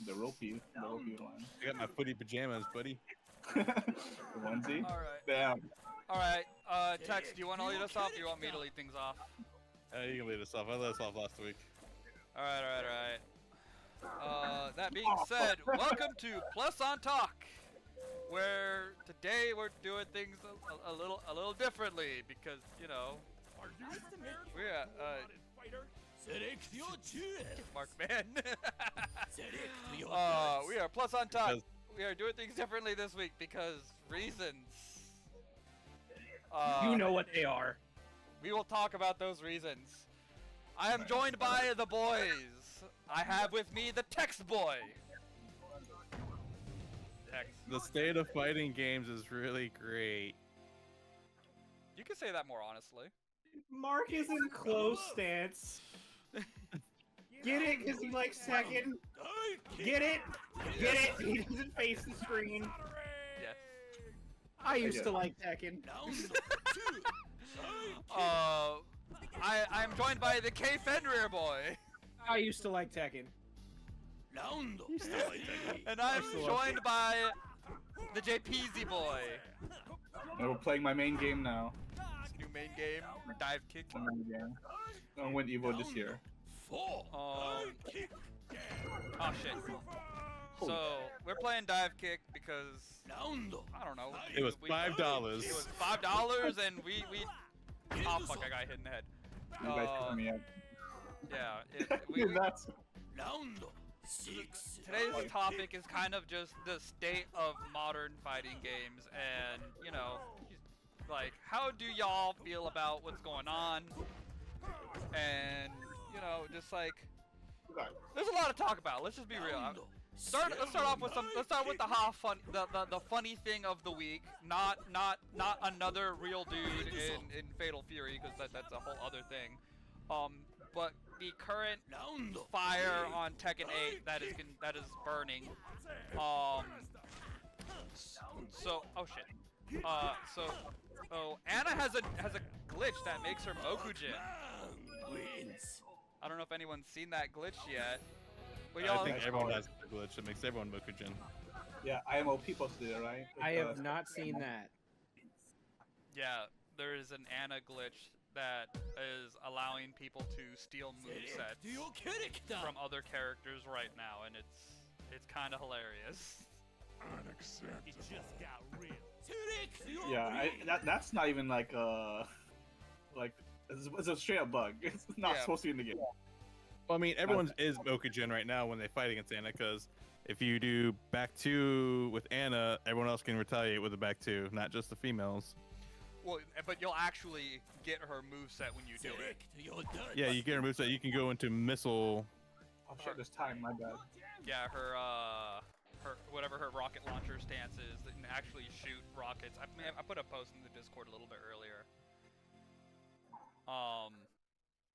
The ropey one. I got my footy pajamas, buddy. The onesie. All right. Damn. All right. Tex, do you want to lead us off? Or do you want me to lead things off? You can lead us off. I led us off last week. All right. That being said, welcome to Plus on Talk, where today we're doing things a little differently because we're Mark Man. We are Plus on Talk. We are doing things differently this week because reasons. You know what they are. We will talk about those reasons. I am joined by the boys. I have with me the Tex boy. Tex. The state of fighting games is really great. You can say that more honestly. Mark is in close stance. Get it? Because he likes Tekken. Get it? Get it? He doesn't face the screen. Yes. I used to like Tekken. I'm joined by the K Fenrir boy. I used to like Tekken. And I'm joined by the JPZ boy. And we're playing my main game now. New main game, Dive Kick. My main game. I'm gonna win Evo this year. Oh shit. So we're playing Dive Kick because I don't know. It was $5. It was $5 and we oh fuck, I got hit in the head. You guys put me up. Yeah, That's today's topic is kind of just the state of modern fighting games, and like, how do y'all feel about what's going on? And just like, there's a lot to talk about. Let's just be real. Let's start off with Let's start with the funny thing of the week. Not another real dude in Fatal Fury, because that's a whole other thing. But the current fire on Tekken 8 that is burning. So oh shit. So Anna has a glitch that makes her Mokujin. I don't know if anyone's seen that glitch yet. But I think everyone has the glitch that makes everyone Mokujin. yeah. IMOP posted it, right? I have not seen that. Yeah, there is an Anna glitch that is allowing people to steal movesets from other characters right now, and it's kind of hilarious. It just got real. Yeah, that's not even like it's a straight up bug. It's not supposed to be in the game. Well, I mean, everyone is Mokujin right now when they fight against Anna, because if you do back two with Anna, everyone else can retaliate with a back two, not just the females. Well, but you'll actually get her moveset when you do it. Yeah, you get her moveset. You can go into missile. Oh shit, this time, my bad. Yeah, her whatever her rocket launcher stance is, that can actually shoot rockets. I put a post in the Discord a little bit earlier.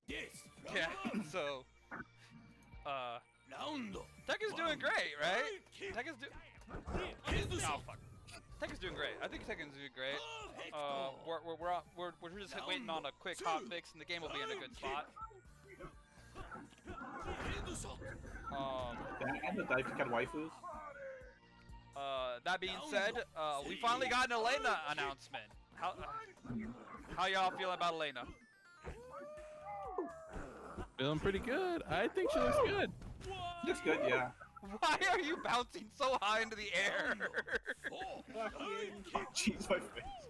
Yeah, so Tekken's doing great, right? Oh fuck. Tekken's doing great. I think Tekken's doing great. We're just waiting on a quick hot fix, and the game will be in a good spot. And the dive kick at waifus. That being said, we finally got an Elena announcement. How y'all feel about Elena? Feeling pretty good. I think she looks good. Looks good, yeah. Why are you bouncing so high into the air? Jeez, my face.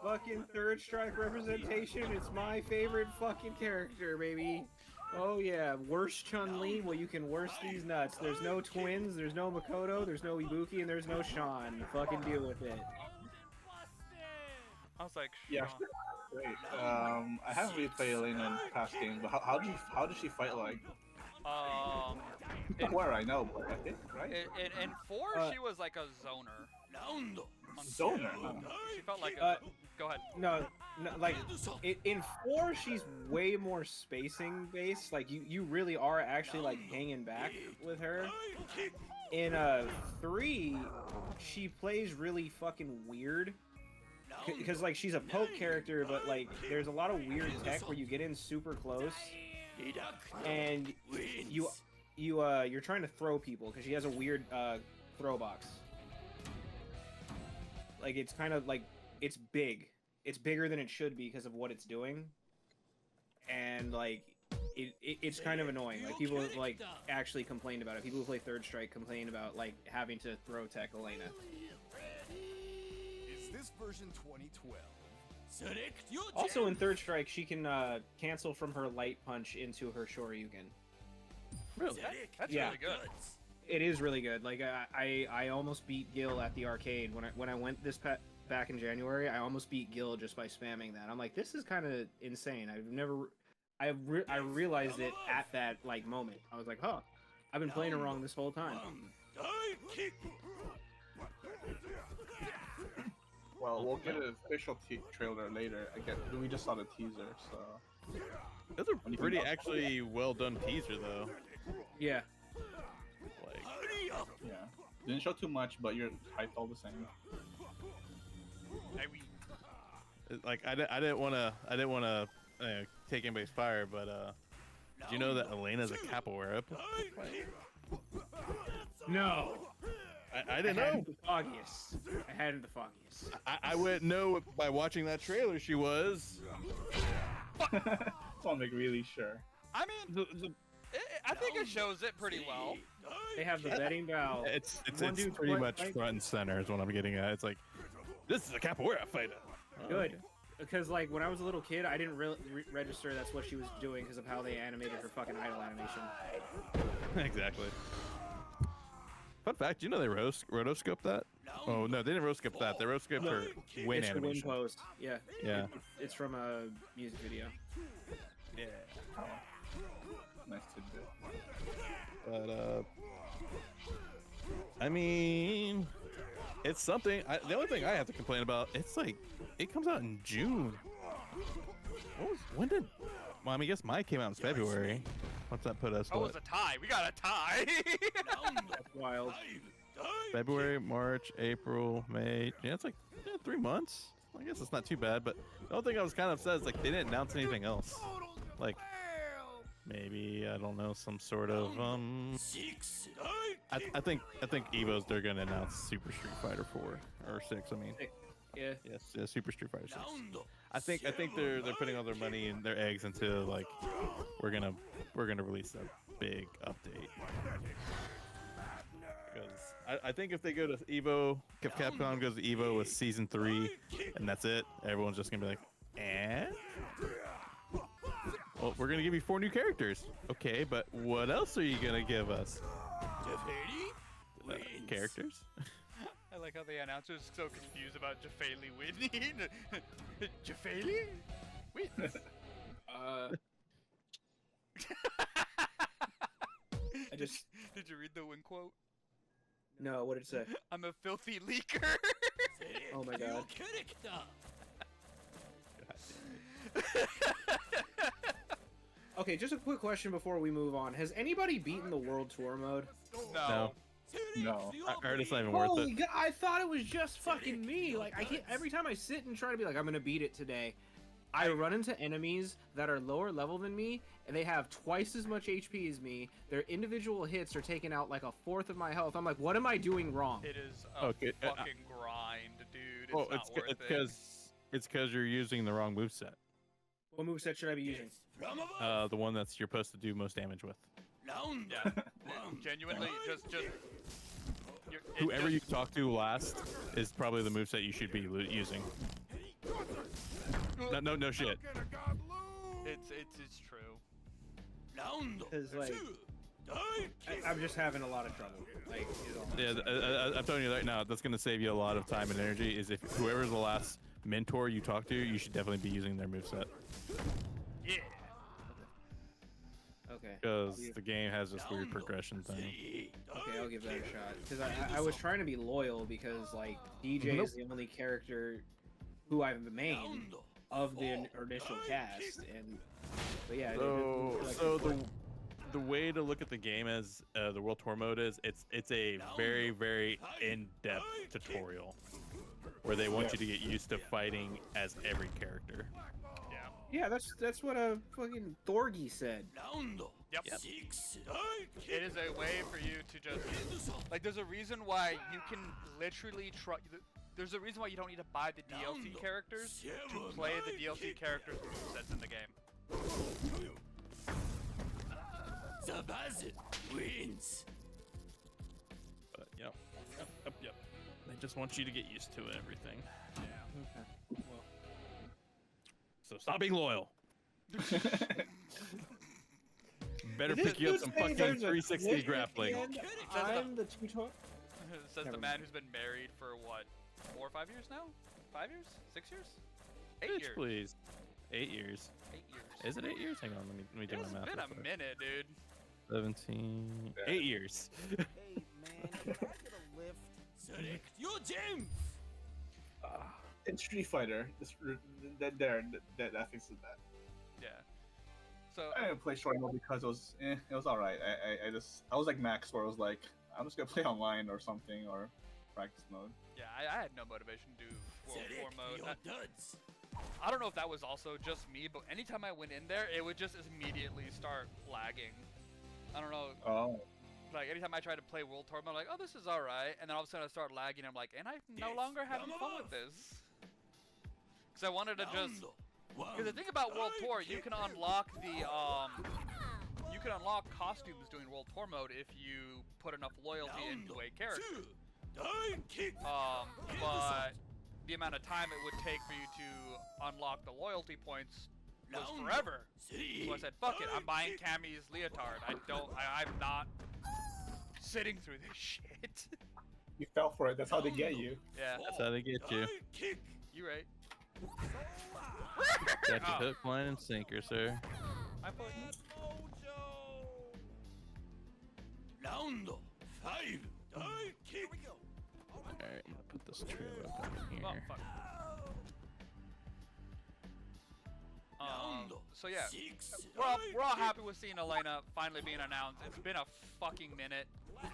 Fucking third strike representation. It's my favorite fucking character, baby. Oh yeah, worst Chun-Li. Well, you can worse these nuts. There's no twins, there's no Makoto, there's no Ibuki, and there's no Sean. Fucking deal with it. I was like, Yeah, great. I haven't really played Elena in past games, but how does she fight like? Where I know, but I think, right? In 4, she was like a zoner. Zoner. She felt like go ahead. No, like in 4, she's way more spacing based. Like you really are actually like hanging back with her. In 3, she plays really fucking weird. Because like she's a poke character, but like there's a lot of weird tech where you get in super close, and you're trying to throw people because she has a weird throw box. Like it's kind of like it's big. It's bigger than it should be because of what it's doing, and like it's kind of annoying. Like people like actually complained about it. People who play Third Strike complain about like having to throw tech Elena. Is this version 2012? Also in Third Strike, she can cancel from her light punch into her Shoryuken. Really? That's Yeah. really good. It is really good. Like I almost beat Gil at the arcade when I went back in January. I almost beat Gil just by spamming that. I'm like, this is kind of insane. I realized it at that like moment. I was like, huh, I've been playing it wrong this whole time. Well, we'll get an official trailer later. Again, we just saw the teaser, so. That's a pretty actually well done teaser though. Yeah. Like, Yeah. Didn't show too much, but you're hyped all the same. like I didn't want to take anybody's fire, but did you know that Elena's a capoeira? No. I didn't know. hadn't the foggiest. I hadn't the foggiest. I wouldn't know by watching that trailer she was. So I'm like really sure. I mean, I think it shows it pretty well. They have the betting valve. It's One dude pretty fight- much fight- front and center is what I'm getting at. It's like, this is a capoeira fighter. Good. Because like when I was a little kid, I didn't register that's what she was doing because of how they animated her fucking idol animation. Exactly. Fun fact, you know they rotoscoped that? Oh no, they didn't rotoscope that. They rotoscoped her win It's the win animation. post. Yeah. Yeah. It's from a music video. Yeah. Nice tidbit. But I mean, it's something. The only thing I have to complain about, it's like it comes out in June. When did? Well, I mean, I guess mine came out in February. What's that put us? Oh, it What? was a tie. We got a tie. That's wild. February, March, April, May. Yeah, it's like 3 months. I guess it's not too bad. But the only thing I was kind of upset is like they didn't announce anything else. Like maybe I don't know some sort of I think Evo's they're gonna announce Super Street Fighter 4 or 6. I mean. Yeah. Yes, yeah, Super Street Fighter 6. I think they're putting all their money and their eggs into like we're gonna release a big update. Because I think if they go to Evo, if Capcom goes to Evo with Season 3 and that's it, everyone's just gonna be like, and? Well, we're gonna give you 4 new characters. Okay, but what else are you gonna give us? Characters? I like how the announcer's so confused about Jafali winning. Jafali? Wins. I just Did you read the win quote? no. What did it say? I'm a filthy leaker. Oh my god. Okay, just a quick question before we move on. Has anybody beaten the World Tour mode? No. No. I heard it's not even worth Holy it. god, I thought it was just fucking me. Like I can't, every time I sit and try to be like I'm gonna beat it today, I run into enemies that are lower level than me, and they have twice as much HP as me. Their individual hits are taking out like a fourth of my health. I'm like, what am I doing wrong? It is a Okay, fucking grind, dude. It's Oh, not worth it. it's because you're using the wrong moveset. What moveset should I be using? The one that's you're supposed to do most damage with. Yeah. Genuinely, just Whoever you talk to last is probably the moveset you should be using. No shit. It's true. Because like I'm just having a lot of trouble. Like, is all I'm Yeah, saying. I'm telling you right now, that's gonna save you a lot of time and energy. Is if whoever's the last mentor you talk to, you should definitely be using their moveset. Yeah. Okay. Because the game has this weird progression thing. Okay, I'll give that a shot. Because I was trying to be loyal because like DJ is the only character who I've mained of the initial cast, and but yeah. So the way to look at the game as the World Tour mode is, it's a very very in-depth tutorial where they want you to get used to fighting as every character. Yeah, that's what a fucking Thorgy said. Yep. It is a way for you to just like. There's a reason why you can literally try. There's a reason why you don't need to buy the DLC characters to play the DLC characters movesets in the game. The Bazit wins. But yep. They just want you to get used to everything. Okay. Well, So stop being loyal. Better This pick you up dude some says fucking there's a 360 glitch at grappling. the end. says I'm the tutor. Says Never the man mind. who's been married for what, 4 or 5 years now? 5 years? 6 years? 8 Bitch, years. please. 8 years. 8 years. Is it 8 years? Hang on, let me do It's my math. been real a quick. minute, dude. 17. Yeah. 8 years. Hey, man, can I get a lift? Select your gem. In Street Fighter, that fixes that. Yeah. So I didn't play short mode because it was alright. I was like Max, where I was like, I'm just gonna play online or something, or practice mode. yeah, I had no motivation to do World War Select mode. your duds. I don't know if that was also just me, but anytime I went in there, it would just immediately start lagging. I don't know. Oh. Like anytime I try to play World Tour, I'm like, oh, this is alright, and then all of a sudden I start lagging. I'm like, and I'm no Yes, longer having come fun on. with this. Because I wanted to just. Because Because the thing about World Tour, you can unlock the you can unlock costumes doing World Tour mode if you put enough loyalty into a character. But the amount of time it would take for you to unlock the loyalty points was forever. So I said, fuck it, I'm buying Cammy's leotard. I'm not sitting through this shit. You fell for it. That's how they get you. Yeah, That's how they get you. you right. Got your Oh. hook, line, and sinker, sir. I put. Round 5. Kick. Alright, I'm gonna put this trailer up in Oh, here. fuck. So yeah, 6. we're all happy with seeing Elena finally being announced. It's been a fucking minute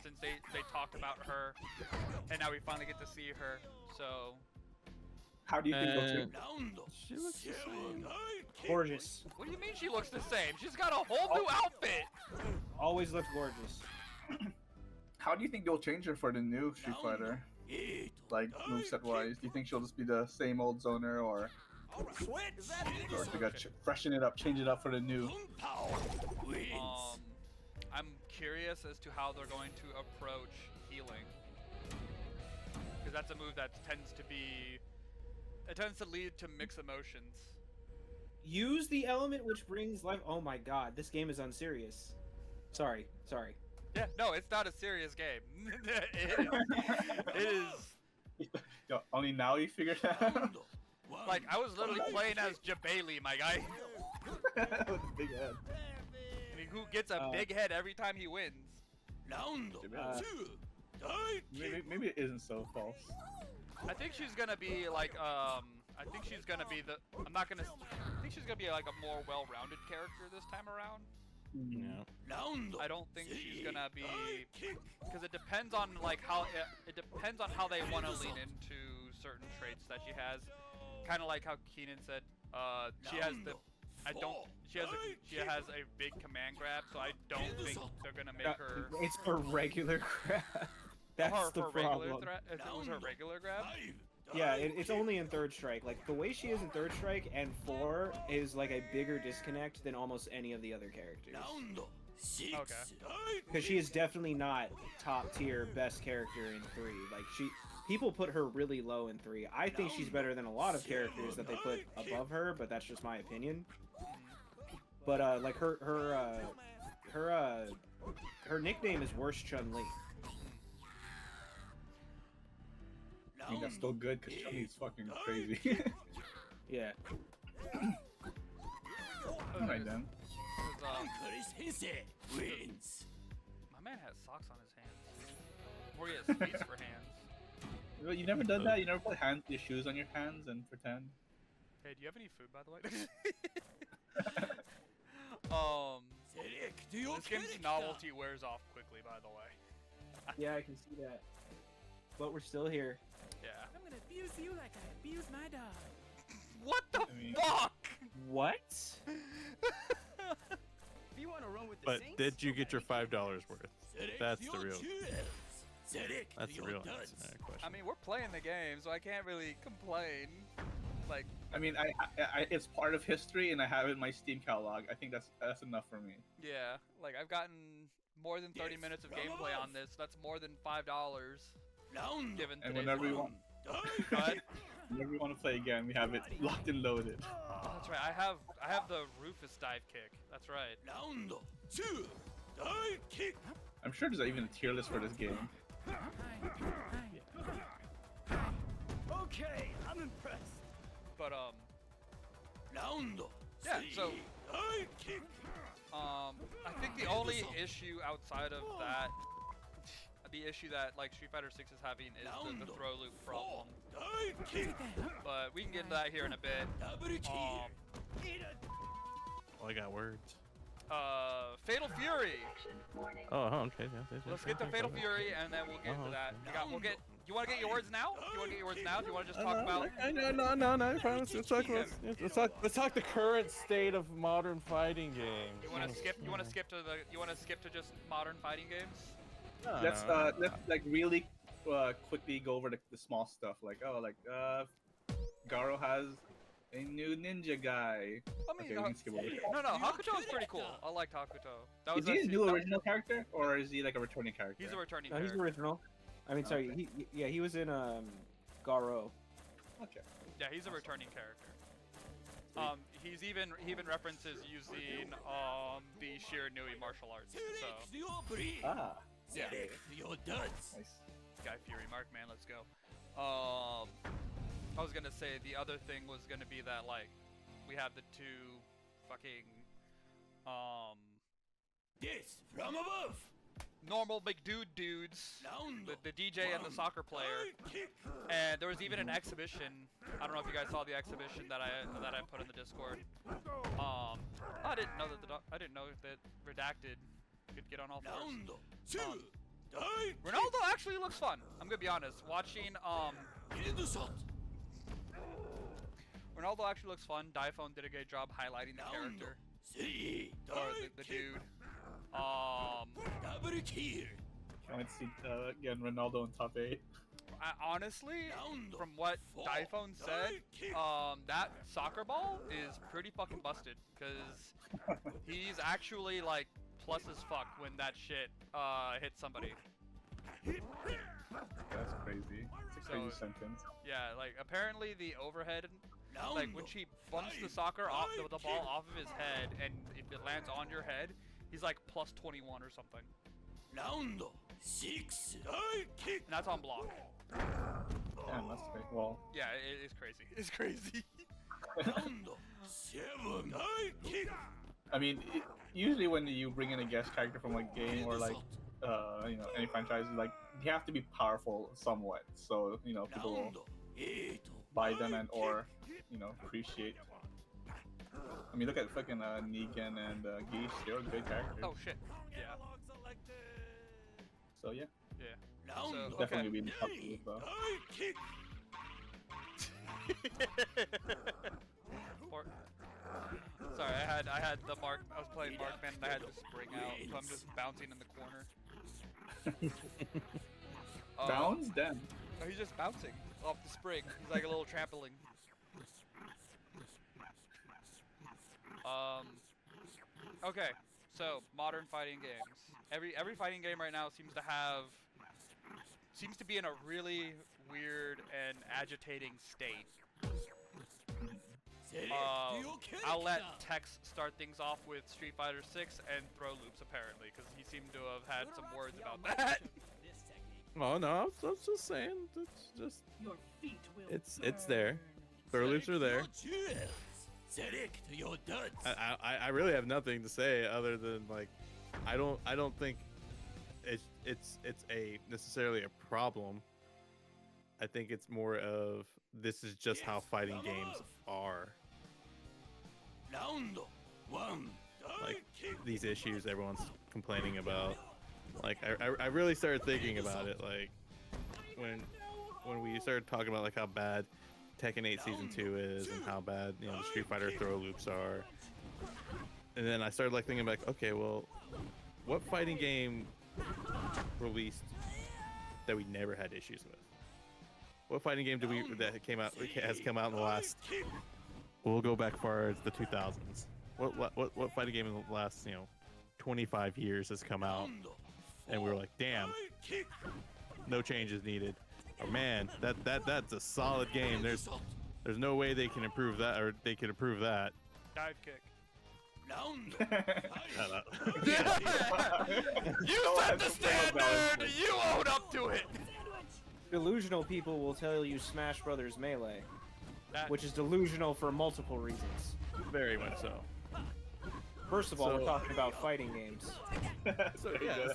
since they talked about her, and now we finally get to see her. So How do you think those two? Round She looks the same. Gorgeous. what do you mean she looks the same? She's got a whole new outfit. Always looked gorgeous. How do you think they'll change her for the new Street Fighter? 8. Like moveset wise, do you think she'll just be the same old zoner, or they got freshen it up, change it up for the new? Power wins. I'm curious as to how they're going to approach healing, because that's a move that tends to lead to mixed emotions. Use the element which brings life. Oh my god, this game is unserious. Sorry. Yeah, no, it's not a serious game. it is. Yo, only now you figured that out? Like, I was literally playing as Jabali, my guy. With a big head. I mean, who gets a big head every time he wins? Round 2. Maybe it isn't so false. I think she's gonna be like, I think she's gonna be I think she's gonna be like a more well-rounded character this time around. Yeah. Round. I don't think she's gonna be, because it depends on like how it depends on how they want to lean into certain traits that she has. Kind of like how Keenan said, she has a big command grab, so I don't think they're gonna make her. It's a regular grab. That's the problem. If it was her regular grab. Yeah, it's only in third strike. Like the way she is in third strike and 4 is like a bigger disconnect than almost any of the other characters. Round 6. Okay. Because she is definitely not top tier best character in 3. Like people put her really low in 3. I think she's better than a lot of characters that they put above her, but that's just my opinion. But like her nickname is Worst Chun-Li. I mean, that's still good because Chun-Li's fucking crazy. Yeah. Alright then. 'Cause, Sensei wins. my man has socks on his hands. Or he has feet for hands. Well, you never done that? You never put your shoes on your hands and pretend? Hey, do you have any food, by the way? Select your This game's character. novelty wears off quickly, by the way. Yeah, I can see that. But we're still here. Yeah. I'm gonna abuse you like I abuse my dog. What the I mean- fuck? What? If you want to run with the But Saints, did you get your gotta $5 worth? That's the real. That's the real duds. answer to that question. I mean, we're playing the game, so I can't really complain. Like, I mean, it's part of history, and I have it in my Steam catalog. I think that's enough for me. yeah, like I've gotten more than 30 minutes of gameplay on this. That's more than $5 given And today's whenever you world. want, Go ahead. whenever you want to play again, we have it locked and loaded. Oh, that's right. I have the Rufus dive kick. That's right. I'm sure there's even a tier list for this game. Okay, I'm impressed. But yeah. So I think the only issue outside of that, the issue that like Street Fighter 6 is having is the throw loop problem. But we can get into that here in a bit. Oh, I got words. Fatal Fury. Oh, okay. Yeah, Let's get to Fatal Fury, and then we'll get into that. You want to get your words now? Do you want to get your words now? Do you want to just talk about? No. Let's talk the current state of modern fighting games. You want to skip? You want to skip to just modern fighting games? Let's like really quickly go over the small stuff. Like Garo has a new ninja guy. I mean, Okay, we can skip over it. no, Hakuto is pretty cool. I like Hakuto. That Is he a new original character, or is he like a returning character? He's a returning No, he's character. original. I mean, sorry. He was in Garo. Okay. Yeah, he's a returning character. He even references using the Shiranui martial arts. So Ah. yeah, Nice. Guy Fury, Markman, let's go. I was gonna say the other thing was gonna be that like we have the two fucking From above. normal big dudes, the DJ and the soccer player, and there was even an exhibition. I don't know if you guys saw the exhibition that I put in the Discord. I didn't know that Redacted could get on all fours. Ronaldo actually looks fun. I'm gonna be honest. Watching Ronaldo actually looks fun. Diphone did a great job highlighting the character or the dude. Can't wait to see again Ronaldo in top 8. Honestly, from what Diphone said, that soccer ball is pretty fucking busted because he's actually like plus as fuck when that shit hits somebody. That's crazy. It's a crazy sentence. Yeah, like apparently the overhead, like when she bumps the soccer off the ball off of his head, and if it lands on your head, he's like plus 21 or something. Round 6. And that's on block. Damn, that's great. Well, Yeah, it is crazy. It's crazy. Round 7. I mean, usually when you bring in a guest character from a game or like any franchise, like you have to be powerful somewhat, so people will Round 8. buy them and or appreciate. I mean, look at fucking Negan and Geesh, they're good characters. Oh shit. Yeah. So yeah, Yeah. Round So, definitely okay. be in the top 2 as well. Sorry, I had the mark. I was playing Markman and I had to spring out, so I'm just bouncing in the corner. Bounds? Damn. Oh, he's just bouncing off the spring. He's like a little trampoline. Okay, so modern fighting games. Every fighting game right now seems to be in a really weird and agitating state. I'll let Tex start things off with Street Fighter 6 and throw loops apparently, because he seemed to have had some words about that. Oh no, I was just saying. It's just Your feet will it's there. Throw loops are there. Select your duds. I really have nothing to say other than like I don't think it's a necessarily a problem. I think it's more of this is just how fighting games are. Round 1. Like these issues everyone's complaining about. Like I really started thinking about it like when we started talking about like how bad Tekken 8 Season 2 is and how bad the Street Fighter throw loops are. And then I started like thinking like, okay, well, what fighting game released that we never had issues with? What fighting game has come out in the last? We'll go back far as the 2000s. What fighting game in the last 25 years has come out and we were like, damn, no changes needed. Or man, that's a solid game. There's no way they can improve that, or they can improve that. Dive kick. Shut up. You set the standard. You own up to it. Delusional people will tell you Smash Brothers Melee, which is delusional for multiple reasons. Very much so. First of all, we're talking about fighting games. So yeah,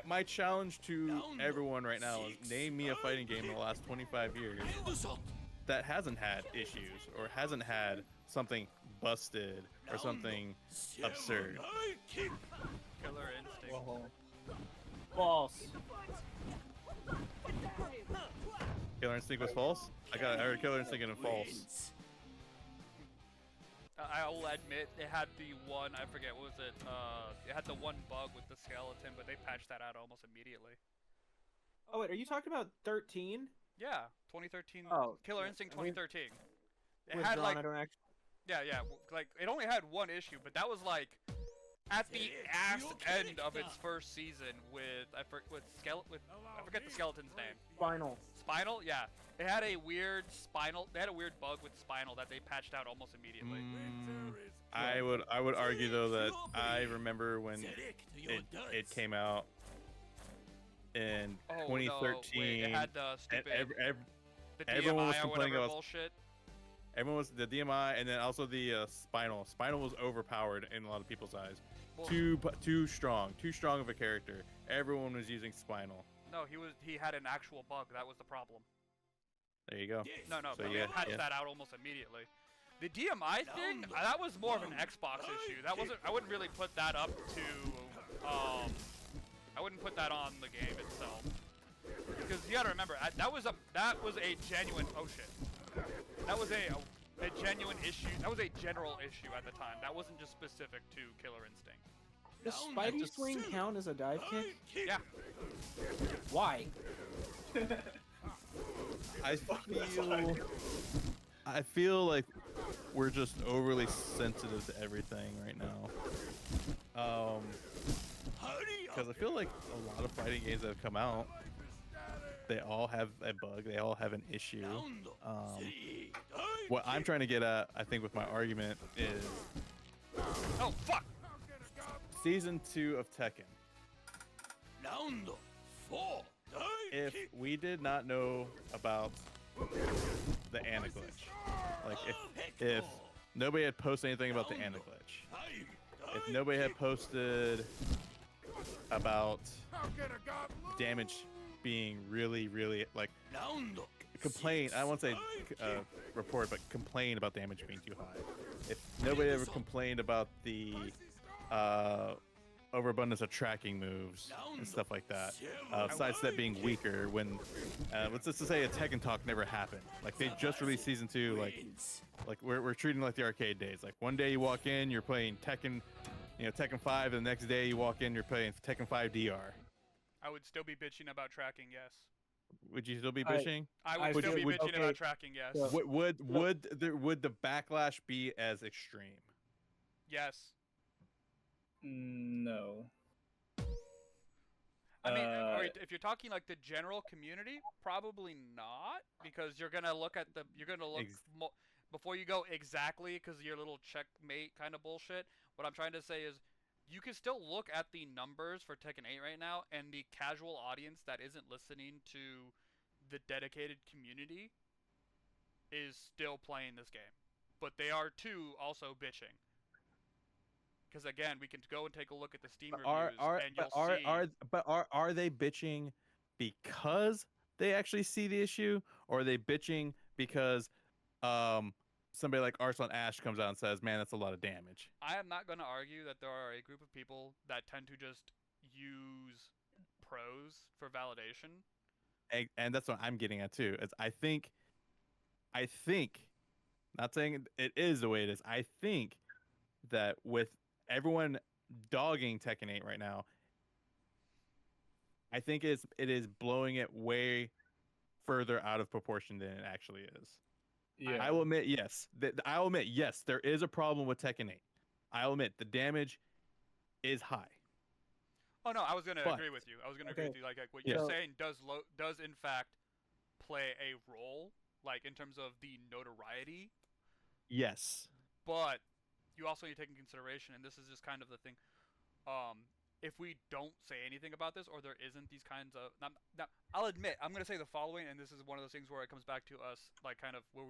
my challenge to everyone right now is name me a fighting game in the last 25 years that hasn't had issues or hasn't had something busted or something absurd. Killer Instinct. False. Killer Instinct was false? I heard Killer Instinct and false. I will admit it had the one, I forget, what was it? It had the one bug with the skeleton, but they patched that out almost immediately. Oh wait, are you talking about 13? Yeah, 2013. Oh, Killer Instinct 2013. It Withdrawn, had like, I don't actually. yeah, like it only had one issue, but that was like at the ass end of its first season with I forget the skeleton's name. Spinal, yeah. It had a weird They had a weird bug with Spinal that they patched out almost immediately. I would argue though that I remember when it came out in 2013. No, wait, it had the stupid the everyone was DMI or complaining whatever about bullshit. everyone was the DMI, and then also the Spinal. Spinal was overpowered in a lot of people's eyes. Well, Too strong of a character. Everyone was using Spinal. No, he had an actual bug. That was the problem. There you go. No, So but yeah, they patched that out almost immediately. The DMI thing, that was more of an Xbox issue. That wasn't. I wouldn't really put that up to. I wouldn't put that on the game itself. Because you gotta remember, that was a genuine. Oh shit. That was a genuine issue. That was a general issue at the time. That wasn't just specific to Killer Instinct. Does Spidey swing count as a dive kick? Yeah. Why? I feel like we're just overly sensitive to everything right now. Because I feel like a lot of fighting games that have come out, they all have a bug, they all have an issue. What I'm trying to get at, I think, with my argument is, Oh fuck! Season 2 of Tekken. If we did not know about the Ana glitch, like if nobody had posted anything about the Ana glitch, if nobody had posted about damage being really like complain, I won't say report, but complain about damage being too high. If nobody ever complained about the overabundance of tracking moves and stuff like that, sidestep being weaker, when let's just say a Tekken talk never happened. Like they just released season 2, like we're treating like the arcade days. Like one day you walk in, you're playing Tekken, Tekken 5, and the next day you walk in, you're playing Tekken 5 DR. I would still be bitching about tracking, yes. Would you still be bitching? I would still be bitching about tracking, yes. Would the backlash be as extreme? Yes. No. I mean, if you're talking like the general community, probably not, because you're gonna look before you go exactly, because your little checkmate kind of bullshit. What I'm trying to say is, you can still look at the numbers for Tekken 8 right now, and the casual audience that isn't listening to the dedicated community is still playing this game, but they are too also bitching. Because again, we can go and take a look at the Steam reviews, and you'll see. Are they bitching because they actually see the issue, or are they bitching because somebody like Arslan Ash comes out and says, "Man, that's a lot of damage"? I am not going to argue that there are a group of people that tend to just use pros for validation, and that's what I'm getting at too. Is I think, not saying it is the way it is. I think that with everyone dogging Tekken 8 right now, I think it is blowing it way further out of proportion than it actually is. Yeah. I will admit, yes. I'll admit, yes, there is a problem with Tekken 8. I'll admit the damage is high. Oh no, I was gonna But- agree with you. I was gonna agree Okay. with you. Like what Yeah. you're So- saying does in fact play a role, like in terms of the notoriety. Yes. But you also need to take into consideration, and this is just kind of the thing. If we don't say anything about this, or there isn't these kinds of, now I'll admit, I'm gonna say the following, and this is one of those things where it comes back to us, like kind of where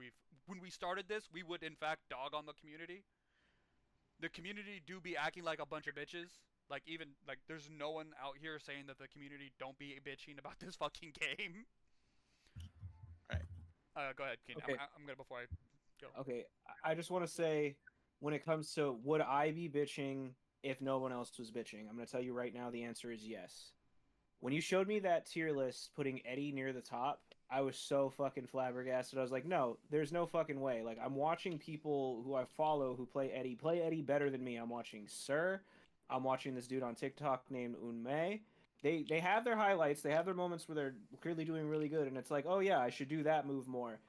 when we started this, we would in fact dog on the community. The community do be acting like a bunch of bitches. Like even like there's no one out here saying that the community don't be bitching about this fucking game. Right. Go ahead, Keen. Okay. I'm gonna before I go. Okay, I just want to say, when it comes to would I be bitching if no one else was bitching, I'm going to tell you right now the answer is yes. When you showed me that tier list putting Eddie near the top, I was so fucking flabbergasted. I was like, no, there's no fucking way. Like, I'm watching people who I follow who play Eddie better than me. I'm watching Sir. I'm watching this dude on TikTok named Unmei. They have their highlights. They have their moments where they're clearly doing really good, and it's like, oh yeah, I should do that move more.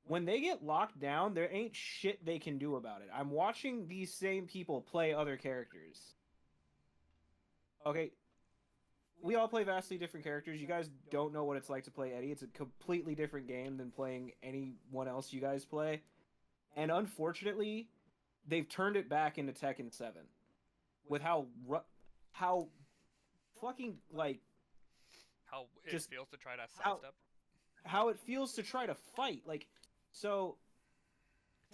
When they get locked down, there ain't shit they can do about it. I'm watching these same people play other characters. Okay, we all play vastly different characters. You guys don't know what it's like to play Eddie. It's a completely different game than playing anyone else you guys play. And unfortunately, they've turned it back into Tekken 7. With how fucking, like, How it Just feels to try to how- sidestep. how it feels to try to fight. Like, so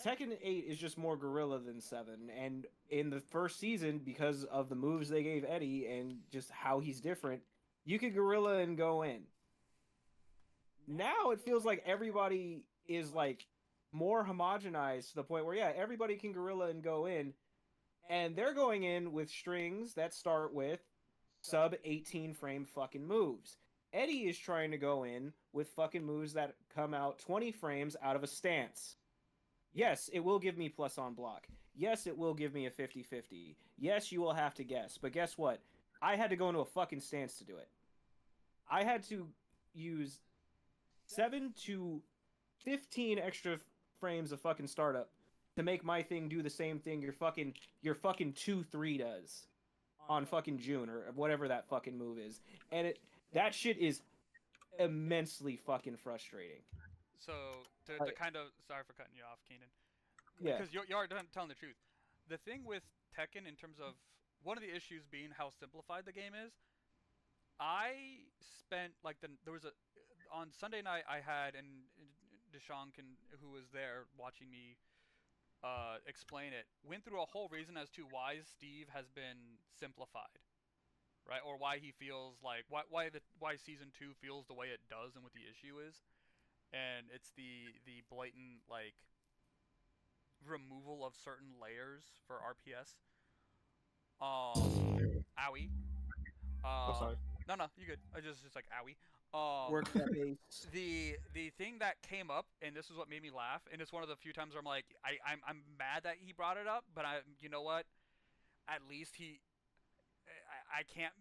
Tekken 8 is just more gorilla than 7, and in the first season, because of the moves they gave Eddie and just how he's different, you could gorilla and go in. Now it feels like everybody is like more homogenized to the point where yeah, everybody can gorilla and go in, and they're going in with strings that start with sub 18 frame fucking moves. Eddie is trying to go in with fucking moves that come out 20 frames out of a stance. Yes, it will give me plus on block. Yes, it will give me a 50-50. Yes, you will have to guess. But guess what? I had to go into a fucking stance to do it. I had to use 7 to 15 extra frames of fucking startup to make my thing do the same thing your fucking 2-3 does on fucking June or whatever that fucking move is. And that shit is immensely fucking frustrating. So to Like- kind of sorry for cutting you off, Keenan. Yeah. Because you are telling the truth. The thing with Tekken, in terms of one of the issues being how simplified the game is, I spent like there was a on Sunday night I had and Deshaun who was there watching me explain it, went through a whole reason as to why Steve has been simplified, right? Or why he feels like why season 2 feels the way it does and what the issue is. And it's the blatant like removal of certain layers for RPS. Owie. Oh, sorry. No, you good. I just like owie. Work that base. The thing that came up, and this is what made me laugh, and it's one of the few times where I'm like, I'm mad that he brought it up, but you know what? At least I can't.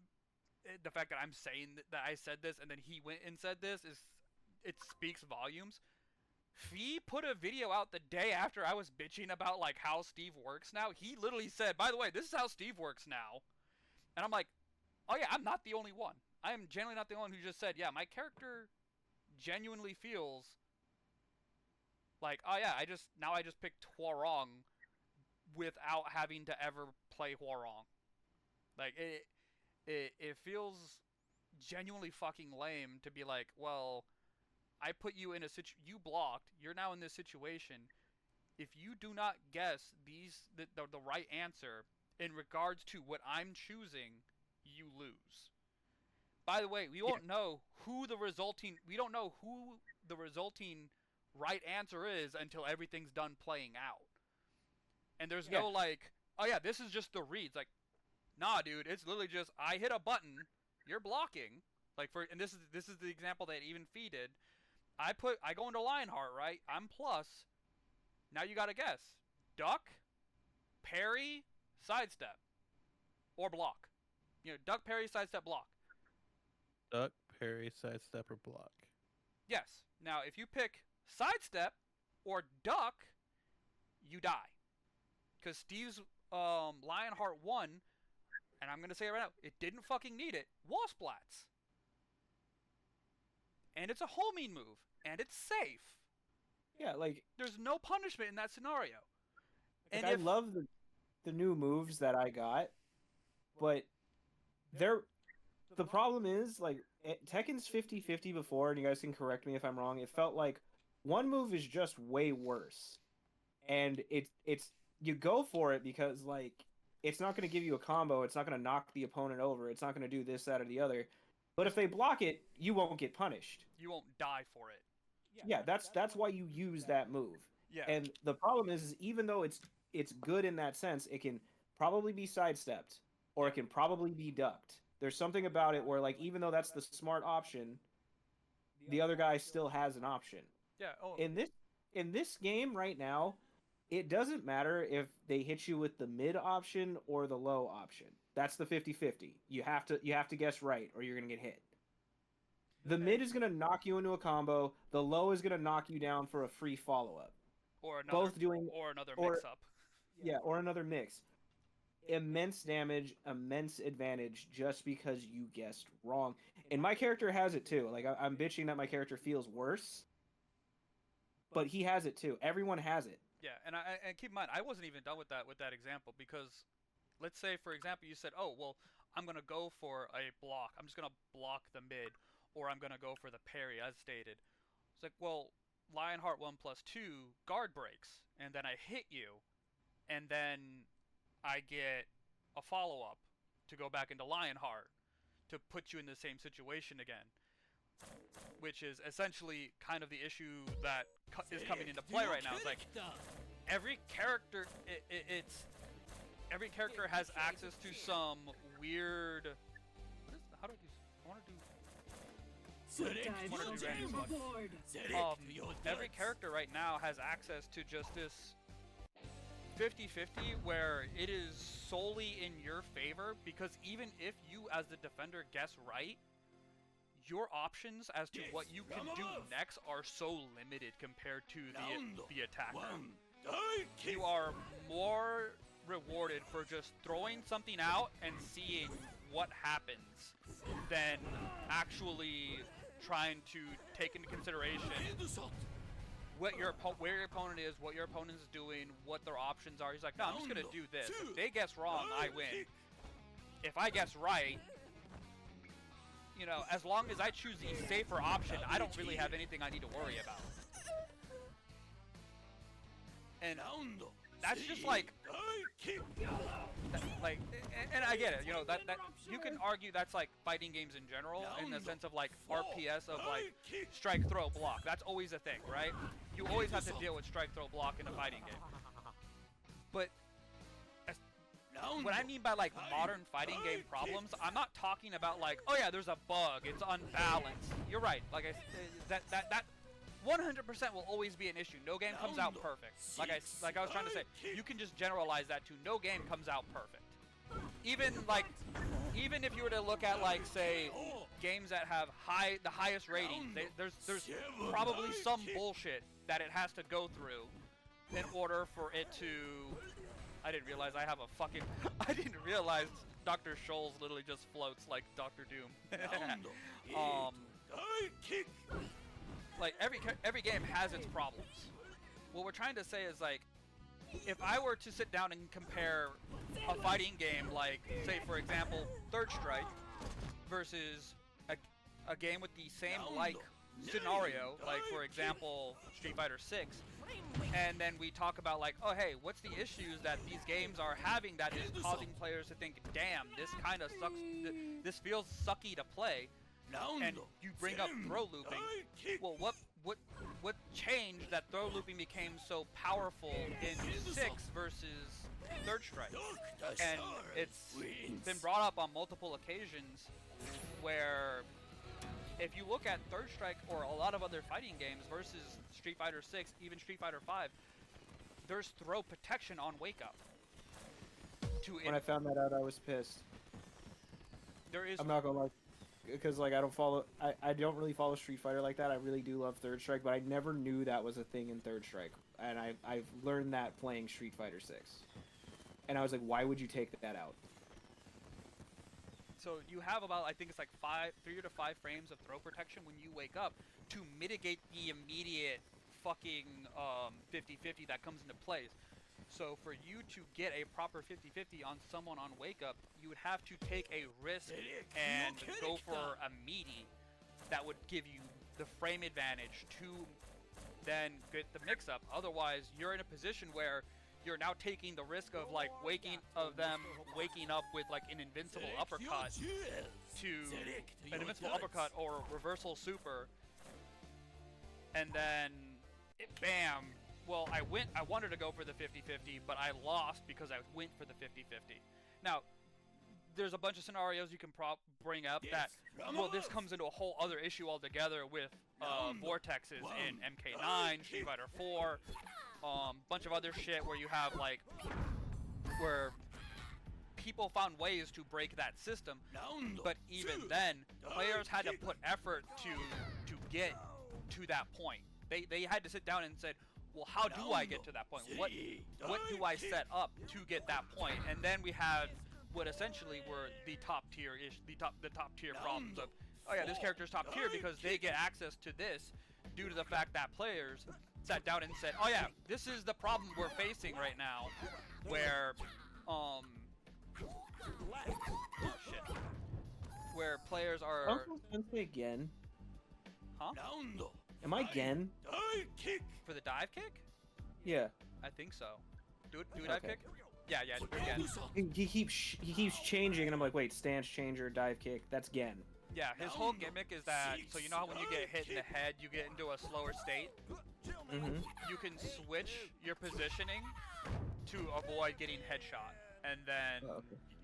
The fact that I'm saying that I said this and then he went and said this it speaks volumes. Fee put a video out the day after I was bitching about like how Steve works now. He literally said, by the way, this is how Steve works now. And I'm like, oh yeah, I'm not the only one. I am genuinely not the only one who just said, yeah, my character genuinely feels like, oh yeah, I just picked Hwoarang without having to ever play Hwoarang. Like it feels genuinely fucking lame to be like, well, I put you in you blocked, you're now in this situation. If you do not guess the right answer in regards to what I'm choosing, you lose. By the way, we don't know who the resulting right answer is until everything's done playing out. And there's no like, oh yeah, this is just the reads. Like, nah, dude, it's literally just I hit a button, you're blocking, Like and this is the example that even Fee did. I go into Lionheart, right? I'm plus. Now you gotta guess. Duck, parry, sidestep, or block. You know, duck, parry, sidestep, block. Duck, parry, sidestep, or block. Yes. Now, if you pick sidestep or duck, you die. Because Steve's Lionheart 1, and I'm going to say it right now, it didn't fucking need it, wall splats. And it's a homing move, and it's safe. Yeah, like There's no punishment in that scenario. And And I love the new moves that I got, but the problem is, like, Tekken's 50-50 before, and you guys can correct me if I'm wrong, it felt like one move is just way worse. And it's you go for it because, like, it's not going to give you a combo, it's not going to knock the opponent over, it's not going to do this, that, or the other. But if they block it, you won't get punished. you won't die for it. Yeah, that's why you use that move. Yeah. And the problem is even though it's good in that sense, it can probably be sidestepped or it can probably be ducked. There's something about it where, like, even though that's the smart option, the other guy still has an option. Yeah. Oh. In this game right now, it doesn't matter if they hit you with the mid option or the low option. That's the 50-50. You have to guess right or you're going to get hit. The mid is going to knock you into a combo, the low is going to knock you down for a free follow-up. Or another. Both doing Or another or- mix-up. Yeah, or another mix. Immense damage, immense advantage just because you guessed wrong. And my character has it too. Like, I'm bitching that my character feels worse, but he has it too. Everyone has it. Yeah, and keep in mind, I wasn't even done with that example because, let's say for example, you said, oh well, I'm gonna go for a block. I'm just gonna block the mid, or I'm gonna go for the parry as stated. It's like, well, Lionheart 1+2 guard breaks, and then I hit you, and then I get a follow-up to go back into Lionheart to put you in the same situation again, which is essentially kind of the issue that is coming into play right now. It's like every character, every character has access to some weird. How do I do? I want to do. Every character right now has access to just this 50-50 where it is solely in your favor, because even if you as the defender guess right, your options as to what you can do next are so limited compared to the attacker. You are more rewarded for just throwing something out and seeing what happens than actually trying to take into consideration where your opponent is, what your opponent is doing, what their options are. He's like, no, I'm just gonna do this. If they guess wrong, I win. If I guess right, you know, as long as I choose the safer option, I don't really have anything I need to worry about. And that's just like, and I get it, you know, that you can argue that's like fighting games in general, in the sense of like RPS of like strike, throw, block. That's always a thing, right? You always have to deal with strike, throw, block in a fighting game. But what I mean by like modern fighting game problems, I'm not talking about like, oh yeah, there's a bug, it's unbalanced. You're right. Like that 100% will always be an issue. No game comes out perfect. Like I was trying to say, you can just generalize that to no game comes out perfect. Even if you were to look at like, say, games that have the highest ratings, there's probably some bullshit that it has to go through in order for it to. I didn't realize I didn't realize Dr. Scholl's literally just floats like Dr. Doom. Like every game has its problems. What we're trying to say is, like, if I were to sit down and compare a fighting game like, say for example, Third Strike versus a game with the same like scenario, like for example Street Fighter 6, and then we talk about like, oh hey, what's the issues that these games are having that is causing players to think, damn, this kind of sucks, this feels sucky to play, and you bring up throw looping. Well, what changed that throw looping became so powerful in 6 versus Third Strike? And it's been brought up on multiple occasions where if you look at Third Strike or a lot of other fighting games versus Street Fighter 6, even Street Fighter 5, there's throw protection on Wake Up. When I found that out, I was pissed. There is. I'm not gonna lie, because like I don't really follow Street Fighter like that. I really do love Third Strike, but I never knew that was a thing in Third Strike, and I've learned that playing Street Fighter 6. And I was like, why would you take that out? So you have about, I think it's like 3 to 5 frames of throw protection when you wake up to mitigate the immediate fucking 50-50 that comes into place. So for you to get a proper 50-50 on someone on wake up, you would have to take a risk and go for a meaty that would give you the frame advantage to then get the mix up. Otherwise, you're in a position where you're now taking the risk of like waking up with like an invincible uppercut or reversal super, and then bam. Well, I wanted to go for the 50-50, but I lost because I went for the 50-50. Now, there's a bunch of scenarios you can bring up that, well, this comes into a whole other issue altogether with vortexes in MK9, Street Fighter 4, bunch of other shit where you have like, where people found ways to break that system, but even then, players had to put effort to get to that point. They had to sit down and said, well, how do I get to that point? What do I set up to get that point? And then we had what essentially were the top tier problems of, oh yeah, this character's top tier because they get access to this due to the fact that players sat down and said, oh yeah, this is the problem we're facing right now, where where players are. Uncle Sensei again. Huh? Am I Gen? For the dive kick? Yeah. I think so. Do a dive kick? Yeah, again. He keeps changing, and I'm like, wait, stance changer, dive kick. That's Gen. Yeah, his whole gimmick is that, so you know how when you get hit in the head, you get into a slower state? Mm-hmm. You can switch your positioning to avoid getting headshot. And then,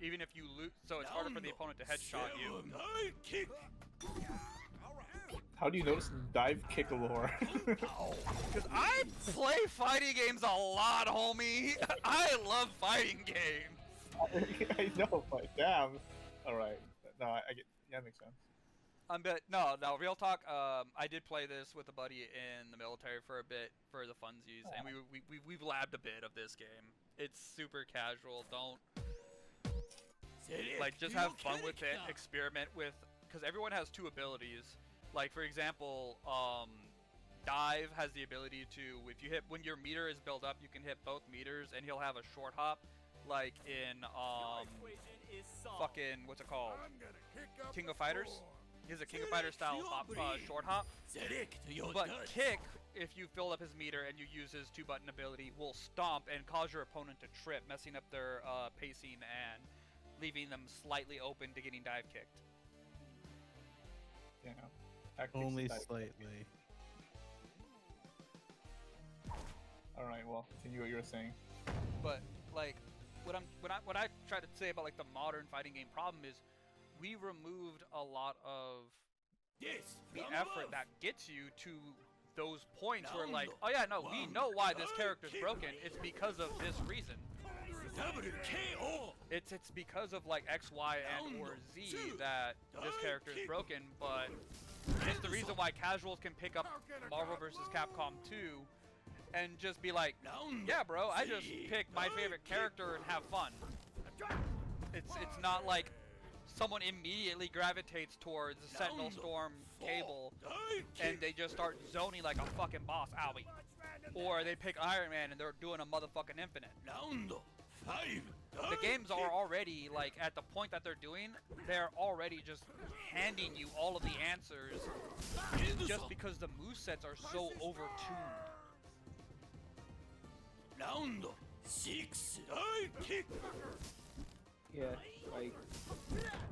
even if you lose, so it's harder for the opponent to headshot you. How do you notice dive kick lore? Because I play fighting games a lot, homie. I love fighting games. I know, but damn. Alright. No, I get, yeah, that makes sense. No, real talk. I did play this with a buddy in the military for a bit for the funsies, and we've labbed a bit of this game. It's super casual. Don't like just have fun with it. Experiment with, because everyone has 2 abilities. Like for example, Dive has the ability to, if you hit when your meter is built up, you can hit both meters, and he'll have a short hop, like in fucking what's it called? King of Fighters. He has a King of Fighters style short hop. But Kick, if you fill up his meter and you use his 2-button ability, will stomp and cause your opponent to trip, messing up their pacing and leaving them slightly open to getting dive kicked. Yeah. Only slightly. Alright, well, continue what you were saying. But like, what I try to say about like the modern fighting game problem is, we removed a lot of the effort that gets you to those points where like, oh yeah, no, we know why this character's broken. It's because of this reason. It's because of like X, Y, and or Z that this character is broken, but it's the reason why casuals can pick up Marvel vs. Capcom 2 and just be like, yeah, bro, I just picked my favorite character and have fun. It's not like someone immediately gravitates towards the Sentinel Storm Cable and they just start zoning like a fucking boss, owie. Or they pick Iron Man and they're doing a motherfucking infinite. The games are already, like, at the point that they're doing, they're already just handing you all of the answers just because the movesets are so over-tuned. Round 6, kick. Yeah,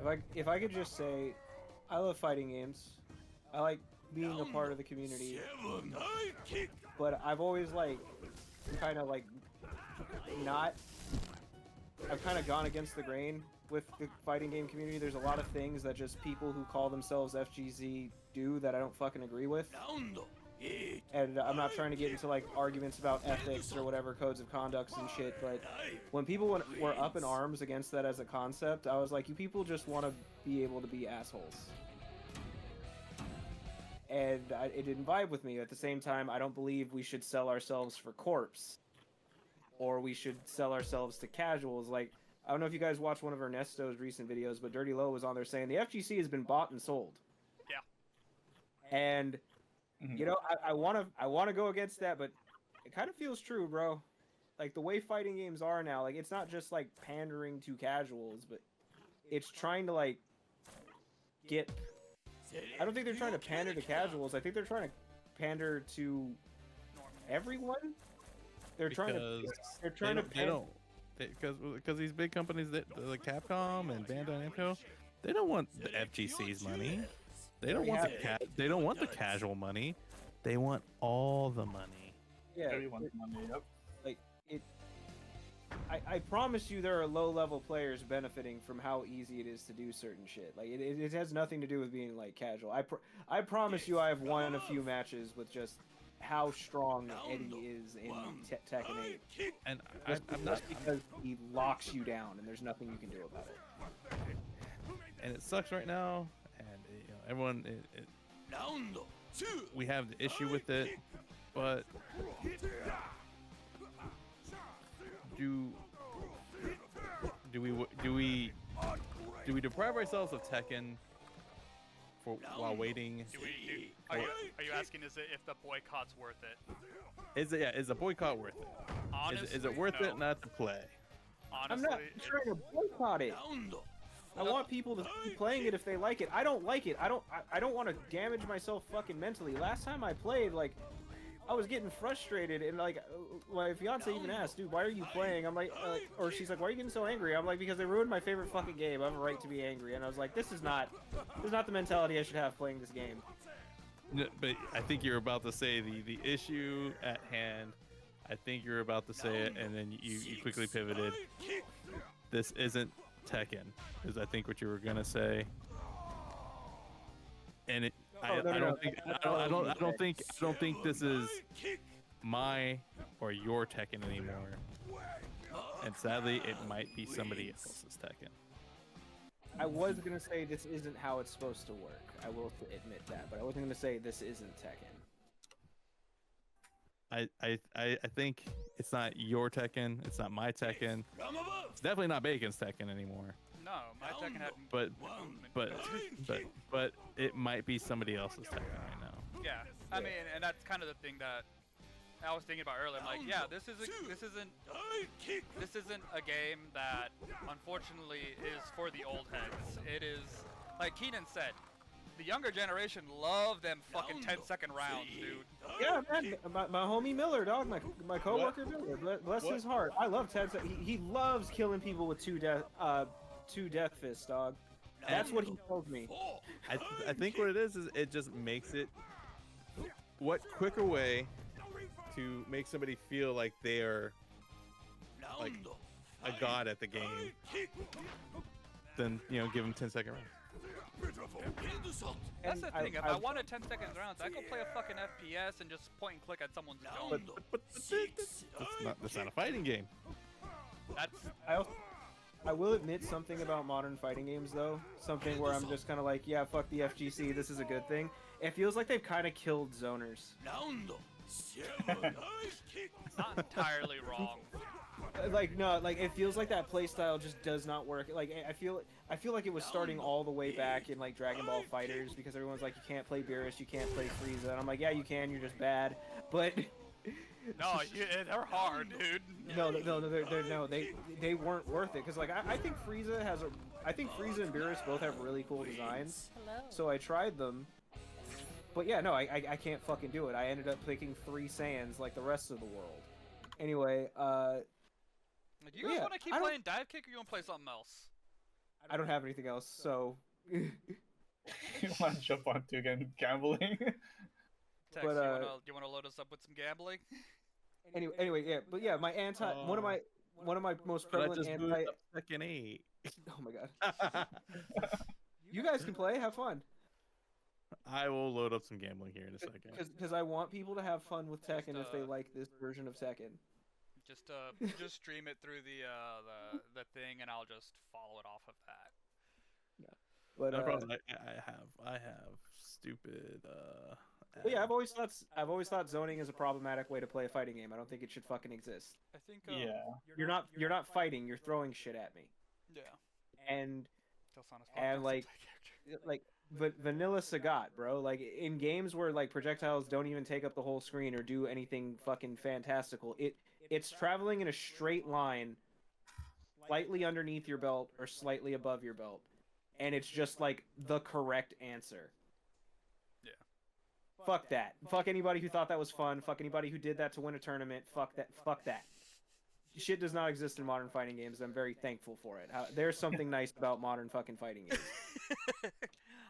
like, if I could just say, I love fighting games. I like being a part of the community. But I've always, like, kind of, like, not... I've kind of gone against the grain with the fighting game community. There's a lot of things that just people who call themselves FGZ do that I don't fucking agree with. And I'm not trying to get into like arguments about ethics or whatever, codes of conducts and shit, but when people were up in arms against that as a concept, I was like, you people just want to be able to be assholes. And it didn't vibe with me. At the same time, I don't believe we should sell ourselves for corpse, or we should sell ourselves to casuals. Like, I don't know if you guys watched one of Ernesto's recent videos, but Dirty Low was on there saying the FGC has been bought and sold. Yeah. And you know, I wanna go against that, but it kind of feels true, bro. Like the way fighting games are now, like it's not just like pandering to casuals, but it's trying to like get. I don't think they're trying to pander to casuals. I think they're trying to pander to everyone. They're trying to. Because these big companies that like Capcom and Bandai Namco, they don't want the FGC's money. They don't want they don't want the casual money. They want all the money. Yeah, Everyone's money. Yep. like it. I promise you, there are low-level players benefiting from how easy it is to do certain shit. Like it has nothing to do with being like casual. I promise you, I have won a few matches with just how strong Eddie is in Tekken 8. And I'm not because he locks you down and there's nothing you can do about it. And it sucks right now. And you know, everyone, we have the issue with it, but do we deprive ourselves of Tekken while waiting? Are you asking if the boycott's worth it? Is a boycott worth it? Honestly, is it worth no. it not to play? Honestly, I'm not trying to boycott it. I want people to keep playing it if they like it. I don't like it. I don't want to damage myself fucking mentally. Last time I played, like, I was getting frustrated, and like, my fiance even asked, "Dude, why are you playing?" I'm like, or she's like, "Why are you getting so angry?" I'm like, "Because they ruined my favorite fucking game. I have a right to be angry." And I was like, "This is not the mentality I should have playing this game." No, but I think you're about to say the issue at hand. I think you're about to say it, and then you quickly pivoted. This isn't Tekken, is I think what you were gonna say. And I don't think this is my or your Tekken anymore. And sadly, it might be somebody else's Tekken. I was gonna say this isn't how it's supposed to work. I will admit that, but I wasn't gonna say this isn't Tekken. I think it's not your Tekken. It's not my Tekken. It's definitely not Bacon's Tekken anymore. no, my Tekken had But it might be somebody else's Tekken right now. yeah. I mean, and that's kind of the thing that I was thinking about earlier. I'm like, yeah, this isn't a game that unfortunately is for the old heads. It is, like Keenan said, the younger generation love them fucking 10-second rounds, dude. Yeah, man, my homie Miller, dog, my coworker Miller, bless his heart. I love Ted. He loves killing people with two death fists, dog. That's what he told me. I think what it is it just makes it what quicker way to make somebody feel like they're like a god at the game than, you know, give them 10-second rounds. That's the thing. If I wanted 10-second rounds, I go play a fucking FPS and just point and click at someone's dome. But that's not a fighting game. That's I will admit something about modern fighting games, though. Something where I'm just kind of like, yeah, fuck the FGC, this is a good thing. It feels like they've kind of killed zoners. not entirely wrong. Like, no, like, it feels like that playstyle just does not work. Like, I feel like it was starting all the way back in, like, Dragon Ball FighterZ, because everyone's like, you can't play Beerus, you can't play Frieza, and I'm like, yeah, you can, you're just bad. But... No, they're hard, dude. No, they weren't worth it, because, like, I think Frieza and Beerus both have really cool designs. So I tried them. But yeah, no, I can't fucking do it. I ended up picking 3 Saiyans like the rest of the world. Anyway, Do you guys want to keep playing Dive Kick, or you want to play something else? I don't have anything else, so... You want to jump onto again gambling? Tex, But, you want to load us up with some gambling? Anyway, yeah, but yeah, my one of my most prevalent Tekken 8. Oh my god. You guys can play. Have fun. I will load up some gambling here in a second. Because I want people to have fun with Tekken if they Just, like this version of Tekken. Just stream it through the thing, and I'll just follow it off of that. But No problem. I have stupid. well, yeah, I've always thought zoning is a problematic way to play a fighting game. I don't think it should fucking exist. I think. Yeah. You're not fighting. You're throwing shit at me. Yeah. And Tilsana's and like vanilla Sagat, bro. Like in games where like projectiles don't even take up the whole screen or do anything fucking fantastical, it's traveling in a straight line, slightly underneath your belt or slightly above your belt, and it's just like the correct answer. Yeah. Fuck that. Fuck anybody who thought that was fun. Fuck anybody who did that to win a tournament. Fuck that. Fuck that. Shit does not exist in modern fighting games. I'm very thankful for it. There's something nice about modern fucking fighting games.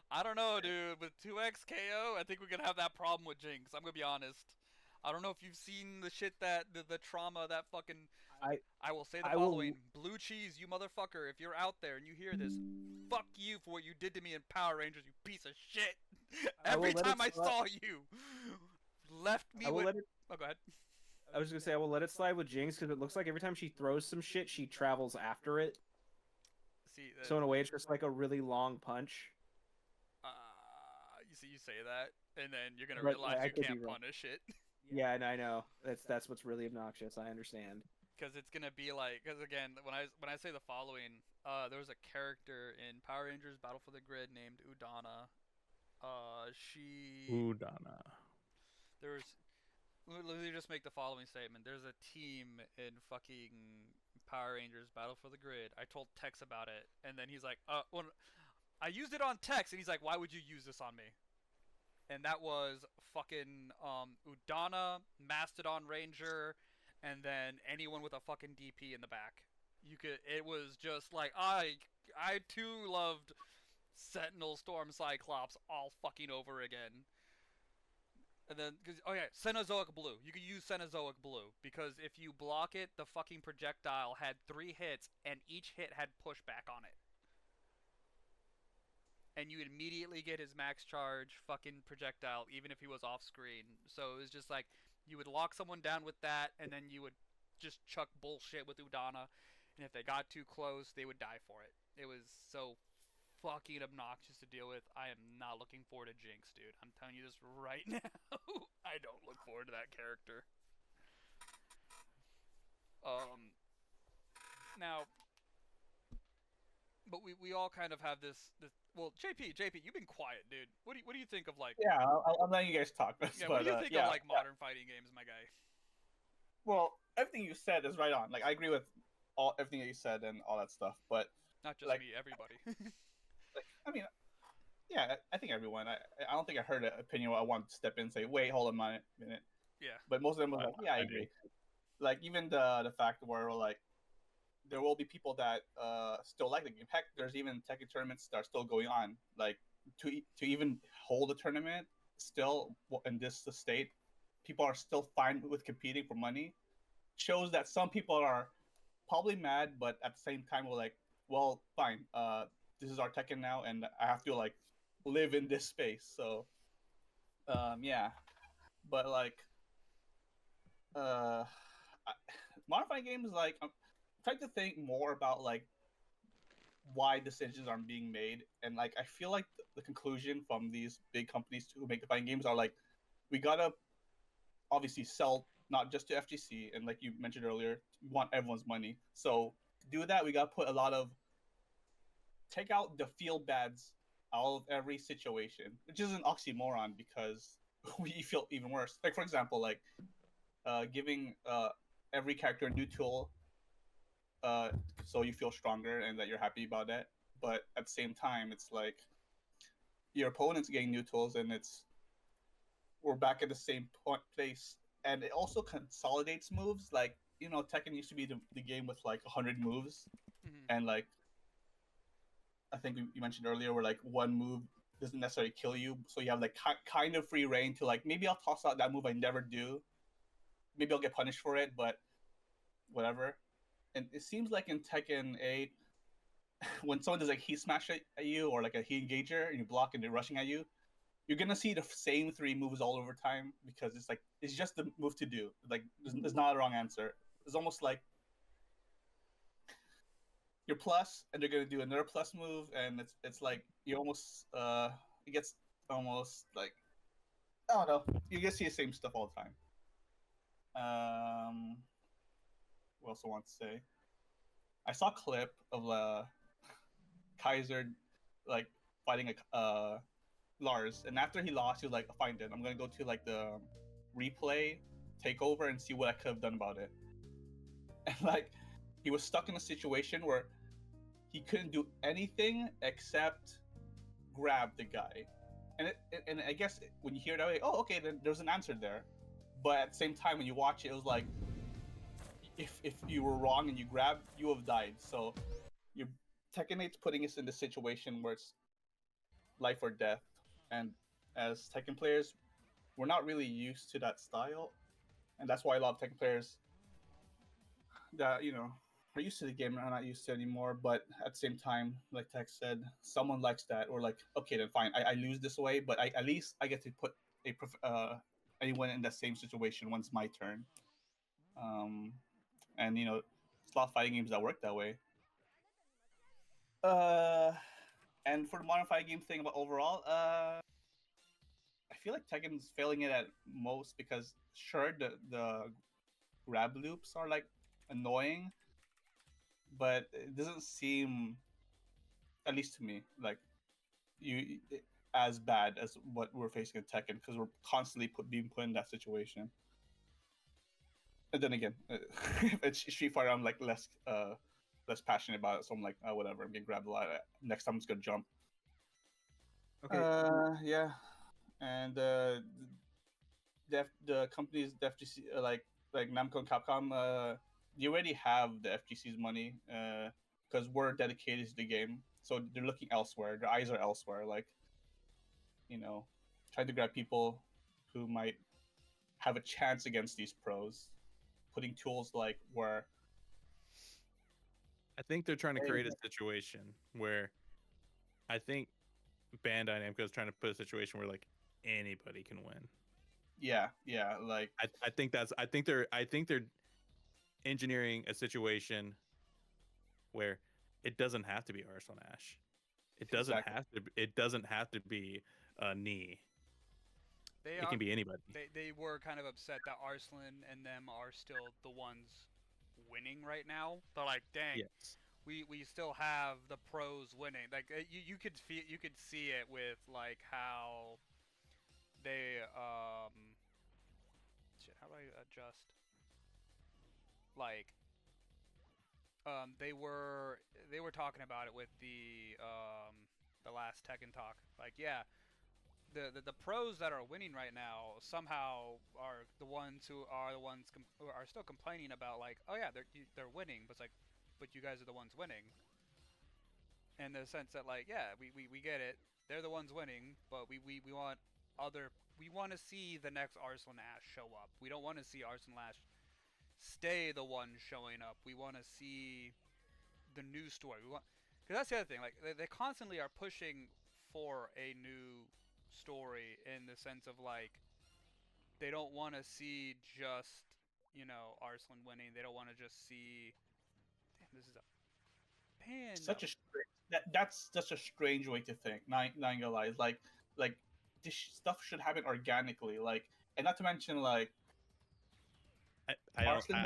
I don't know, dude. With 2x KO, I think we're gonna have that problem with Jinx. I'm gonna be honest. I don't know if you've seen the shit that the trauma that fucking. I will say the following: Blue Cheese, you motherfucker. If you're out there and you hear this, fuck you for what you did to me in Power Rangers, you piece of shit. Every time I saw you, left me with. Oh, go ahead. I was just gonna say I will let it slide with Jinx because it looks like every time she throws some shit, she travels after it. See, so in a way, it's just like a really long punch. You say that, and then you're gonna realize you can't punish it. Yeah, and I know that's what's really obnoxious. I understand. Because it's gonna be like, because again, when I say the following, there was a character in Power Rangers Battle for the Grid named Udana. Udana. Let me just make the following statement. There's a team in fucking Power Rangers Battle for the Grid. I told Tex about it, and then he's like, well, I used it on Tex, and he's like, why would you use this on me? And that was fucking Udana, Mastodon Ranger, and then anyone with a fucking DP in the back. It was just like, I too loved Sentinel, Storm, Cyclops all fucking over again. And then, Cenozoic Blue. You could use Cenozoic Blue, because if you block it, the fucking projectile had 3 hits, and each hit had pushback on it. And you immediately get his max charge fucking projectile, even if he was off screen. So it was just like, you would lock someone down with that, and then you would just chuck bullshit with Udana, and if they got too close, they would die for it. It was so fucking obnoxious to deal with. I am not looking forward to Jinx, dude. I'm telling you this right now. I don't look forward to that character. Now, but we all kind of have this. Well, JP, you've been quiet, dude. What do you think of like? Yeah, I'm letting you guys talk. Yeah, what do you think of like modern fighting games, my guy? Well, everything you said is right on. Like, I agree with everything that you said and all that stuff. But not just like, me, everybody. like, I mean, yeah, I think everyone. I don't think I heard an opinion where I want to step in and say, wait, hold on a minute. Yeah. But most of them were like, yeah, I agree. Like, even the fact where like there will be people that still like the game. Heck, there's even Tekken tournaments that are still going on. Like, to even hold a tournament still in this state, people are still fine with competing for money. Shows that some people are probably mad, but at the same time we're like, well, fine. This is our Tekken now, and I have to like live in this space. So, yeah. But like, modern fighting games, like, I'm trying to think more about like why decisions are being made, and like I feel like the conclusion from these big companies who make the fighting games are like, we gotta obviously sell not just to FGC, and like you mentioned earlier, we want everyone's money. So to do that, we gotta put a lot of take out the feel bads out of every situation, which is an oxymoron because we feel even worse. Like, for example, like giving every character a new tool, so you feel stronger and that you're happy about that. But at the same time, it's like your opponent's getting new tools, and we're back at the same place. And it also consolidates moves. Like, you know, Tekken used to be the game with like 100 moves, and like I think you mentioned earlier, where like one move doesn't necessarily kill you, so you have like kind of free reign to like, maybe I'll toss out that move I never do, maybe I'll get punished for it, but whatever. And it seems like in Tekken 8, when someone does like heat smash at you or like a heat engager and you block and they're rushing at you, you're gonna see the same three moves all over time because it's like it's just the move to do. Like there's not a wrong answer. It's almost like you're plus and they're gonna do another plus move and it's like you almost it gets almost like I don't know. You just see the same stuff all the time. What else I want to say? I saw a clip of Kaiser like fighting a Lars, and after he lost, he was like, "Fine, then I'm gonna go to like the replay takeover and see what I could have done about it." And like, he was stuck in a situation where he couldn't do anything except grab the guy, and I guess when you hear it that way, oh, okay, then there's an answer there. But at the same time, when you watch it, it was like, if you were wrong and you grabbed, you have died. So, your Tekken 8's putting us in the situation where it's life or death, and as Tekken players, we're not really used to that style, and that's why a lot of Tekken players that are used to the game are not used to it anymore. But at the same time, like Tech said, someone likes that, or like, okay, then fine, I lose this way, but at least I get to put anyone in that same situation when it's my turn. And it's a lot of fighting games that work that way. Uh, and for the modern fighting game thing, about overall, I feel like Tekken's failing it at most because sure the grab loops are like annoying, but it doesn't seem, at least to me, like you as bad as what we're facing in Tekken because we're constantly being put in that situation. And then again, if it's Street Fighter, I'm like less passionate about it, so I'm like, oh, whatever, I'm getting grabbed a lot. Next time I'm just gonna jump. Okay. Yeah, and the companies, the FGC, like Namco and Capcom, they already have the FGC's money because we're dedicated to the game, so they're looking elsewhere. Their eyes are elsewhere, like trying to grab people who might have a chance against these pros, putting tools like where I think they're trying to create a situation where I think Bandai Namco is trying to put a situation where like anybody can win. yeah, like I think they're engineering a situation where it doesn't have to be Arslan Ash. It doesn't have to be a knee. It can be anybody. They were kind of upset that Arslan and them are still the ones winning right now. They're like, dang, Yes. we still have the pros winning. Like you could see it with like how they shit. How do I adjust? Like they were talking about it with the last Tekken talk. Like yeah. The pros that are winning right now somehow are the ones who are who are still complaining about like, oh yeah, they're winning, but it's like, but you guys are the ones winning. In the sense that like, yeah, we get it, they're the ones winning, but we want we want to see the next Arslan Ash show up. We don't want to see Arslan Ash stay the one showing up. We want to see the new story. Because that's the other thing. Like they constantly are pushing for a new story in the sense of like they don't want to see just Arslan winning. They don't want to just see. Damn, this is a panda. That's such a strange way to think. Not gonna lie, like this stuff should happen organically. Like, and not to mention like Arslan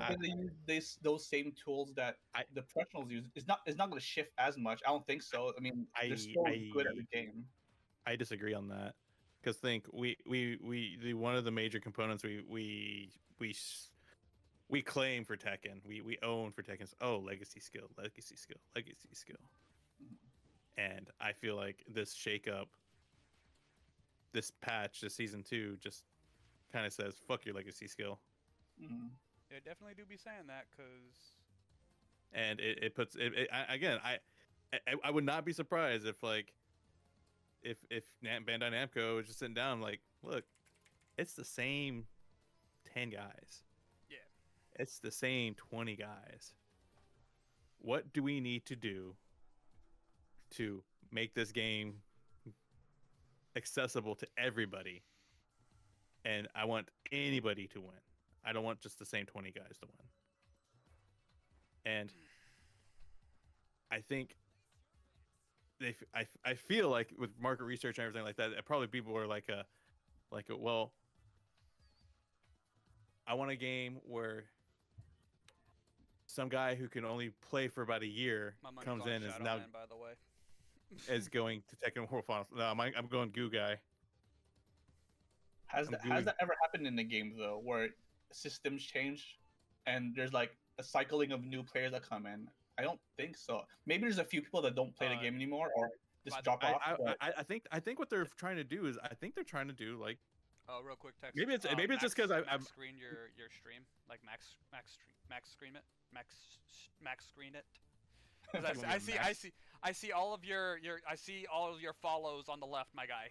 use those same tools that the professionals use. It's not going to shift as much. I don't think so. I mean, they're still good at the game. I disagree on that because think the one of the major components we claim for Tekken, we own for Tekken is legacy skill, and I feel like this shakeup, this patch, this season 2 just kind of says fuck your legacy skill. Mm-hmm. Yeah, definitely do be saying that because. And it puts again. I would not be surprised if like if Bandai Namco is just sitting down like, look, it's the same 10 guys. Yeah. It's the same 20 guys. What do we need to do to make this game accessible to everybody, and I want anybody to win. I don't want just the same 20 guys to win. And I think I feel like with market research and everything like that, probably people are like well, I want a game where some guy who can only play for about a year comes in and is now by the way. is going to Tekken World Finals. No, I'm going goo guy. Has that ever happened in the game though, where systems change and there's like a cycling of new players that come in? I don't think so. Maybe there's a few people that don't play the game anymore or just drop off. I think what they're trying to do is they're trying to do like. Oh, real quick text. Maybe it's just because I'm screen your stream, like max screen it, max screen it. 'Cause I see all of your follows on the left, my guy.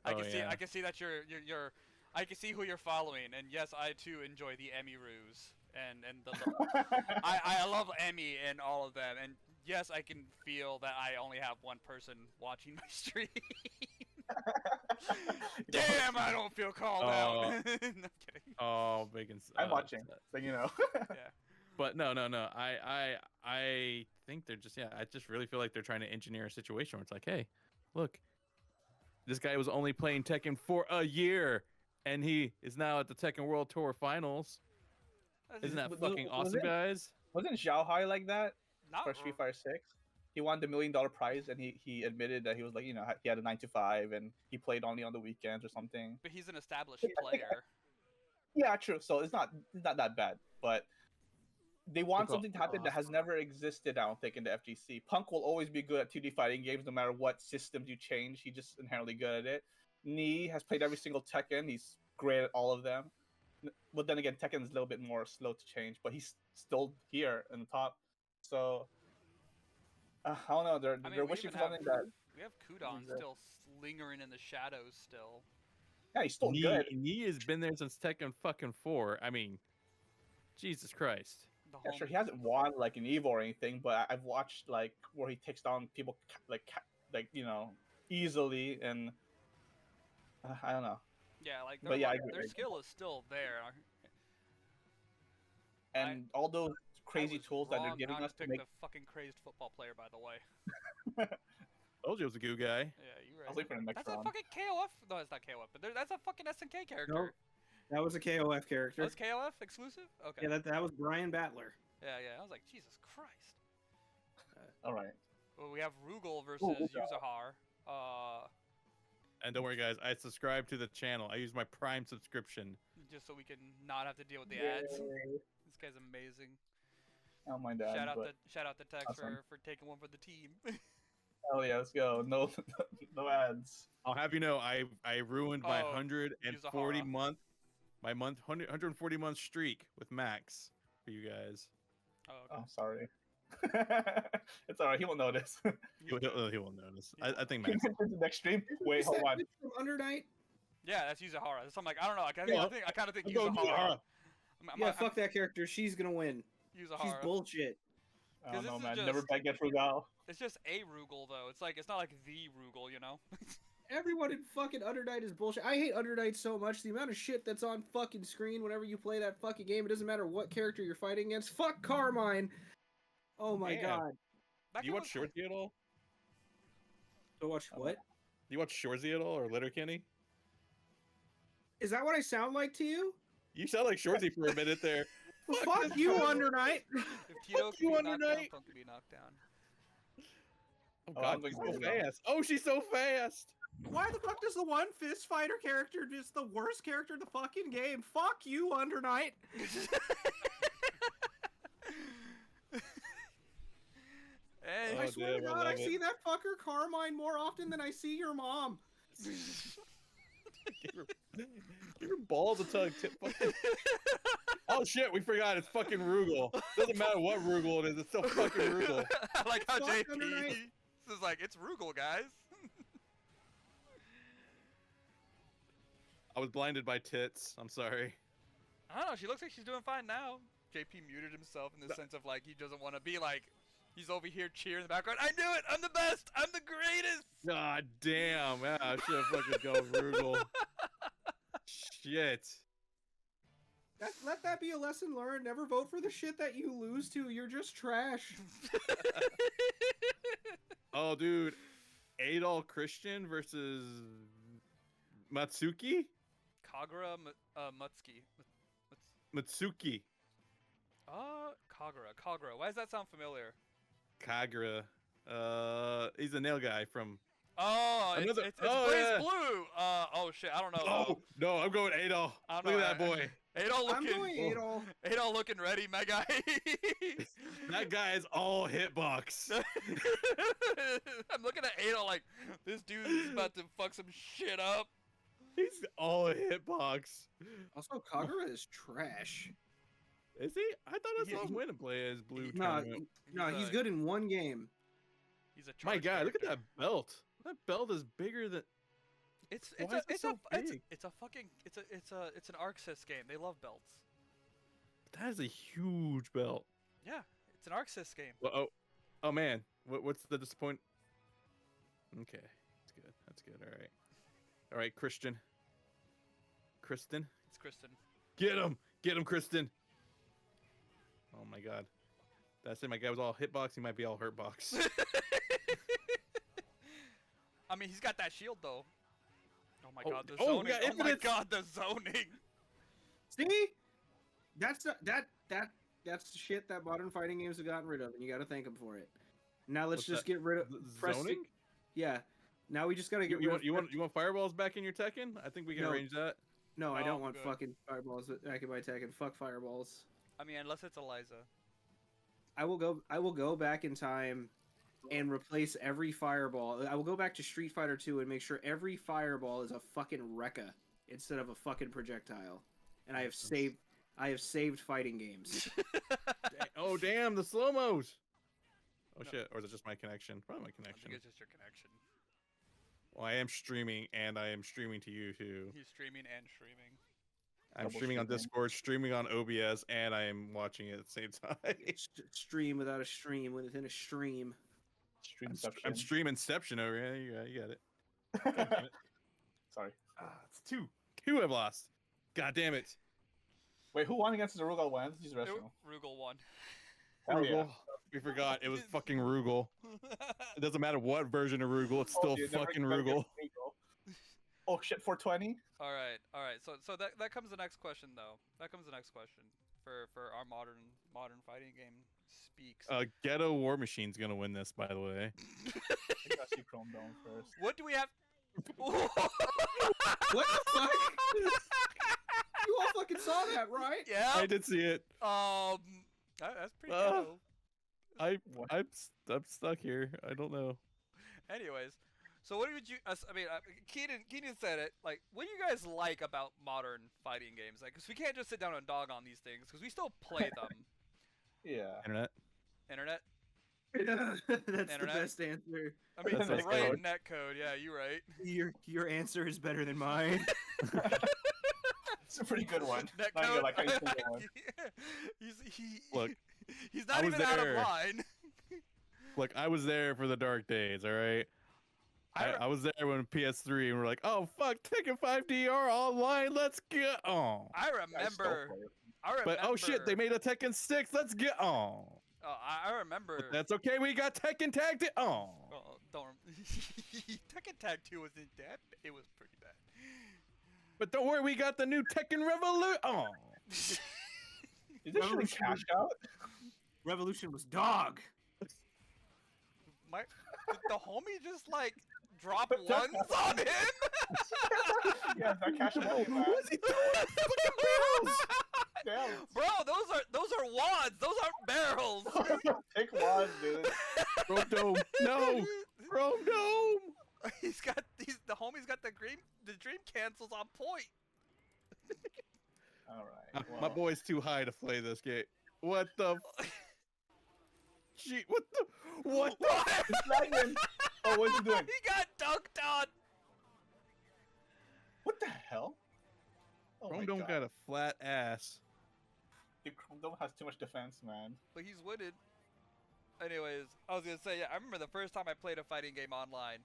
I can see that you're I can see who you're following, and yes, I too enjoy the Emmy ruse and I love Emmy and all of them, and yes, I can feel that I only have one person watching my stream. Damn, I don't feel called out. No, I'm kidding. Oh, bacon. I'm watching, so you know. Yeah. But no. I think they're just I just really feel like they're trying to engineer a situation where it's like, hey, look, this guy was only playing Tekken for a year, and he is now at the Tekken World Tour Finals. Isn't that fucking awesome, guys? Wasn't Xiao Hai like that Not for Street Fighter 6? He won the $1 million prize, and he admitted that he was like, he had a 9 to 5, and he played only on the weekends or something. But he's an established player. Yeah, true. So it's not that bad, but they want something to happen that has never existed, I don't think, in the FGC. Punk will always be good at 2D fighting games, no matter what systems you change. He's just inherently good at it. Nii has played every single Tekken. He's great at all of them. But then again, Tekken is a little bit more slow to change, but he's still here in the top. So I don't know. They're wishing for something that we have Kudon still lingering in the shadows still. Yeah, he's still good. Nii has been there since Tekken fucking 4. I mean, Jesus Christ. Yeah, sure, he hasn't won like an Evo or anything, but I've watched like where he takes down people like easily, and I don't know. Yeah, like their skill is still there. And all those crazy tools that they're giving us to make the fucking crazed football player, by the way. Told you it was a goo guy. Yeah, you're right. I was waiting for the next That's round. a fucking KOF. No, it's not KOF, but that's a fucking SNK character. Nope. That was a KOF character. That's KOF exclusive? Okay. Yeah, that was Brian Battler. Yeah. I was like, Jesus Christ. All right. Well, we have Rugal versus Yuzahar. And don't worry, guys. I subscribe to the channel. I use my Prime subscription. Just so we can not have to deal with the ads. This guy's amazing. Oh my god. Shout out to Tex awesome. for taking one for the team. Oh yeah, let's go. No ads. I'll have you know, I ruined my 140 month 140 month streak with Max for you guys. Oh, okay. Oh, sorry. It's alright. He won't notice. He won't notice. I think Max. The next stream. Wait, hold on. Under Night. Yeah, that's Yuzahara. So I'm like, I don't know. I kind of think Yuzahara. Yeah, fuck that character. She's gonna win. Yuzahara. She's bullshit. I don't know, man. Never bet against Rugal. It's just a Rugal though. It's not like the Rugal, you know. Everyone in fucking Under Night is bullshit. I hate Under Night so much. The amount of shit that's on fucking screen whenever you play that fucking game, it doesn't matter what character you're fighting against. Fuck Carmine. Oh my god. Do you watch Shorzy at all? To watch what? Do you watch Shorzy at all or Letterkenny? Is that what I sound like to you? You sound like Shorzy for a minute there. Fuck you, Under Night. If Tito can be knocked down, Punk can be knocked down. Oh god, she's so fast. Oh, she's so fast. Why the fuck does the one fist fighter character just the worst character in the fucking game? Fuck you, Under Night. Hey, I swear to God, I see that fucker Carmine more often than I see your mom. Give her balls a tug. Oh shit, we forgot. It's fucking Rugal. Doesn't matter what Rugal it is. It's still fucking Rugal. I like how Fuck JP Under Night. this is like, it's Rugal, guys. I was blinded by tits. I'm sorry. I don't know. She looks like she's doing fine now. JP muted himself in the sense of like he doesn't want to be like He's over here cheering in the background. I knew it! I'm the best! I'm the greatest! God damn. Yeah, I should have fucking go Rugal. Shit. Let that be a lesson learned. Never vote for the shit that you lose to. You're just trash. Oh, dude. Adol Christian versus Matsuki? Kagura Mutsuki. Matsuki. Kagura. Why does that sound familiar? Kagura. He's a nail guy from. Oh, Another- it's oh, Blaze yeah. Blue. Oh shit, I don't know. Oh, no, I'm going Adol. I don't Look know. at that boy. Adol I'm looking. going Adol. Adol looking ready, my guy. That guy is all hitbox. I'm looking at Adol like this dude is about to fuck some shit up. He's all hitbox. Also, Kagura is trash. Is he? I thought I saw him he- win and play as blue No, tournament. he's good in one game. He's a My charge God, look at character. that belt. That belt is bigger than. It's Why is it so big? it's an ArcSys game. They love belts. That is a huge belt. Yeah, it's an ArcSys game. Oh man, what's the disappoint? Okay, that's good. That's good. All right, Kristen. It's Kristen. Get him, Kristen. Oh my God, that's it. My guy was all hitbox. He might be all hurtbox. I mean, he's got that shield though. Oh my Oh, God, the oh, zoning. yeah, Oh my infinite- God, the zoning. See, that's that's the shit that modern fighting games have gotten rid of, and you got to thank them for it. Now let's What's just that? get rid of press stick- Zoning? Yeah. Now we just got to get rid of. You want fireballs back in your Tekken? I think we can No. arrange that. No, I Oh, don't want good. fucking fireballs back in my Tekken. Fuck fireballs. I mean, unless it's Eliza. I will go back in time and replace every fireball. I will go back to Street Fighter 2 and make sure every fireball is a fucking Rekka instead of a fucking projectile. And I have saved fighting games. Oh damn, the slow mos. Oh shit, or is it just my connection? Probably my I connection. think it's just your connection. Well, I am streaming, and I am streaming to you too. He's streaming and streaming. I'm Double streaming on streaming. Discord, streaming on OBS, and I am watching it at the same time. Stream without a stream within a stream. I'm streaming Inception over here. You got it. Sorry. It's two I've lost. God damn it. Wait, who won against the Rugal wins? He's rational. Rugal won. Hell yeah. Rugal. We forgot. It was fucking Rugal. It doesn't matter what version of Rugal. It's still dude, never fucking better get Rugal. Rugal. Oh shit, 420? All right. So that comes the next question though. That comes the next question for our modern fighting game speaks. Ghetto War Machine's gonna win this, by the way. I gotta see Chrome Dome first. What do we have? What the fuck? You all fucking saw that, right? Yeah. I did see it. That's pretty Uh, ghetto. I'm stuck here. I don't know. Anyways, so what would you? I mean, Keenan said it. Like, what do you guys like about modern fighting games? Like, because we can't just sit down and dog on these things because we still play them. Yeah. Internet. Internet. That's the Internet? best answer. I mean, That's right, code. netcode. Yeah, you right. Your answer is better than mine. It's a pretty good one. Not Netcode. good, like how you think it was. Look, he's I not was even out of there. line. Look, I was there for the dark days. All right. I was there when PS3 and we're like, oh fuck, Tekken 5 DR online. Let's get on. I I still remember. play it. I remember. But oh shit, they made a Tekken 6. Let's get on. Oh, I remember. But that's okay. We got Tekken tagged it on. Oh, don't. Tekken Tag 2 wasn't that. It was pretty bad. But don't worry, we got the new Tekken Revolution on. Is this shit cash out? Revolution was dog. Did the homie just like drop ones on him? Yeah, that cash out. What's he doing? Fucking barrels. Damn. Bro, those are wads. Those aren't barrels. Pick one, dude. Chrome Dome. No. Chrome Dome. The homie's got the dream cancels on point. All right. My boy's too high to play this game. What the? Gee, what the? What the? It's lagging. Oh, what's he doing? He got dunked on. What the hell? Oh Chrome my Dome God. got a flat ass. Dude, Chrome Dome has too much defense, man. But he's witted. Anyways, I was gonna say, yeah, I remember the first time I played a fighting game online.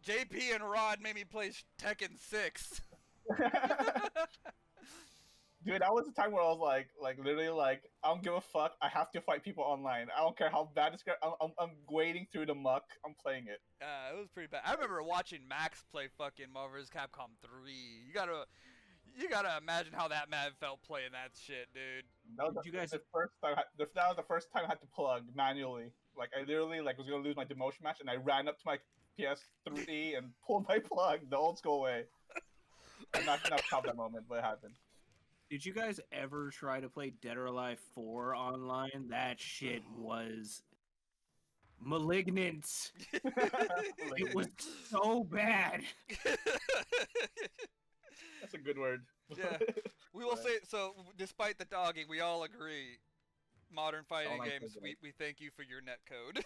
JP and Rod made me play Tekken 6. Dude, that was the time where I was like literally like, I don't give a fuck. I have to fight people online. I don't care how bad it's going. I'm wading through the muck. I'm playing it. It was pretty bad. I remember watching Max play fucking Marvel vs. Capcom 3. You gotta imagine how that man felt playing that shit, dude. That was the first time. That was the first time I had to plug manually. Like I literally like was gonna lose my demotion match, and I ran up to my PS3 and pulled my plug the old school way. I'm not gonna top that moment, but it happened. Did you guys ever try to play Dead or Alive 4 online? That shit was malignant. It was so bad. That's a good word. Yeah. We will say, so despite the dogging, we all agree, modern fighting games, we thank you for your netcode.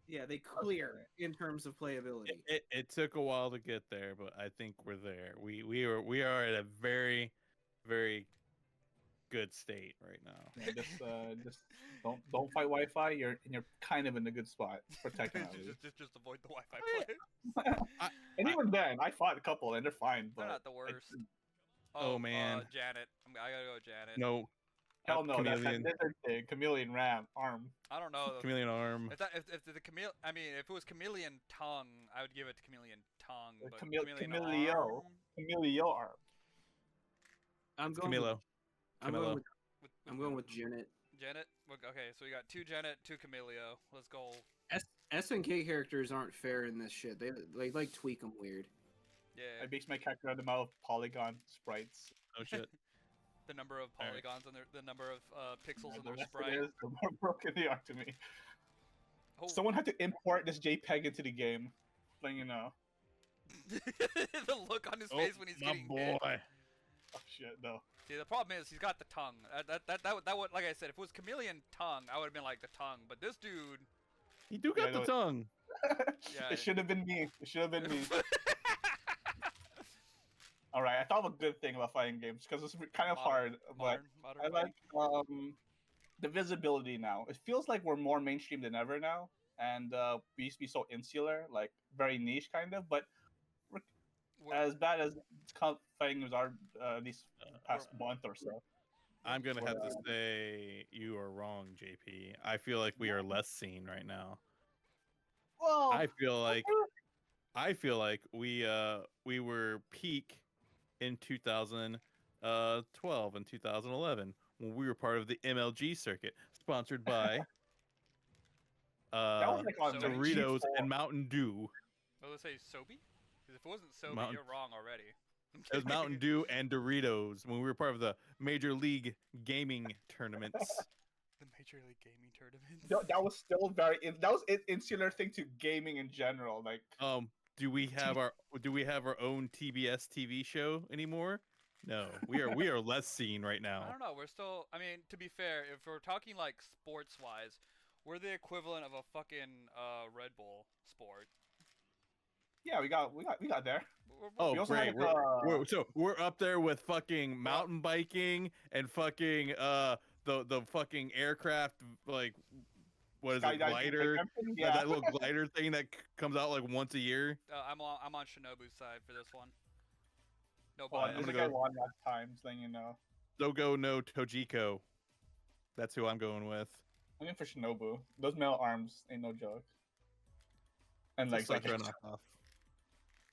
Yeah, they clear in terms of playability. It took a while to get there, but I think we're there. We are at a very, very good state right now. Yeah, just don't fight Wi-Fi. You're kind of in a good spot for technology. just avoid the Wi-Fi play. And even then, I fought a couple and they're fine. But They're not the worst. Oh, man. Janet. I gotta go Janet. No. Hell no, that's Chameleon. that lizard thing, chameleon arm. I don't know. Chameleon arm. If the chameleon, I mean, if it was chameleon tongue, I would give it to chameleon tongue. But Camileo arm. I'm going. Camilo. I'm going with Janet. Janet. Okay, so we got 2 Janet, 2 Camilio. Let's go. SNK characters aren't fair in this shit. They like tweak them weird. Yeah. I base my character on the amount of polygon sprites. Oh shit. The number of polygons and the number of pixels in The their less sprite. it is, the more broken they are to me. Oh. Someone had to import this JPEG into the game. Letting you know. The look on his face when he's getting hit. Oh shit, no. See, the problem is he's got the tongue. That would, like I said, if it was chameleon tongue, I would have been like the tongue. But this dude, He do got Yeah, the tongue. yeah. It should have been me. It should have been me. All right, I thought of a good thing about fighting games because it's kind of hard, but modern I like the visibility now. It feels like we're more mainstream than ever now, and we used to be so insular, like very niche kind of. But as bad as fighting games are these past month or so, I'm gonna have to say you are wrong, JP. I feel like we are less seen right now. well, I feel like we were peak in 2012 and 2011 when we were part of the MLG circuit, sponsored by that was like on Doritos G4. and Mountain Dew. Oh, let's say Sobe? Because if it wasn't Sobe, Mountain- you're wrong already. It was Mountain Dew and Doritos when we were part of the Major League Gaming tournaments. The Major League Gaming tournament. That was still that was an insular thing to gaming in general. Like, Do we have our own TBS TV show anymore? No, we are less seen right now. I don't know. We're still. I mean, to be fair, if we're talking like sports wise, we're the equivalent of a fucking Red Bull sport. yeah, we got there. We Oh, also great! had, We're up there with fucking mountain biking and fucking the fucking aircraft, like what is it, skydiving, glider? jumping, That little glider thing that comes out like once a year. I'm on Shinobu's side for this one. No Well, bias. I'm this gonna guy go- won last time, so then you know. Dogo no Tojiko. That's who I'm going with. I'm in for Shinobu. Those metal arms ain't no joke. And It's like, like a knockoff.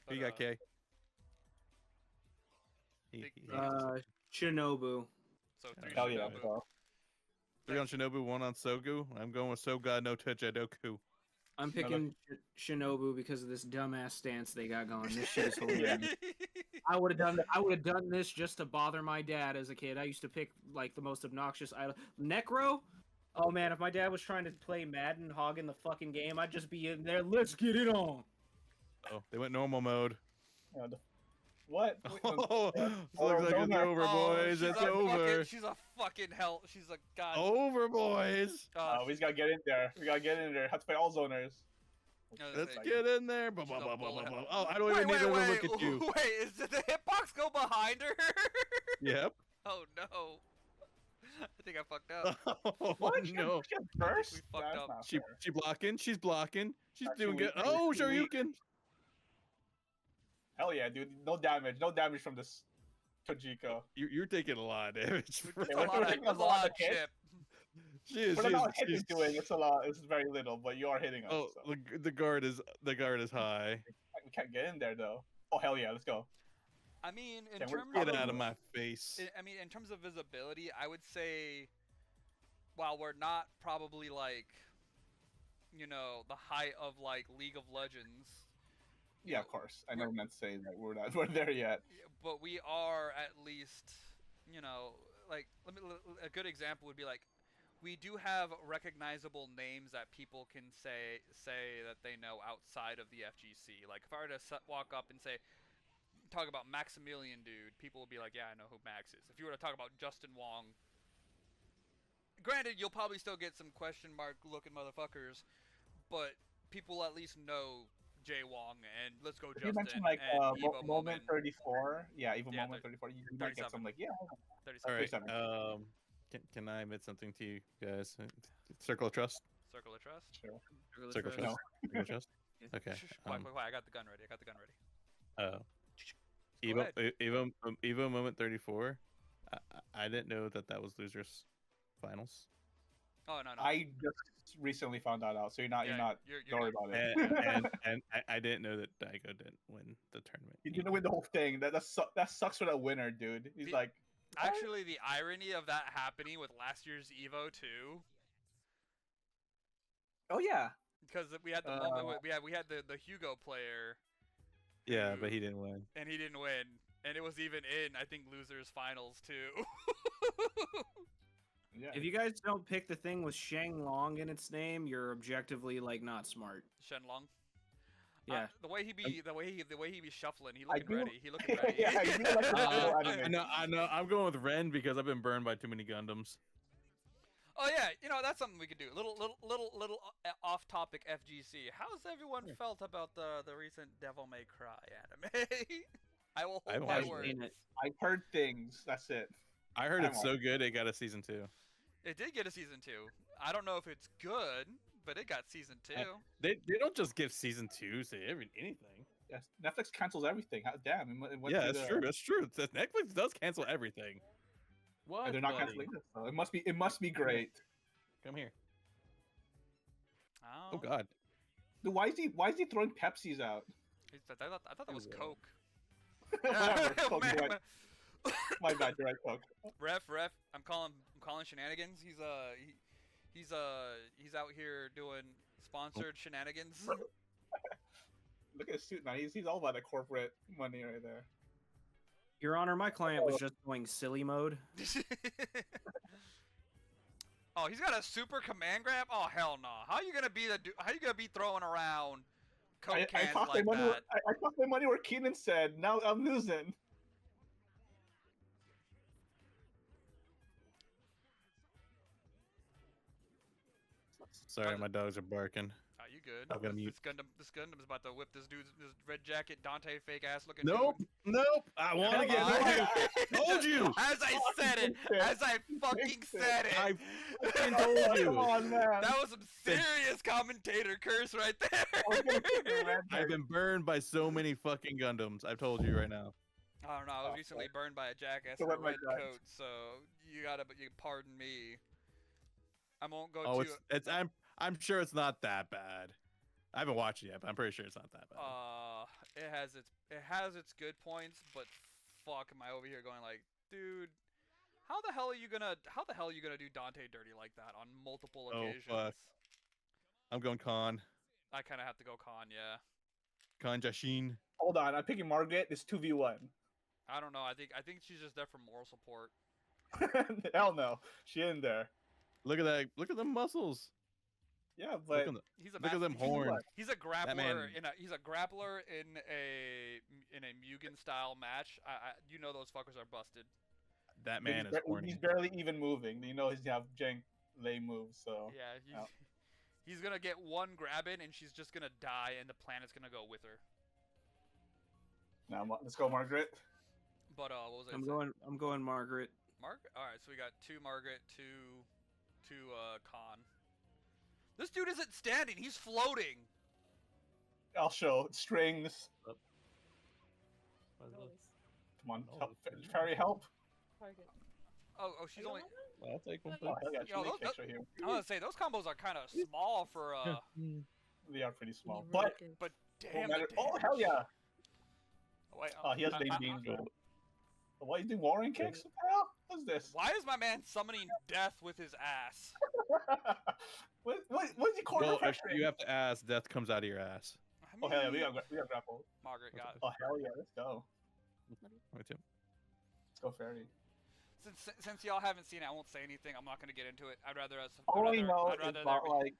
Who you got, K? Shinobu. So 3 hell yeah, Shinobu. bro. 3 on Shinobu, 1 on Sogu. I'm going with Soga no Tojadoku. I'm picking Shinobu because of this dumbass stance they got going. This shit is hilarious. I would have done this just to bother my dad as a kid. I used to pick like the most obnoxious idol. Necro? Oh man, if my dad was trying to play Madden hogging the fucking game, I'd just be in there. Let's get it on. Oh, they went normal mode. Yeah, what? Oh, Yeah. looks like Oh, it's no. over, boys. she's It's a over. She's a fucking hell. She's a god. Over, boys. We just gotta get in there. We gotta get in there. Have to fight all zoners. Let's get in there. Blah, blah, She's a blah, blah, bullet blah, hell. blah. Oh, I don't even need to look at you. Wait, did the hitbox go behind her? Yep. Oh no. I think I fucked up. Oh What? no. She has burst? we fucked That's up. not She fair. blocking. She's blocking. She's Actually, doing good. we- Oh, we- Shoryuken. Hell yeah, dude. No damage. No damage from this Tojiko. You're taking a lot of damage. That's we're a lot of, taking a that's a lot lot of of hits. chip. She is. For She the amount of is. hit he's doing, it's a lot. It's very little, but you are hitting us. Oh, So. the guard is high. We can't get in there though. Oh hell yeah, let's go. I mean, in Okay, we're terms Get of out of my face. I mean, in terms of visibility, I would say, while we're not probably like, you know, the height of like League of Legends, Yeah, of course. I never meant to say that we're there yet. but we are at least, you know, like a good example would be like, we do have recognizable names that people can say that they know outside of the FGC. Like if I were to walk up and talk about Maximilian dude, people would be like, yeah, I know who Max is. If you were to talk about Justin Wong, granted, you'll probably still get some question mark looking motherfuckers, but people at least know Jay Wong and Let's Go If Justin you mentioned like and Evo moment 34, yeah, even Yeah, moment 34, you might get 37. some like yeah. 37. All right. 37. Can I admit something to you guys? Circle of trust. Circle of Trust. Sure. Circle of No. trust. Circle of trust. Okay. Quiet, quiet, quiet. I got the gun ready. Uh, Go Evo, ahead. Evo moment 34. I didn't know that was losers finals. Oh no no. I just recently found that out, so you're not You're don't worry good. about it. And I didn't know that Daigo didn't win the tournament. He didn't win the whole thing. That sucks for that winner, dude. He's The- like, Actually, the irony of that happening with last year's Evo too, oh yeah, because we had the moment we had the Hugo player Yeah, but he didn't win. and he didn't win, and it was even in I think losers finals too. yeah. If you guys don't pick the thing with Shang Long in its name, you're objectively like not smart. Shenlong. Yeah. The way he be shuffling, he looking do- ready. He looking ready. Yeah, I do like the whole anime. I know. I'm going with Ren because I've been burned by too many Gundams. Oh yeah, you know that's something we could do. Little off-topic FGC. How's everyone felt about the recent Devil May Cry anime? I will I hold haven't my watched words. it. I've heard things. That's it. I heard I it's so good it got a season 2. It did get a season 2. I don't know if it's good, but it got season 2. They don't just give season 2s to anything. Yes, Netflix cancels everything. Damn. It went Yeah, through that's the- true. That's true. Netflix does cancel everything. What? They're not buddy? canceling this, so it must be great. Come here. Oh, Oh God. Dude, why is he throwing Pepsis out? I thought that was Ooh. Coke. Whatever. Coke, Man, you're right. My bad. You're right, Coke. ref, I'm calling shenanigans. He's out here doing sponsored shenanigans. Look at his suit, man. He's all about the corporate money right there. Your Honor, my client was just going silly mode. Oh, he's got a super command grab. Oh hell no! How you gonna be throwing around Coke I cans thought like my money. that? I thought my money where Keenan said. Now I'm losing. Sorry, my dogs are barking. Oh, you good? I'm gonna mute. This Gundam's about to whip this red jacket Dante fake ass looking. Nope. Nope. I won Come again. on. Told you. As I said it. As I fucking said it. I fucking told you. Come on, man. That was some serious commentator curse right there. I've been burned by so many fucking Gundams. I've told you right now. I don't know. I was recently burned by a jackass So in a what my red God. coat, so you pardon me. I won't go Oh, too. it's I'm sure it's not that bad. I haven't watched it yet, but I'm pretty sure it's not that bad. It has its good points, but fuck, am I over here going like, dude, how the hell are you gonna do Dante dirty like that on multiple Oh, occasions? fuck. I'm going Khan. I kind of have to go Khan, yeah. Khan Jashin. Hold on, I'm picking Margaret. It's 2v1. I don't know. I think she's just there for moral support. Hell no, she in there. Look at that. Look at the muscles. Yeah, Look but at, He's a look at them master- horns. He's a grappler man- he's a grappler in a Mugen style match. You know those fuckers are busted. That man is he's horny. barely even moving. You know he's have jank lay moves. So Yeah, yeah. he's gonna get one grab in and she's just gonna die and the planet's gonna go with her. now let's go, Margaret. But what was I I'm saying? going Margaret. Margaret. All right, so we got 2 Margaret, 2 Khan. This dude isn't standing; he's floating. I'll show strings. Always. Come on, Oh, help, it's- fairy help. Target. Oh, she's Are you only. on that? I'll take one. Oh, hell yeah, You know, chili those- cakes right here. I was gonna say those combos are kind of small for They are pretty small, Really but good. but no damn. matter. the Oh hell damage. yeah! Wait, Oh, he has name beans. What are you doing, warring kicks? What the hell? What's this? Why is my man summoning death with his ass? What's he corner Well, if pressure? you have to ask, death comes out of your ass. I Oh hell yeah, mean, we got grapple. Margaret got. Oh hell yeah, let's go. Me too. Let's go fairy. Since y'all haven't seen it, I won't say anything. I'm not gonna get into it. I'd rather us. All I I'd know rather, is I'd rather about there be- like,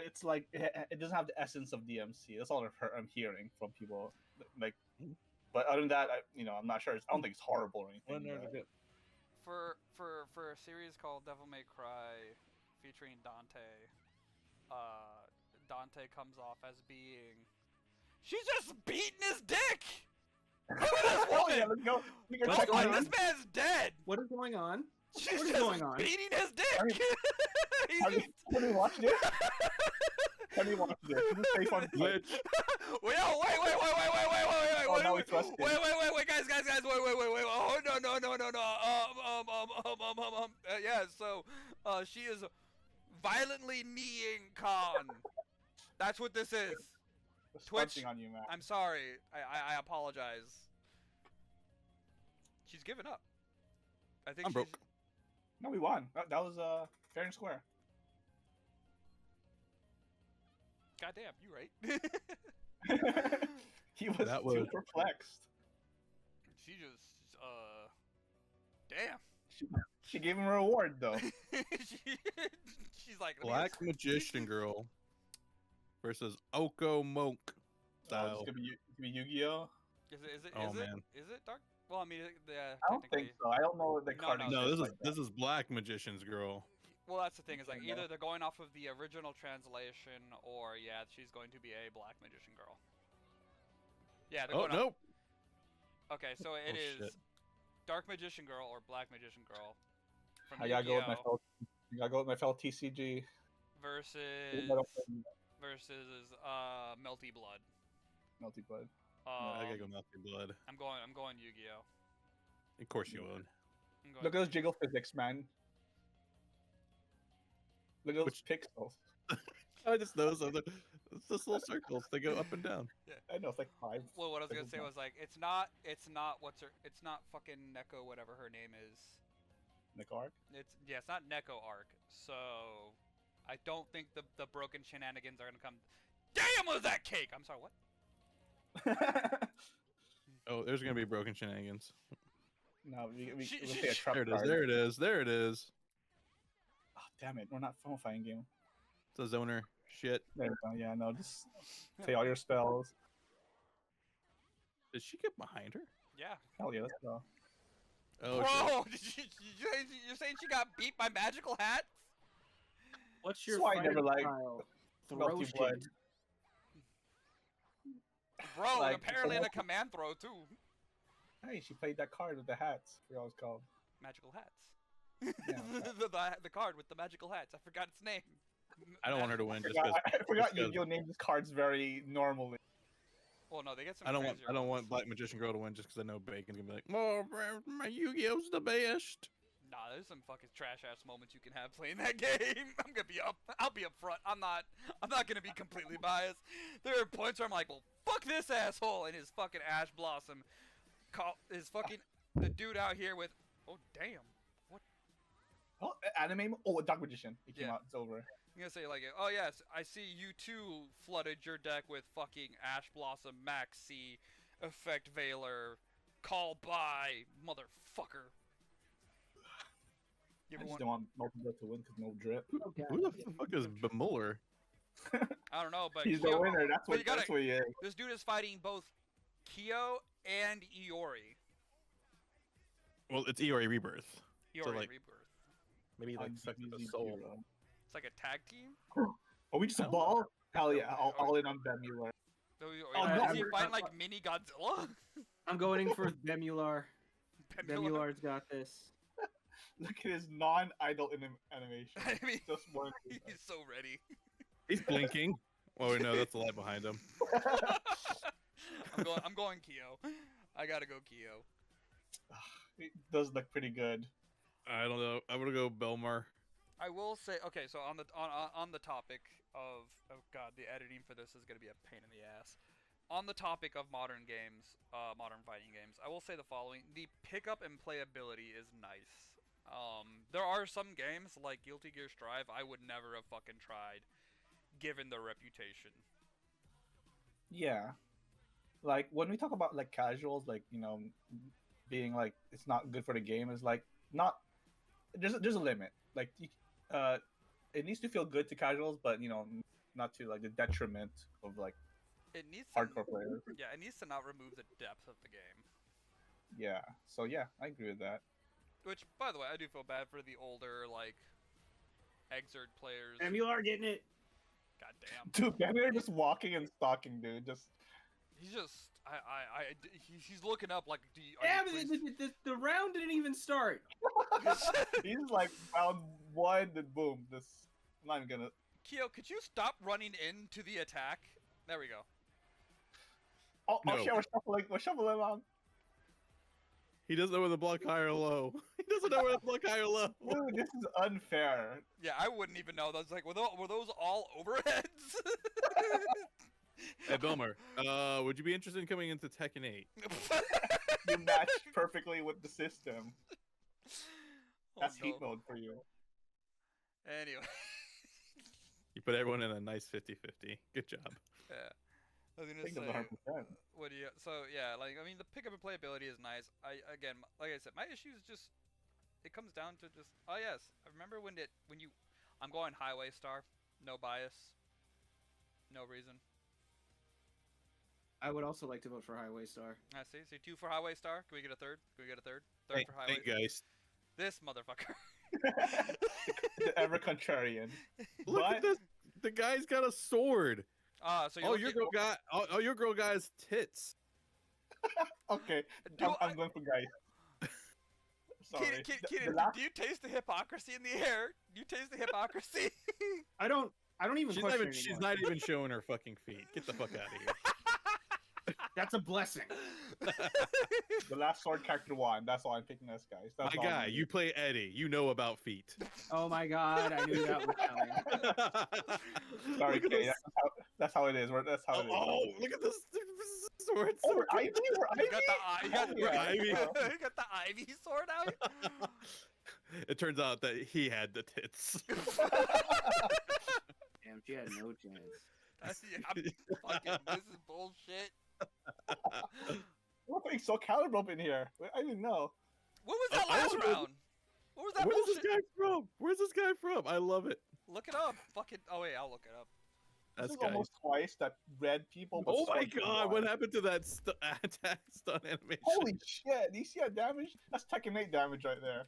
it's like it doesn't have the essence of DMC. That's all I'm hearing from people. Like, but other than that, I'm not sure. I don't think it's horrible or anything. but- for a series called Devil May Cry, featuring Dante. Dante comes off as being. She's just beating his dick. Look at this Oh yeah, woman. let's go. We can What's check going Like on this man's dead. What is going on? She's What is just going on? beating his dick. Have He's Have you, just. have you watched it? Have you watched it? This is safe on Glitch. Wait, Oh, now we trust him. wait, guys, wait. Oh, no. Yeah, so, she is violently kneeing Khan. That's what this is. We're Twitch. stunting on you, man. I'm sorry. I apologize. She's given up. I think I'm she's... broke. No, we won. That was fair and square. Goddamn, you right. He was That was- too perplexed. She just, damn. She gave him a reward though. She's like, Black Magician Girl versus Oko Monk It's style. gonna be Yu-Gi-Oh. Is it? Oh, man. Is it dark? Well, I mean, yeah. I don't think so. I don't know if the No, card. no. No, exists this is like that. Black Magician's Girl. Well, that's the thing. Is like Yeah. either they're going off of the original translation, or yeah, she's going to be a black magician girl. Yeah. They're Oh going nope. Okay, so it Oh, is shit. dark magician girl or black magician girl. From I gotta go with my Yu-Gi-Oh! fellow. I gotta go with my fellow TCG. versus Melty Melty Blood. Blood. I gotta go Melty Blood. I'm going Yu-Gi-Oh. Of course you would. I'm going Look at those jiggle physics, man. Look at those Which- pixels. I just those are it's just little circles. They go up and down. I know it's like 5. Well, what I was gonna Pixels say now. was like it's not fucking Neko, whatever her name is. Nick Arc. It's not Neko Arc. So I don't think the broken shenanigans are gonna come. Damn, was that cake? I'm sorry, what? Oh, there's gonna be broken shenanigans. No, we She- we'll she- say a trap There it is. card. There it is. There it is. Oh, damn it, we're not phone fighting game. It's a zoner. Shit. There we go. Yeah, no, just play all your spells. Did she get behind her? Yeah. Hell yeah, let's go. Oh Bro, you're saying she got beat by magical hats? What's That's your why I fighting never liked style? Throw Melty shit. Blood. Bro, Like, apparently in a someone- command throw too. Hey, she played that card with the hats. I forgot what it's called. Magical hats. Yeah, the card with the magical hats. I forgot its name. I don't want her to win just I because. forgot because- Yu-Gi-Oh named his cards very normally. Well, no, they get some. I don't crazier want ones. Black Magician Girl to win just because I know Bacon's gonna be like, "Oh, my Yu-Gi-Oh's the best." Nah, there's some fucking trash ass moments you can have playing that game. I'll be up front. I'm not gonna be completely biased. There are points where I'm like, well, fuck this asshole and his fucking Ash Blossom. The dude out here with. Oh damn. Oh, anime. Oh, Dark Magician. It came Yeah. out. It's over. I'm gonna say like, oh yes, I see you too flooded your deck with fucking Ash Blossom, Maxi, Effect Veiler, Call by, motherfucker. You I ever just want, don't want Melty Blood to win because no drip. Who the fuck is Bemuller? I don't know, but He's the Kyo- winner. That's but what. you gotta- That's what he is. this dude is fighting both Kyo and Iori. Well, it's Iori Rebirth. Iori like- Rebirth. Maybe like On sucks the DBZ soul. Hero. It's like a tag team. Are we just a Hell ball? Hell yeah! All in on Bemular. So, Oh, is no. he fighting like mini Godzilla? I'm going for Bemular. Bemular. Bemular's got this. Look at his non-idle animation. I mean, Just one. he's so ready. He's blinking. Oh no, that's the light behind him. I'm going Kyo. I gotta go Kyo. It does look pretty good. I don't know. I'm gonna go Belmar. I will say, okay, so on the topic of, oh god, the editing for this is gonna be a pain in the ass. On the topic of modern games, modern fighting games, I will say the following: the pickup and playability is nice. There are some games like Guilty Gear Strive I would never have fucking tried, given their reputation. Yeah, like when we talk about like casuals, like being like it's not good for the game is like not. There's a limit. Like it needs to feel good to casuals, but not to like the detriment of like It needs to, hardcore players. yeah, it needs to not remove the depth of the game. Yeah. So yeah, I agree with that. Which, by the way, I do feel bad for the older like Exert players. And you are getting it. God damn. Dude, Banner just walking and stalking, dude. Just He's just, he's looking up like, Yeah, but the round didn't even start. he's like round one, then boom. This I'm not even gonna. Kyo, could you stop running into the attack? There we go. Oh, No. shit, we're shuffling on. He doesn't know where the block high or low. He doesn't know where the block high or low. Dude, this is unfair. Yeah, I wouldn't even know. Those like, were those all overheads? Hey, Belmar, would you be interested in coming into Tekken 8? You match perfectly with the system. Oh, That's no. heat mode for you. Anyway. You put everyone in a nice 50-50. Good job. Yeah. I was I gonna think say, that's 100%. what do you? So yeah, like I mean, the pickup and playability is nice. Like I said, my issue is just, it comes down to just, oh yes, I remember when you, I'm going Highway Star, no bias, no reason. I would also like to vote for Highway Star. I see. So 2 for Highway Star. Can we get a third? Can we get a third? Third for Highway. Hey guys, This motherfucker. The ever contrarian. look But- at this. The guy's got a sword. So you're Your girl got. Oh, your girl got his tits. Okay, Do I'm going for guys. Sorry. Keenan, The last- do you taste the hypocrisy in the air? Do you taste the hypocrisy? I don't even She's question not even. it She's anymore. not even showing her fucking feet. Get the fuck out of here. That's a blessing. The last sword character won. That's all I'm picking this, guys. That's My all I'm guy, doing. you play Eddie. You know about feet. Oh my god, I knew that was coming. Sorry, Look at Kay. this. That's how it is. That's how it is. Oh, look at this sword. Oh, we're Ivy? We're You got the Ivy? you got, Hell yeah. you Ivy. got the Ivy sword out. It turns out that he had the tits. Damn, she had no chance. I'm fucking. This is bullshit. We're putting Soul Calibur up in here. I didn't know. What was that I last don't know. round? What was that Where's bullshit? this guy from? Where's this guy from? I love it. Look it up. Fucking. Oh wait, I'll look it up. This That's is guy. almost twice that red people. but Oh my Sword god, won. what happened to that attack stun animation? Holy shit! Do you see that damage? That's Tekken 8 damage right there.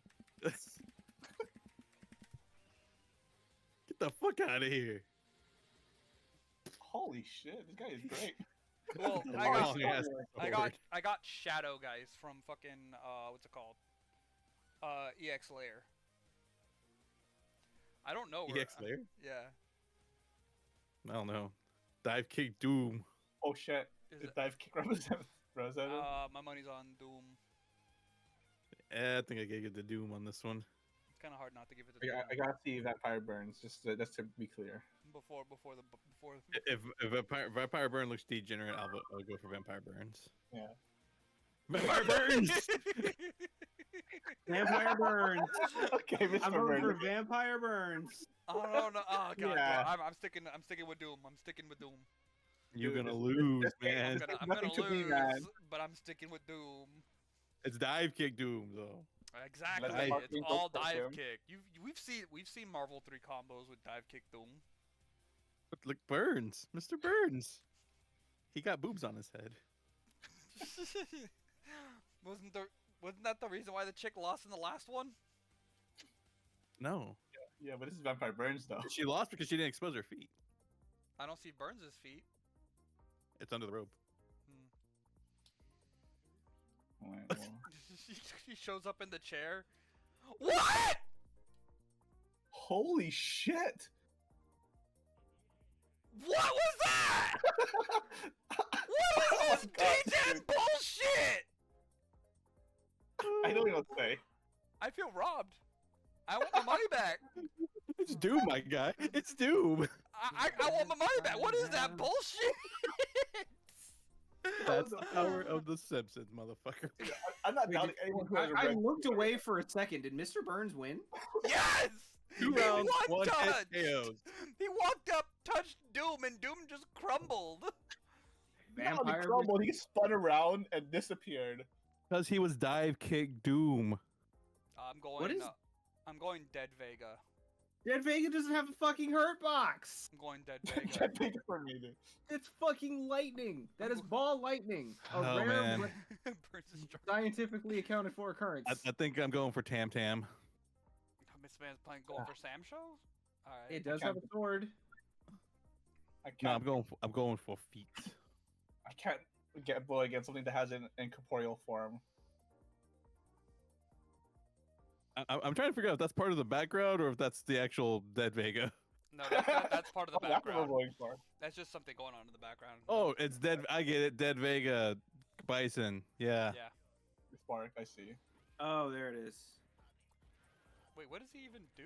Get the fuck out of here. Holy shit! This guy is great. Well, The I got, long ass sword. I got Shadow Guys from fucking what's it called? EX Layer. I don't know where. EX layer? Yeah. I don't know. Dive kick Doom. Oh shit! Is Is it- dive kick representative? My money's on Doom. I think I gotta get the Doom on this one. It's kind of hard not to give it to Doom I gotta see Vampire Burns. Just to be clear. before. If Vampire Burn looks degenerate, I'll go for Vampire Burns. Yeah. Vampire Burns! Vampire Burns. Okay, Mr. I'm voting for Burns. Vampire Burns. Oh no! Oh god! Yeah. I'm sticking with Doom. I'm sticking with Doom. You're Dude, gonna this- lose, this game- man. I'm nothing gonna to me, lose, man. but I'm sticking with Doom. It's Dive kick Doom, though. Exactly. Let the It's marketing all go for dive him. kick. We've seen Marvel 3 combos with dive kick Doom. But look, Burns. Mr. Burns. He got boobs on his head. Wasn't that the reason why the chick lost in the last one? No. Yeah, but this is Vampire Burns though. She lost because she didn't expose her feet. I don't see Burns' feet. It's under the robe. Hmm. Alright, well. She shows up in the chair. What? Holy shit! What was that? Oh What is my this God, D10 dude. bullshit? I don't even know what to say. I feel robbed. I want my money back. It's Doom, my guy. It's Doom. I want my money back. What is that bullshit? That's the power of the Simpsons, motherfucker. I'm not Wait, doubting anyone who has a I red. looked away for a second. Did Mr. Burns win? Yes! Two He rounds, one one touch. hit KOs. He walked up, touched Doom, and Doom just crumbled. Not only Vampire. crumbled, he spun around and disappeared. Because he was dive kick Doom. I'm going. What is- I'm going Dead Vega. Dead Vega doesn't have a fucking hurt box. I'm going Dead Vega. Can't think of for me, dude. It's fucking lightning. That is ball lightning. A Oh, rare man. but Burns is drunk. scientifically accounted for occurrence. I think I'm going for Tam Tam. This man's playing going for Sam shows. All right. It does have a sword. I No, can't. I'm going for feet. I can't get boy against something that has an incorporeal form. I'm trying to figure out if that's part of the background or if that's the actual Dead Vega. No, that's part of the Oh, that's what I'm background. going for. That's just something going on in the background. Oh, it's Dead. I get it. Dead Vega, Bison. Yeah. Yeah. Spark, I see. Oh, there it is. Wait, what does he even do?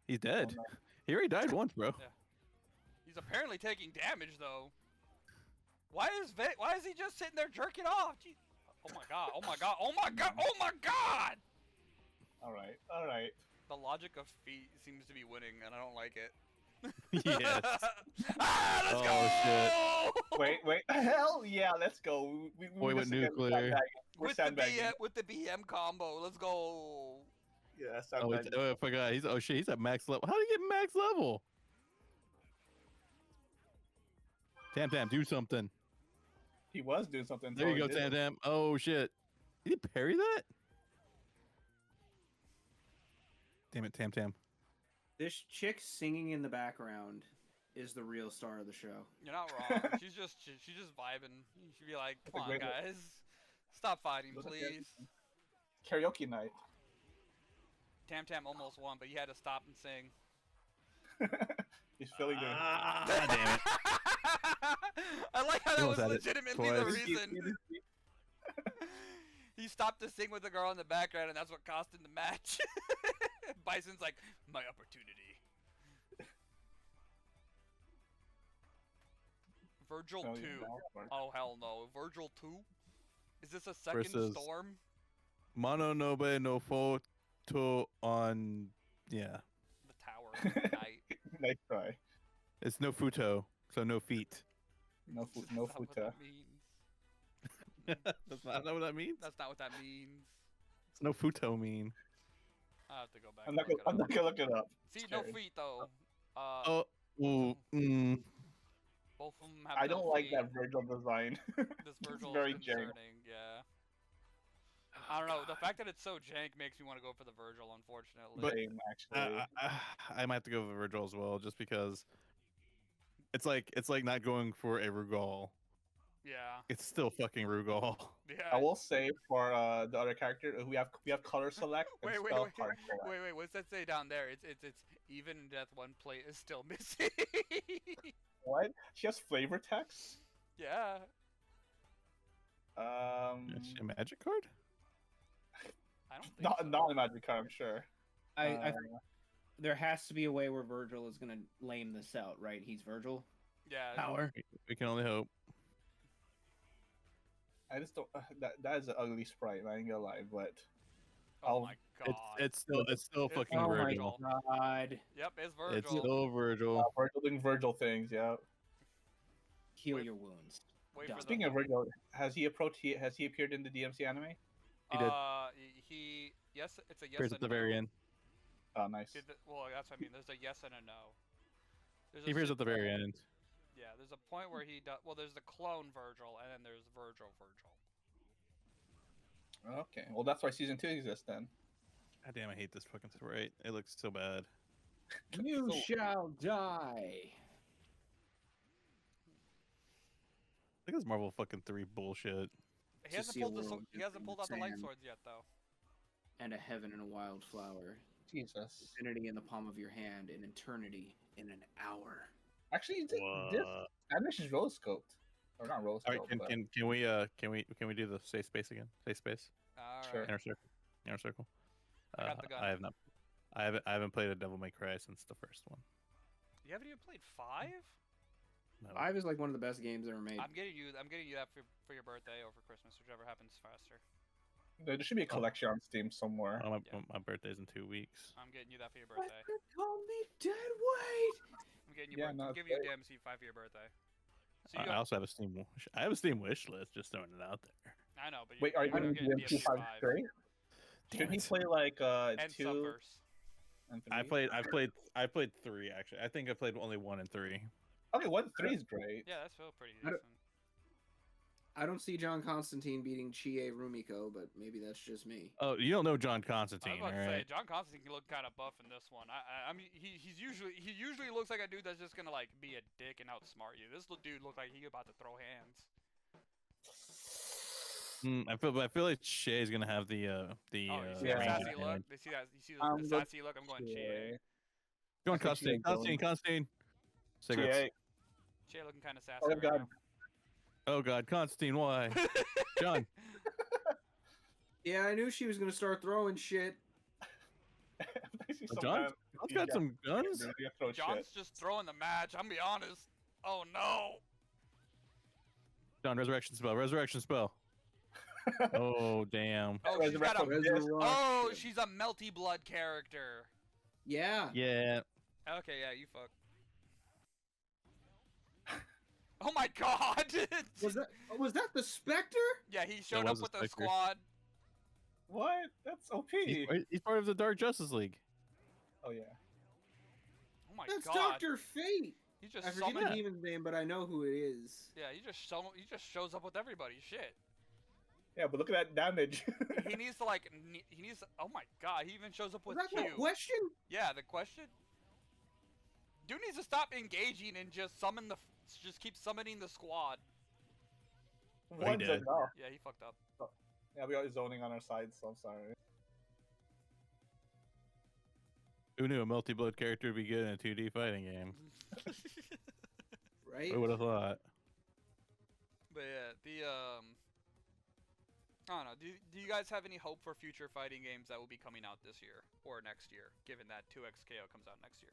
He's dead. Oh, no. He already died once, bro. He's apparently taking damage though. Why is he just sitting there jerking off? Jeez. Oh my god! Oh my god! Oh my god! Oh my god! All right, all right. The logic of feet seems to be winning, and I don't like it. Yes. Ah, let's Oh, go! Wait. Hell yeah, let's go. We Boy with just again nuclear. sandbagging. We're with the sandbagging. with the BM combo, let's go. Yeah, Oh, sandbagging. I forgot. He's shit. He's at max level. How did he get max level? Tam Tam, do something. He was doing something. There you go, until he Tam didn't. Tam. Oh shit. Did he parry that? Damn it, Tam Tam. This chick singing in the background is the real star of the show. You're not wrong. she's just vibing. You should be like, come on, great- guys, stop fighting, Look at please. Karaoke night. Tam Tam almost won, but he had to stop and sing. He's feeling good. Ah, damn it. I like how He that was almost had it legitimately the twice. reason. He stopped to sing with the girl in the background, and that's what cost him the match. Bison's like, my opportunity. Virgil Oh, 2. yeah, that'll work. Oh, hell no. Virgil 2? Is this a second Versus- storm? Mono Nobe no photo on. Yeah. The Tower of Night. Nice try. It's no futo, so no feet. No That's no not what futa. that means. That's not what that means. That's not what that means. It's no futo mean. I have to go back. I'm and not gonna, I'm look not gonna look it up. See, It's no scary. feet though. Oh, ooh, Both of them have I no don't like feet. that Virgil design. This It's Virgil very is jank. concerning, yeah. I don't know. The fact that it's so jank makes me want to go for the Virgil, unfortunately. But- Same, actually. I might have to go with Virgil as well, just because it's like not going for a Rugal. yeah, It's still fucking Rugal. yeah. I will say for the other character, we have color select and Wait, spell card select. wait. What's that say down there? It's even in death. One plate is still missing. What? She has flavor text. yeah. Is she a magic card? I don't think Not so. not a magic card, I'm sure. I there has to be a way where Virgil is gonna lame this out, right? He's Virgil. Yeah. Power. We can only hope. I just don't. That is an ugly sprite. I ain't gonna lie, but Oh I'll- my god. It's still It's fucking Oh my Virgil. god. Yep, it's Virgil. It's still Virgil. Virgil doing Virgil things. Yeah. Heal Wait- your wounds. Wait Done. for Speaking of Virgil, has he appeared in the DMC anime? He did. He yes, it's a yes Appears and at the no. very end. Oh, nice. Well, that's what I mean. There's a yes and a no. There's He a appears si- at the very end. Yeah, there's a point where he does. Well, there's the clone Virgil, and then there's Virgil. Okay, well that's why season 2 exists then. God damn, I hate this fucking sprite. It looks so bad. You So- shall die. Look at this Marvel fucking 3 bullshit. He To hasn't see a pulled the world he hasn't pulled out the light sand. swords yet, though. and a heaven in a wildflower. Jesus. Infinity in the palm of your hand, and eternity in an hour. Actually, this What? Spanish is rose scoped, or not rose All right, scoped, but can we do the safe space again? Safe space. All Sure. right. Inner circle. Inner circle. I got the gun. I have not. I haven't played a Devil May Cry since the first one. You haven't even played 5? No. 5 is like one of the best games ever made. I'm getting you that for your birthday or for Christmas, whichever happens faster. there should be a collection on Steam somewhere. Oh, Yeah. my birthday's in 2 weeks. I'm getting you that for your Let birthday. them call me dead weight. I'm getting you. Yeah, no, I'm giving you a DMC5 for your birthday. So you I also have a Steam. I have a Steam wish list. Just throwing it out there. I know, but Wait, are you you're going to getting do DMC5 DMC5 straight? Shouldn't he it. play like and 2 Subverse. and 3? I played 3 actually. I think I played only 1 and 3. Okay, 1 and 3 is great. Yeah, that's still pretty I don't- decent. I don't see John Constantine beating Chie Rumiko, but maybe that's just me. Oh, you don't know John I was Constantine, about to all say right? John Constantine can look kind of buff in this one. I mean he usually looks like a dude that's just gonna like be a dick and outsmart you. This dude looked like he about to throw hands. I feel like Shay's gonna have the Oh, you see yeah. that range sassy look? advantage. You see that? You see I'm the go- sassy look? I'm going Chie. Go on, I think Shea Constantine. going- Cigarettes. GA. Chie looking kind of sassy Oh right god. now. Oh God, Constantine, why? John. Yeah, I knew she was gonna start throwing shit. I see some John's guy- got some guns. They're gonna throw John's shit. just throwing the match. I'm gonna be honest. Oh no. John, resurrection spell. Resurrection spell. Oh damn. Oh, she's got a. Resurrection. Oh, she's a melty blood character. Yeah. Yeah. Okay, yeah, you fuck. Oh my god! Was that the Spectre? Yeah, he showed was up a with a Spectre. squad. What? That's OP. He's part of the Dark Justice League. Oh yeah. Oh my That's god. Doctor Fate. He just I forget summoned. the demon's name, but I know who it is. Yeah, he just shows up with everybody. Shit. Yeah, but look at that damage. He needs to like. He needs. Oh my god. He even shows up Was with that Q. the question? Yeah, the question. Dude needs to stop engaging and just summon the. Just keep summoning the squad. One's did. enough. Yeah, he fucked up. Yeah, we are zoning on our side, so I'm sorry. Who knew a multi-blood character would be good in a 2D fighting game? Right? Who would have thought? But yeah, I don't know. Do you guys have any hope for future fighting games that will be coming out this year or next year, given that 2XKO comes out next year?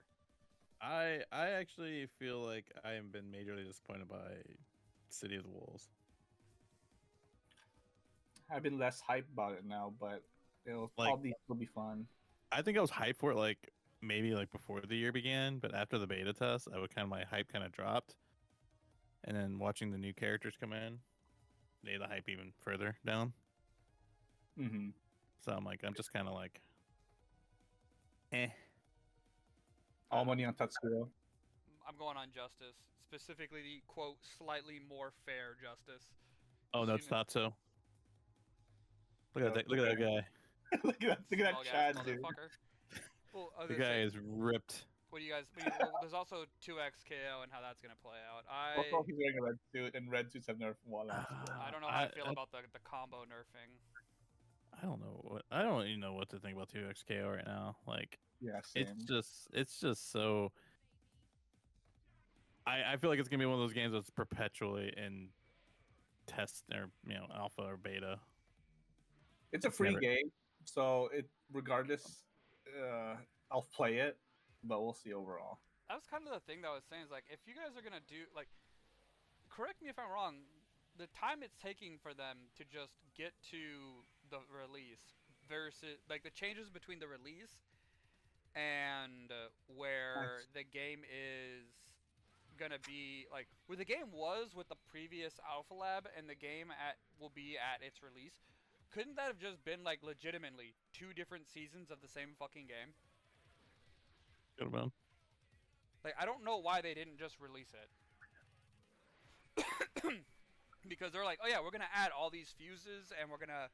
I actually feel like I have been majorly disappointed by City of the Wolves. I've been less hyped about it now, but it'll Like- probably will be fun. I think I was hyped for it like maybe like before the year began, but after the beta test, my hype kind of dropped. And then watching the new characters come in, made the hype even further down. Mm-hmm. So I'm just kind of like, eh. All money on Tatsuo. I'm going on Justice, specifically the quote slightly more fair Justice. Oh no, it's Seen it- not so. Look at that! Look at that guy. Look at Small that gas Chad, dude. motherfucker. Well, I was The gonna guy say, is ripped. what do you guys? Well, there's also 2XKO and how that's gonna play out. Also, he's wearing a red suit, and red suits have nerfed one last year. I don't know how I feel about the combo nerfing. I don't even know what to think about 2XKO right now. Like, Yeah, same. it's just so. I feel like it's gonna be one of those games that's perpetually in test or alpha or beta. It's a it's free never- game, so regardless, I'll play it, but we'll see overall. That was kind of the thing that I was saying is like, if you guys are gonna do like, correct me if I'm wrong, the time it's taking for them to just get to the release versus like the changes between the release and where the game is gonna be like where the game was with the previous alpha lab and the game will be at its release. Couldn't that have just been like legitimately 2 different seasons of the same fucking game? Good about. Like, I don't know why they didn't just release it. Because they're like, oh yeah, we're gonna add all these fuses and we're gonna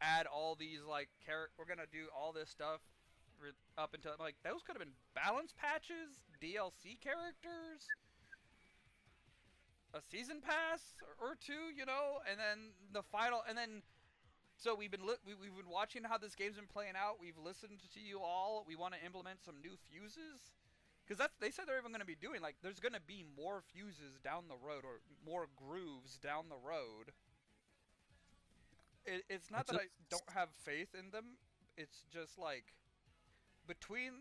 add all these like we're gonna do all this stuff up until like those could have been balance patches, DLC characters, a season pass or 2, and then the final, and then So we've been watching how this game's been playing out. We've listened to you all. We want to implement some new fuses, because they said they're even going to be doing like there's going to be more fuses down the road or more grooves down the road. It's not that I don't have faith in them. It's just like between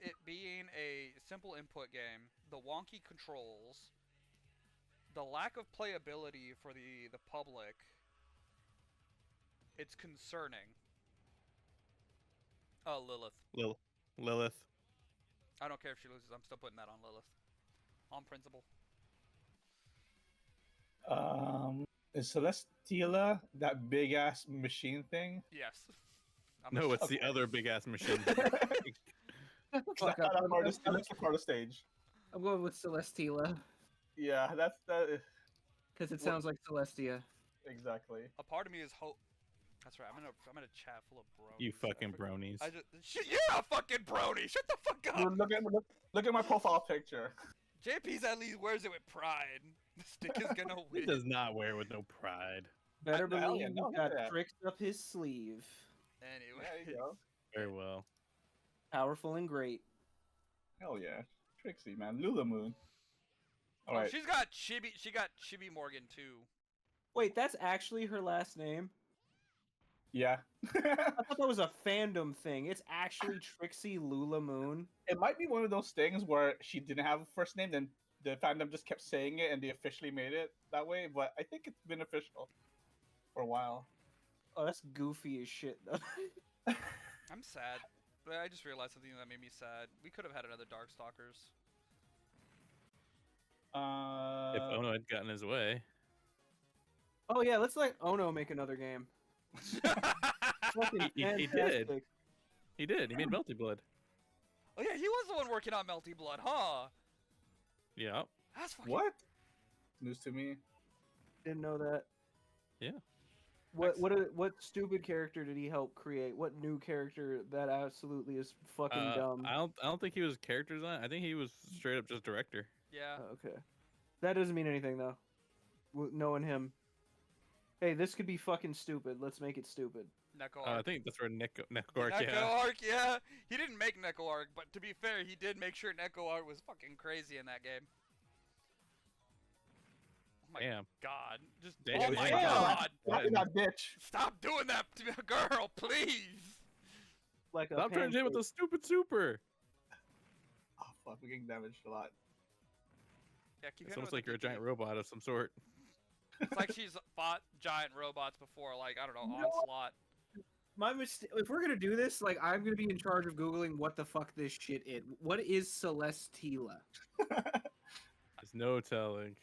it being a simple input game, the wonky controls, the lack of playability for the public. It's concerning. Oh, Lilith. Lilith. I don't care if she loses. I'm still putting that on Lilith. On principle. Is Celesteela that big ass machine thing? Yes. No, it's the other big ass machine. Fuck up. That's part of stage. I'm going with Celesteela Yeah, that's that. because it sounds like Celestia. Exactly. A part of me is hope. That's right. I'm in a chat full of bronies. You fucking bronies. You're a fucking brony. Shut the fuck up. Look at my profile picture. JP's at least wears it with pride. The stick is gonna He win. does not wear it with no pride. Better Hell believe yeah, he's no, got look at that. tricks up his sleeve. Anyway. There you go. Very well. Powerful and great. Hell yeah, Trixie, man, Lula Moon. All Oh, right. she's got Chibi. She got Chibi Morgan too. Wait, that's actually her last name? Yeah. I thought that was a fandom thing. It's actually Trixie Lula Moon. It might be one of those things where she didn't have a first name, then the fandom just kept saying it, and they officially made it that way. But I think it's been official for a while. Oh, that's goofy as shit, though. I'm sad. But I just realized something that made me sad. We could have had another Darkstalkers. If Ono had gotten his way. Oh yeah, let's let Ono make another game. Fucking He did. fantastic. He did. He made Melty Blood. Oh yeah, he was the one working on Melty Blood, huh? Yeah. That's fucking... What? News to me. Didn't know that. Yeah. What stupid character did he help create? What new character that absolutely is fucking dumb? I don't think he was character design. I think he was straight up just director. Yeah. Oh, okay. That doesn't mean anything though. Knowing him. Hey, this could be fucking stupid. Let's make it stupid. Neko I Arc. think that's where Neko Neko yeah. Arc, yeah. He didn't make Neko Arc, but to be fair, he did make sure Neko Arc was fucking crazy in that game. Oh my Damn. god. Just Damn, oh my damn. god. Not in that bitch. Stop doing that to a girl, please. Like a Stop trying to hit with pancake. a stupid super. Oh fuck, we're getting damaged a lot. Yeah, keep It's hitting almost with like the you're a giant PP. robot of some sort. It's like she's fought giant robots before, like, I don't know, Onslaught. My mistake. If we're gonna do this, like, I'm gonna be in charge of googling what the fuck this shit is. What is Celesteela? There's no telling.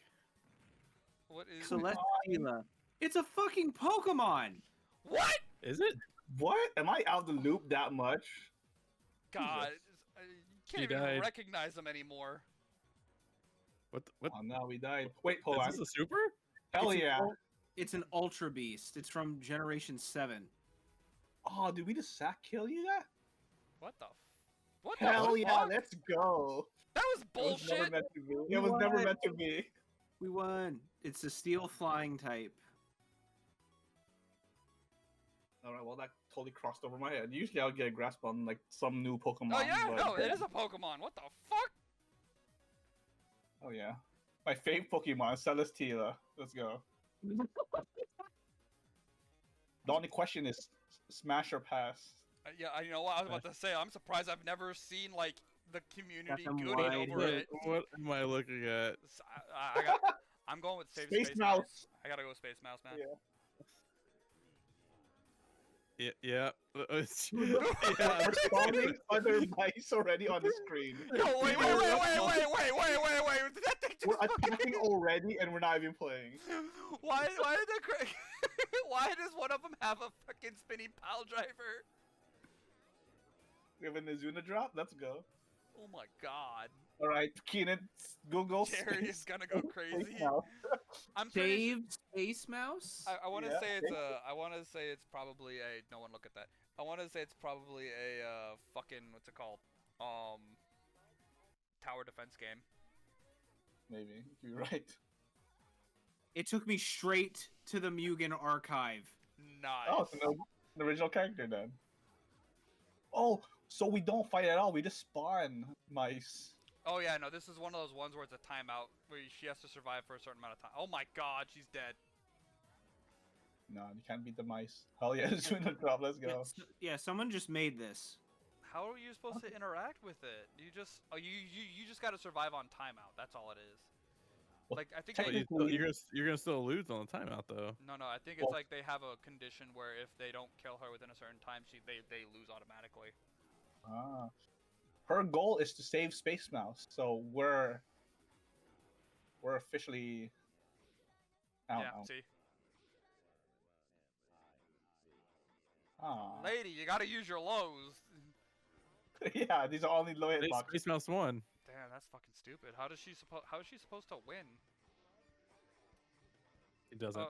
What is Celesteela. It's a fucking Pokemon. What? Is it? What? Am I out the loop that much? God, Jesus. you can't He even died. recognize them anymore. What? What? Oh, now we died. Wait, hold on. Is this a super? Hell It's an yeah. It's an Ultra Beast. It's from Generation 7. Oh, did we just sack kill you that? What the? What Hell the yeah, fuck? let's go. That was It was never bullshit. meant to be. It was never What? meant to be. We won. It's a Steel Flying type. Alright, well that totally crossed over my head. Usually I'll get a grasp on like some new Pokemon. Oh yeah, but- no, it is a Pokemon. What the fuck? Oh yeah. My fave Pokemon, Celesteela. Let's go. The only question is smash or pass. Yeah, you know what I was about to say. I'm surprised I've never seen like the community them gooning wide over it. What am I looking at? I'm going with Space Space Mouse. I gotta go with Space Mouse, man. Yeah. Yeah. We're spawning other mice already on the screen. Yo, wait. Did that thing just We're fucking... attacking already and we're not even playing. Why did the why does one of them have a fucking spinning pile driver? We have a Nizuna drop? Let's go. Oh my god. Alright, Keenan, Google Jerry is gonna go crazy. Space Mouse. I'm pretty Dave Space Mouse? I want to Yeah, say it's thank a. I want to say it's probably a. No one look at that. I want to say it's probably a fucking what's it called? Tower defense game. Maybe, you're right. It took me straight to the Mugen archive. Nice. Oh, it's an original character then. Oh, so we don't fight at all. We just spawn mice. Oh yeah, no, this is one of those ones where it's a timeout where she has to survive for a certain amount of time. Oh my god, she's dead. No, you can't beat the mice. Hell yeah, it's gonna drop. Let's go. Yeah, someone just made this. How are you supposed to interact with it? You just you just gotta survive on timeout. That's all it is. Well, Like I think But they, you're gonna still lose on the timeout though. no, I think it's like they have a condition where if they don't kill her within a certain time, they lose automatically. Ah. Her goal is to save Space Mouse, so we're officially out. Yeah, see, Ah. lady, you gotta use your lows. Yeah, these are only low hit boxes. Space Mouse won. Damn, that's fucking stupid. How is she supposed to win? It doesn't.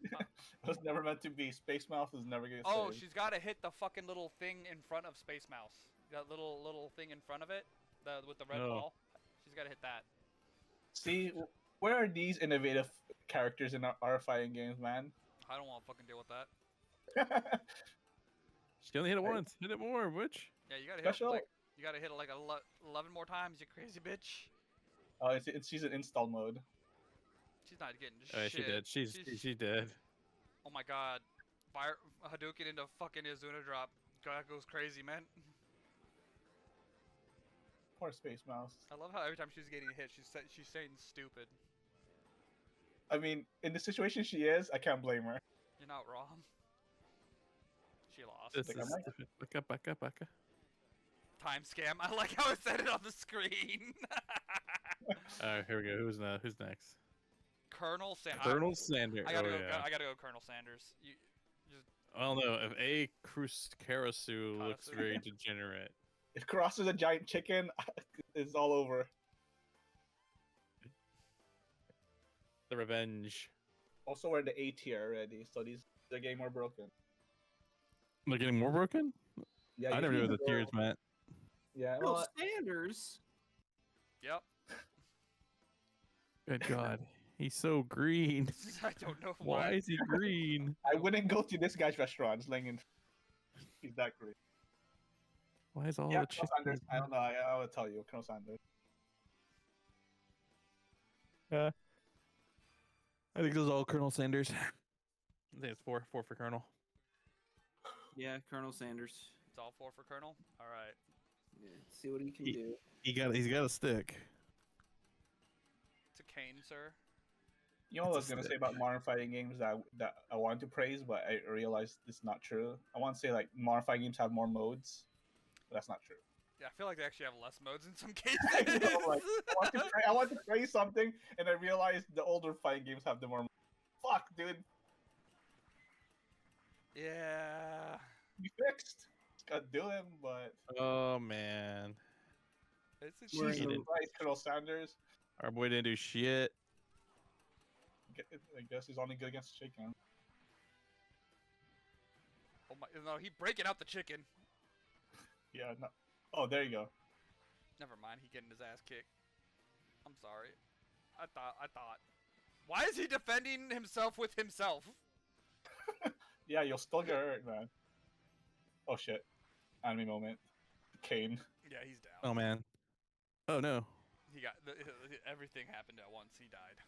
It was never meant to be. Space Mouse is never gonna Oh, save. she's gotta hit the fucking little thing in front of Space Mouse. That little thing in front of it, with the red Oh. ball. She's gotta hit that. See, where are these innovative characters in our fighting games, man? I don't want to fucking deal with that. She only hit it once. Hit it more, Witch. Yeah, you gotta Special. hit you gotta hit it like 11 more times. You crazy bitch. Oh, she's in install mode. She's not getting Oh, yeah, shit. she did. She did. Oh my god. Fire Hadouken into fucking Izuna drop. God goes crazy, man. Poor Space Mouse. I love how every time she's getting hit, she's saying stupid. I mean, in the situation she is, I can't blame her. You're not wrong. She lost. This Like, is back up. Time scam. I like how it said it on the screen. Alright, here we go. Who's next? Colonel Sanders. Colonel Sanders. I gotta oh, go. yeah. I gotta go, Colonel Sanders. You just I don't know if Karasu looks Karasu. very degenerate. If crosses a giant chicken, it's all over. The revenge. Also, we're in the A tier already, so they're getting more broken. They're getting more broken. Yeah, I never knew what the tiers meant. Yeah, Colonel well, Sanders. Yep. Good God, he's so green. I don't know Why is he green? I wouldn't go to this guy's restaurant. It's laying in. He's that great. Why is all Yeah, the Colonel chicken? Sanders. I don't know. I will tell you, Colonel Sanders. I think this is all Colonel Sanders. I think it's four for Colonel. Yeah, Colonel Sanders. It's all four for Colonel. All right. Yeah, see what he can do. He's got a stick. It's a cane, sir. You know what I was It's a gonna say stick. about modern fighting games that I wanted to praise, but I realized it's not true. I want to say like modern fighting games have more modes, but that's not true. Yeah, I feel like they actually have less modes in some I cases. know, like, I want to praise something, and I realized the older fighting games have the more. Fuck, dude, Yeah. you fixed. Gotta do him, but Oh man, It's a We're Jesus in cheat. the- Christ, Colonel Sanders. our boy didn't do shit. I guess he's only good against chicken. Oh my! No, he breaking out the chicken. Yeah, no. Oh, there you go. Never mind. He getting his ass kicked. I'm sorry. I thought. Why is he defending himself with himself? Yeah, you'll still get hurt, man. Oh shit. Anime moment. Kane. Yeah, he's down. Oh man. Oh no. He got everything happened at once. He died.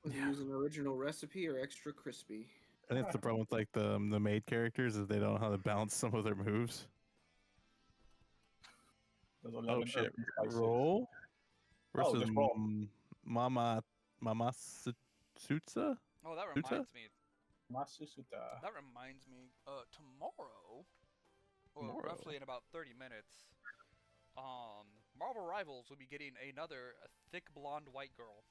Was he using original recipe or extra crispy? I think it's the problem with like the maid characters is they don't know how to balance some of their moves. Those Oh 11 shit! urban spices. Roll Oh, versus just roll. Mama Sutsa. Oh, that Who's reminds me. Masusuta. That reminds me. Tomorrow, or Tomorrow. roughly in about 30 minutes, Marvel Rivals will be getting another thick blonde white girl.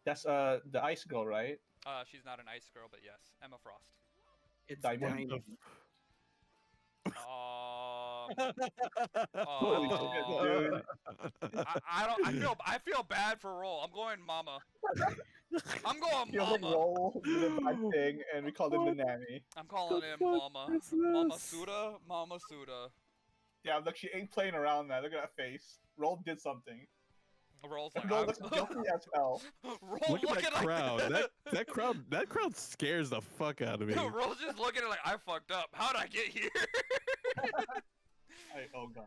That's the ice girl, right? She's not an ice girl, but yes, Emma Frost. It's Diamond. Diamond. Holy shit, dude. I feel bad for Roll. I'm going Mama. I'm going He was Mama. roll did a bad thing, and we called him the nanny. I'm calling him fuck Mama. is Mama this? Suda. Mama Suda. Yeah, look, she ain't playing around, man. Look at that face. Roll did something. Roll's like, Roll looks guilty as hell. Roll Look at looking that like crowd. That crowd scares the fuck out of me. Roll's just looking at it like, I fucked up. How'd I get here? Oh god.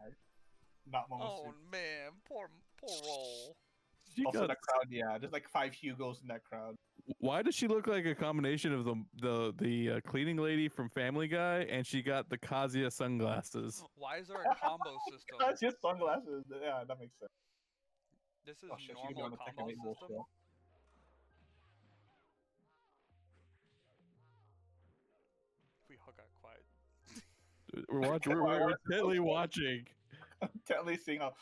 Not Momosuke. Oh man, poor Roll. She Also, got- that crowd, yeah, there's like 5 Hugos in that crowd. Why does she look like a combination of the cleaning lady from Family Guy, and she got the Kazuya sunglasses? Why is there a combo system? That's just sunglasses. Yeah, that makes sense. This is Oh shit, she could be normal on the combo Tekken 8 system. bullshit. We all got quiet. We're watching. We're intently watching. I'm totally seeing how.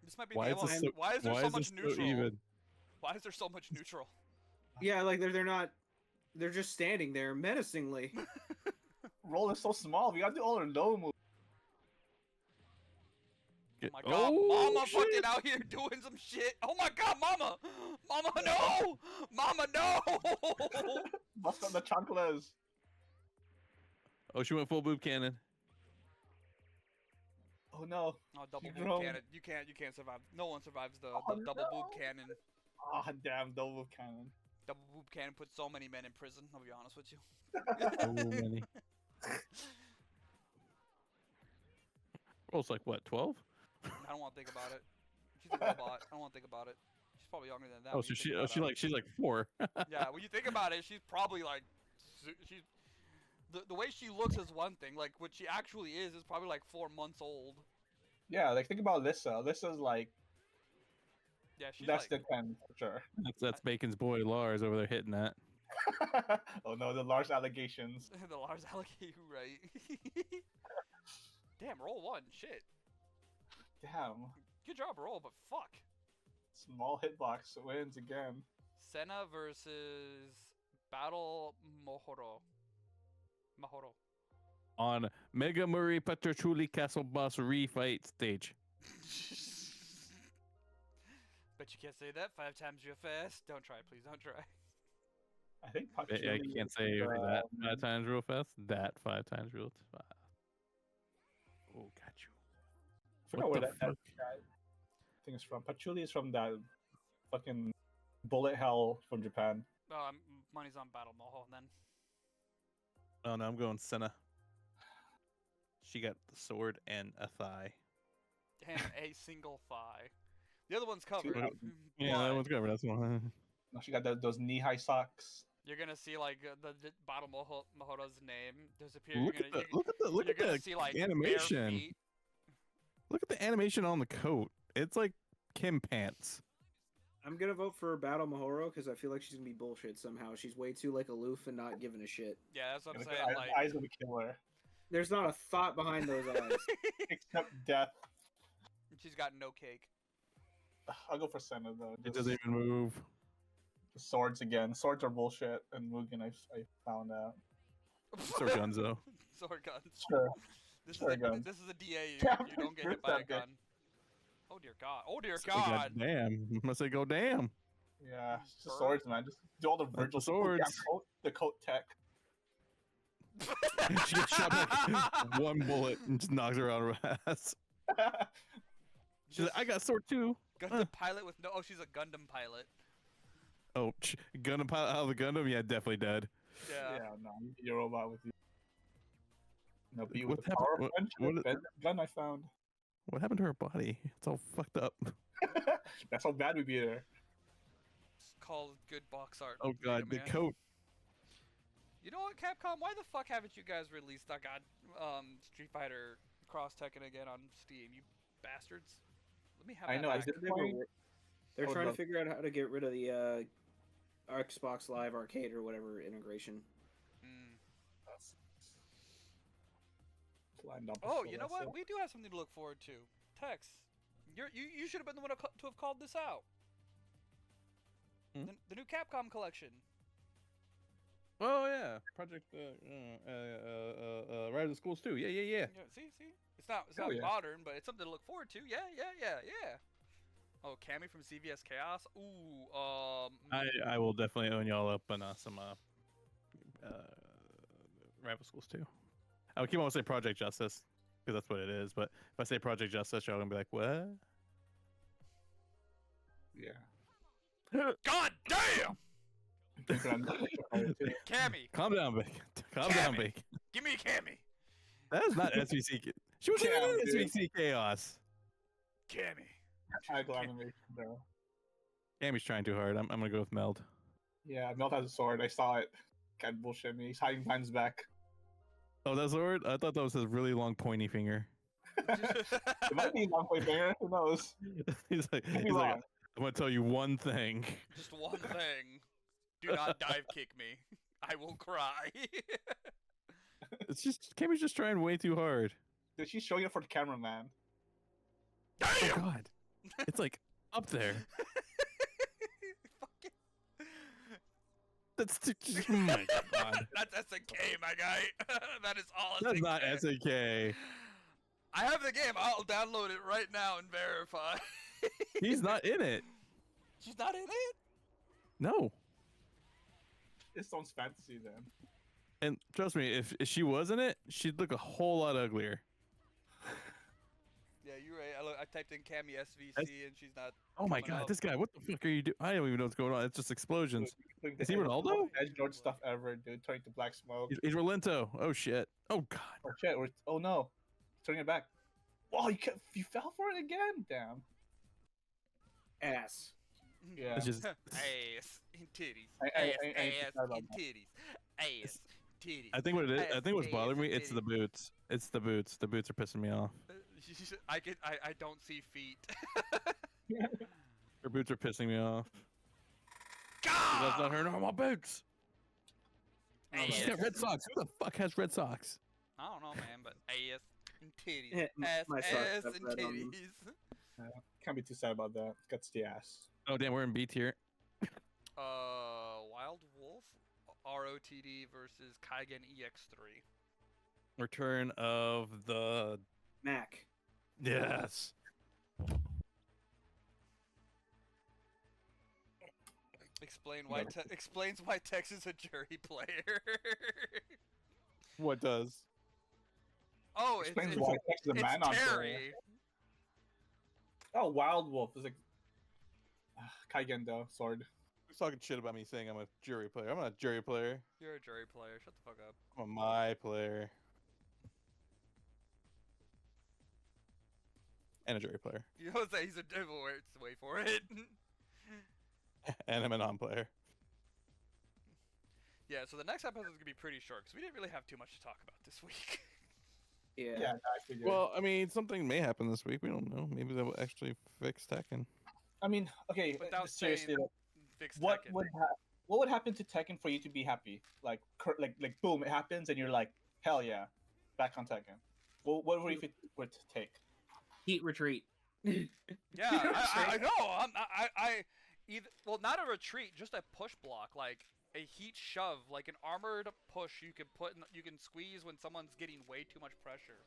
This might be Why the is this element. so? Why is there so much this so neutral? even? Why is there so much neutral? Yeah, like they're not. They're just standing there menacingly. Roll is so small. We gotta do all our low moves. Oh my god, Mama fucking out here doing some shit. Oh my god, Mama! Mama, no! Mama, no! Bust up the chanclas. Oh, she went full boob cannon. Oh no. Oh, double You boob grown. cannon. You can't survive. No one survives the Oh, double no. boob cannon. Ah, damn, double cannon. Double boob cannon put so many men in prison, I'll be honest with you. So many. Rolls like what? 12? I don't want to think about it. She's a robot. I don't want to think about it. She's probably younger than that. Oh, when so you she think about it. she's like 4. Yeah, when you think about it, she's probably like, she's the way she looks is one thing. Like what she actually is probably like 4 months old. Yeah, like think about Lissa. Lissa's like Yeah, she's less like, than 10 for sure. That's Bacon's boy Lars over there hitting that. Oh no, the large allegations. the Lars alligator, right? Damn, roll 1. Shit. Damn. Good job, roll, but fuck. Small hitbox wins again. Senna versus Battle Mahoro. On Mega Murray Patrachuli Castle Boss refight stage. Bet you can't say that 5 times real fast. Don't try, please. Don't try. I think I Patchouli can't is, say that 5 um, times real fast. That 5 times real fast. Oh, got you. I forgot What where the that fuck? guy thing is from. Patchouli is from that fucking bullet hell from Japan. Money's on Battle Moho then. Oh no, I'm going Senna. She got the sword and a thigh. And a single thigh. The other one's covered. Two- Yeah, that but one's covered. That's one. No, she got those knee-high socks. You're gonna see like the Battle Mahoro's name disappear. Look You're at gonna, the look you're at gonna the see like bare animation. feet. Look at the animation on the coat. It's like Kim pants. I'm gonna vote for Battle Mahoro because I feel like she's gonna be bullshit somehow. She's way too like aloof and not giving a shit. Yeah, that's what I'm Look saying. at the Like, eyes of the killer. There's not a thought behind those eyes. Except death. she's got no cake. I'll go for Senna though. It Just doesn't even move. swords again. Swords are bullshit, and Mugen I found out. Or Gunzo. Sword guns. Sure. This Sword is a guns. this is a DA. Yeah, You don't get sure hit by a something. gun. Oh dear God. Oh dear So we got God. damn. Must say go damn. Yeah, it's just Bird. swords, man. Just do all the the Virgil swords. the coat tech. She gets shot back 1 bullet and just knocks her out of her ass. She's like, I got sword too. Gundam pilot with no. Oh, she's a Gundam pilot. Oh, Gundam pilot out of the Gundam? Yeah, definitely dead. Yeah. Yeah, no, you get your robot with you. No, be What with the happened- power of what- friendship. what- Bend that gun I found. What happened to her body? It's all fucked up. That's how bad we beat her. It's called good box art. Oh god, the man. coat. You know what, Capcom? Why the fuck haven't you guys released that Street Fighter Cross Tekken again on Steam? You bastards. Let me have I that know. I back. did They They're would trying to love- figure out how to get rid of the Xbox Live Arcade or whatever integration. Mm. Lined up Oh, before you know that, what? so- We do have something to look forward to. Tex, you should have been the one to have called this out. Hmm? The new Capcom collection. Oh yeah, Project Rise of Schools too. Yeah. Yeah, see. It's not Oh, yeah. modern, but it's something to look forward to. Yeah. Oh, Cammy from CVS Chaos. Ooh, I will definitely own y'all up on some Rival Schools too. I would keep on saying Project Justice because that's what it is. But if I say Project Justice, y'all gonna be like, what? Yeah. God damn! Too. Cammy, Calm down, Vic. Calm down, Cammy. Vic. give me Cammy. That is not SVC. She wasn't Damn, in dude. SVC Chaos. Cammy. Idle animation, bro. Cammy's trying too hard. I'm gonna go with Meld. Yeah, Melt has a sword. I saw it. Can't bullshit me. He's hiding behind his back. Oh, that's sword? I thought that was his really long pointy finger. It might be one point finger. Who knows? he's like, Could be he's like, wrong. I'm gonna tell you one thing. Just one thing. Do not dive kick me. I will cry. It's just Cammy's just trying way too hard. Dude, she's showing it for the cameraman. Oh Damn! God, it's like up there. Fucking- That's too, oh my God. That's SNK, my guy. That is all That's SNK. not SNK. I have the game. I'll download it right now and verify. He's not in it. She's not in it? No. It's someone's fantasy then. And trust me, if she was in it, she'd look a whole lot uglier. Yeah, you're right. I typed in Cammy SVC That's- and she's not. Oh my coming God, up. this guy! What the fuck are you doing? I don't even know what's going on. It's just explosions. Doing Is the he Ronaldo? Edge Lord stuff ever, dude. Turning to black smoke. He's Rolento. Oh shit. Oh God. Oh shit! Oh no! Turning it back. Oh, you fell for it again. Damn. Ass. Yeah. It's just Ass and titties. I Ass, ain't ass forgot about and titties. Ass, titties. I think what it is. I ass, think what's ass, bothering me. and It's the titties. boots. It's the boots. The boots are pissing me off. I don't see feet. Her boots are pissing me off. That's not her normal boots. She's got red socks. Who the fuck has red socks? I don't know, man, but ass and titties. Yeah, Ass, my socks ass have and red on them. titties. Can't be too sad about that. Guts the ass. Oh damn, we're in B tier. Wild Wolf, ROTD versus Kaigen EX3. Return of the Mac. yes. Explains why Tex is a jury player. What does? Oh, Explains it's, why Tex is a it's man on Terry. Oh, Wild Wolf is like Kaigendo sword. Who's talking shit about me saying I'm a jury player? I'm not a jury player. You're a jury player. Shut the fuck up. I'm a my player. And a jury player. You know what I'm saying? He's a devil. Wait for it. And I'm a non-player. Yeah, so the next episode is going to be pretty short because we didn't really have too much to talk about this week. Yeah. Yeah, I figured. Well, I mean, something may happen this week. We don't know. Maybe they'll actually fix Tekken. I mean, okay. Without Seriously, saying like, fix what Tekken. what would happen to Tekken for you to be happy? Like boom, it happens, and you're like, hell yeah, back on Tekken. What would you would take? Heat retreat. Yeah, I know. I either not a retreat, just a push block, like a heat shove, like an armored push you can you can squeeze when someone's getting way too much pressure.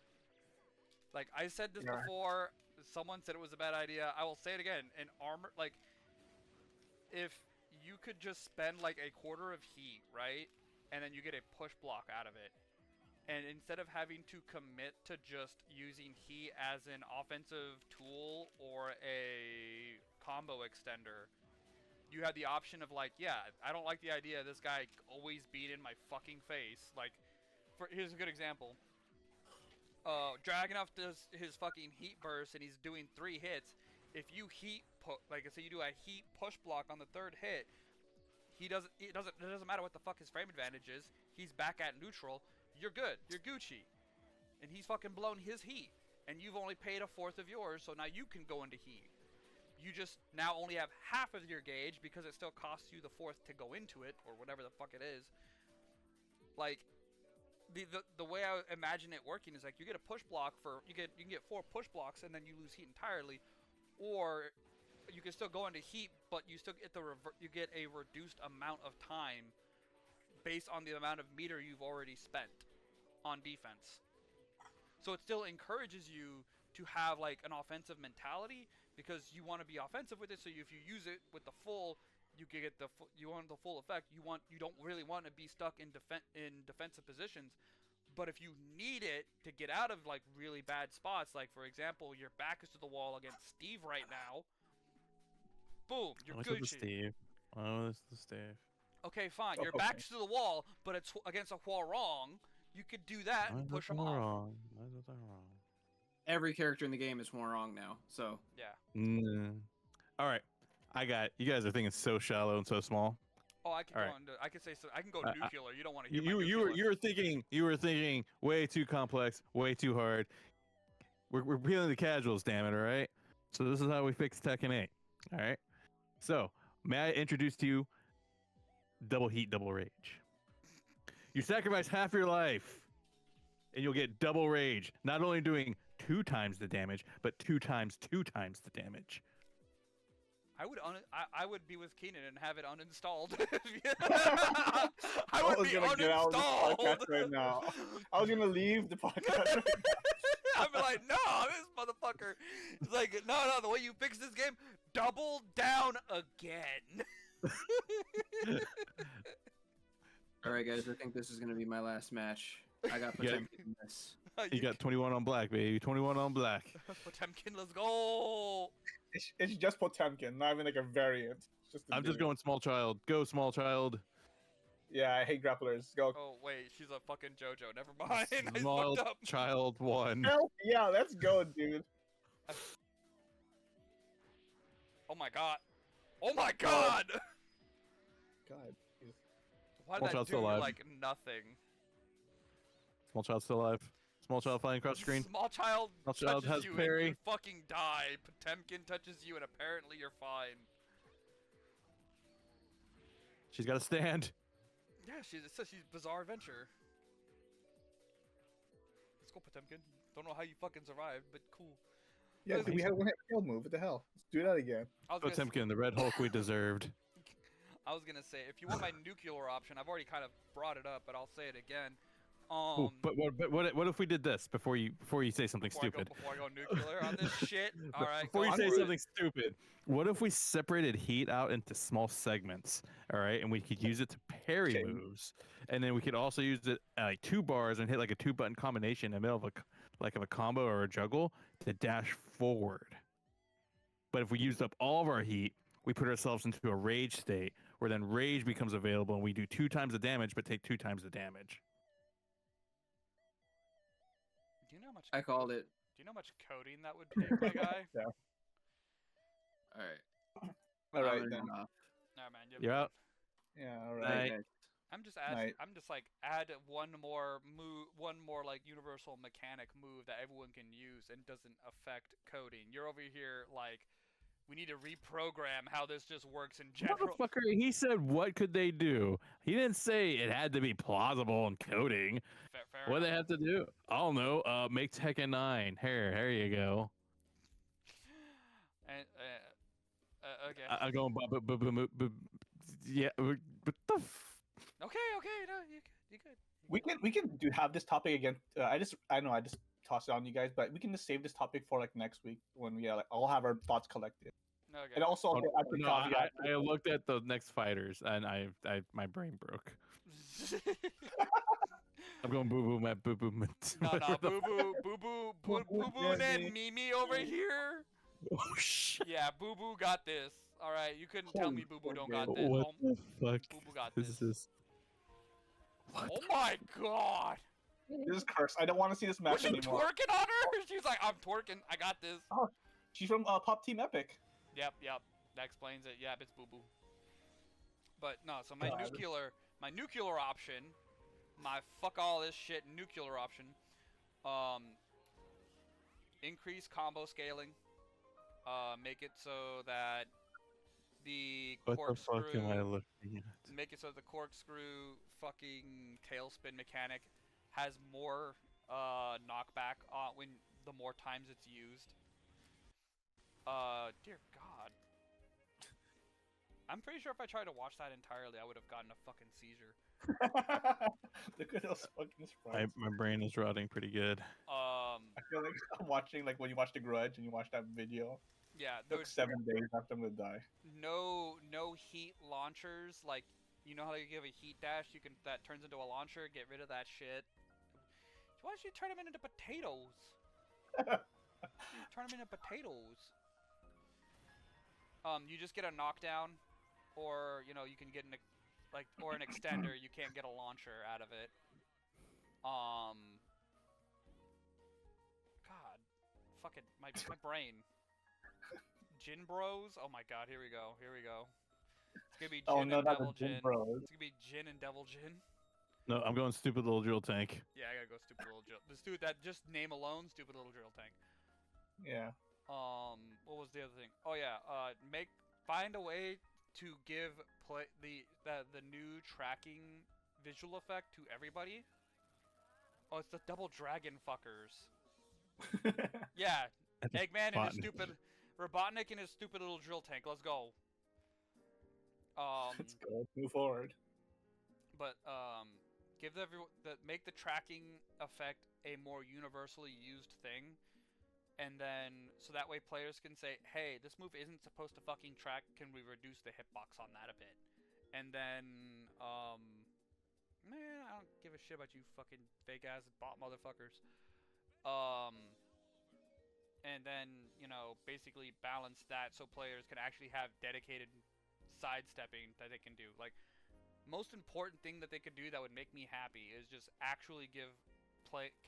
Like I said this Yeah. before, someone said it was a bad idea. I will say it again. An armor, like if you could just spend like a quarter of heat, right, and then you get a push block out of it. And instead of having to commit to just using heat as an offensive tool or a combo extender, you have the option of like, yeah, I don't like the idea of this guy always being in my fucking face. Like, here's a good example. Dragunov does his fucking heat burst and he's doing 3 hits. If you like say you do a heat push block on the 3rd hit, it doesn't matter what the fuck his frame advantage is. He's back at neutral. You're good. You're Gucci. And he's fucking blown his heat. And you've only paid a 4th of yours, so now you can go into heat. You just now only have half of your gauge because it still costs you the 4th to go into it, or whatever the fuck it is. Like, the way I imagine it working is like you get a push block you can get 4 push blocks and then you lose heat entirely, or you can still go into heat, but you still get you get a reduced amount of time based on the amount of meter you've already spent on defense. So it still encourages you to have like an offensive mentality because you want to be offensive with it. So if you use it with the full, you can get you want the full effect. You don't really want to be stuck in defensive positions. But if you need it to get out of like really bad spots, like for example, your back is to the wall against Steve right now, Boom, you're What's with the Gucci. Steve? Oh, this is the Steve. Okay, fine. Oh, Your okay. back's to the wall, but it's against a Hwarong. You could do that and push him off. Wrong. Why is that wrong? Every character in the game is wrong now. So Yeah. All right, I got it. You guys are thinking so shallow and so small. Oh, I can All go right. into. I can say so. I can go I- nuclear. You don't want to hear You my nuclear. you were thinking way too complex, way too hard. We're peeling the casuals, damn it, all right? So this is how we fix Tekken 8. All right. So may I introduce to you Double Heat, Double Rage. You sacrifice half your life, and you'll get double rage. Not only doing 2 times the damage, but 2 times the damage. I would be with Keenan and have it uninstalled. I would was be gonna get out of this uninstalled podcast right now. I was gonna leave the podcast. Right I'd be like, no, this motherfucker. It's like, no, the way you fix this game, double down again. all right, guys, I think this is gonna be my last match. I got Yeah. Potemkin in this. You got 21 on black, baby. 21 on black. Potemkin, let's go. it's just Potemkin, not even like a variant. It's just a I'm just dude. going small child. Go small child. Yeah, I hate grapplers. Go. Oh, wait, she's a fucking JoJo. Never mind. I Small fucked up. child 1. Hell yeah, let's go, dude. Oh my god. Oh my god! God. Why Small did that child's do still alive. like nothing? Small child still alive. Small child flying across screen. Small child Small child touches has you parry. and you fucking die. Potemkin touches you and apparently you're fine. She's got to stand. Yeah, it says she's Bizarre Adventure. Let's go, Potemkin. Don't know how you fucking survived, but cool. Yeah, Listen. we had one hit kill move. What the hell? Let's do that again. I was gonna Potemkin, the Red Hulk we deserved. I was gonna say, if you want my nuclear option, I've already kind of brought it up, but I'll say it again. Ooh, but what if we did this before you say something stupid? Before I go nuclear on this shit. All right. Before you go say for it. something stupid, what if we separated heat out into small segments? All right, and we could use it to parry Okay. moves, and then we could also use it at like 2 bars and hit like a 2-button combination in the middle of a combo or a juggle to dash forward. But if we used up all of our heat, we put ourselves into a rage state where then rage becomes available and we do 2 times the damage but take 2 times the damage. Do you know how much? I called it. Do you know how much coding that would take, my guy? All right. All right I'm then. turning off. No, man. You're out. Yeah, all Night, right. guys. I'm just Night. I'm just like add one more like universal mechanic move that everyone can use and doesn't affect coding. You're over here like we need to reprogram how this just works in general. Motherfucker, he said what could they do? He didn't say it had to be plausible in coding. Fair What do they enough. have to do? I don't know. Make Tekken 9. Here you go. And, okay. I'm going. Yeah. What the? Okay. No, you good. We can have this topic again. I just tossed it on you guys, but we can just save this topic for like next week when we all have our thoughts collected. Okay. And also, Oh, I put no, caveat. I looked at the next fighters and I my brain broke. I'm going boo boo Matt boo boo Matt. No, Whatever the boo boo Boo Boo, and yeah, Mimi over here. Oh shit! Yeah, Boo Boo got this. All right, you couldn't tell me Boo Boo don't got this. What the fuck? Boo Boo got This this. is. What? Oh my god! This is cursed. I don't want to see this Was match she anymore. twerking on her? She's like, I'm twerking. I got this. She's from Pop Team Epic. Yep. That explains it. Yeah, it's Boo Boo. But no, so my God. nuclear option, my fuck all this shit nuclear option, increase combo scaling, make it so that the What the fuck am I corkscrew, looking at? make it so the corkscrew fucking tailspin mechanic has more knockback when the more times it's used. Dear God. I'm pretty sure if I tried to watch that entirely, I would have gotten a fucking seizure. Look at those fucking sprites. My brain is rotting pretty good. I feel like I'm watching like when you watch The Grudge and you watch that video. Yeah, It took 7 days after I'm gonna die. no heat launchers. Like, you know how you give a heat dash, that turns into a launcher. Get rid of that shit. Why don't you turn them into potatoes? You turn them into potatoes. You just get a knockdown, or you can get or an extender. You can't get a launcher out of it. God, fucking my brain. Gin Bros. Oh my God, here we go. It's gonna be Oh Gin no, and not the Devil Gin Gin. Bros. It's gonna be Gin and Devil Gin. No, I'm going stupid little drill tank. Yeah, I gotta go stupid little drill. This dude, that just name alone, stupid little drill tank. Yeah. What was the other thing? Oh yeah, find a way to give the new tracking visual effect to everybody. Oh, it's the double dragon fuckers. Yeah, Eggman and his stupid Robotnik and his stupid little drill tank. Let's go. Let's go. Move forward. But make the tracking effect a more universally used thing. And then, so that way players can say, hey, this move isn't supposed to fucking track, can we reduce the hitbox on that a bit? And then, man, I don't give a shit about you fucking fake-ass bot motherfuckers. And then, basically balance that so players can actually have dedicated sidestepping that they can do. Like, most important thing that they could do that would make me happy is just actually give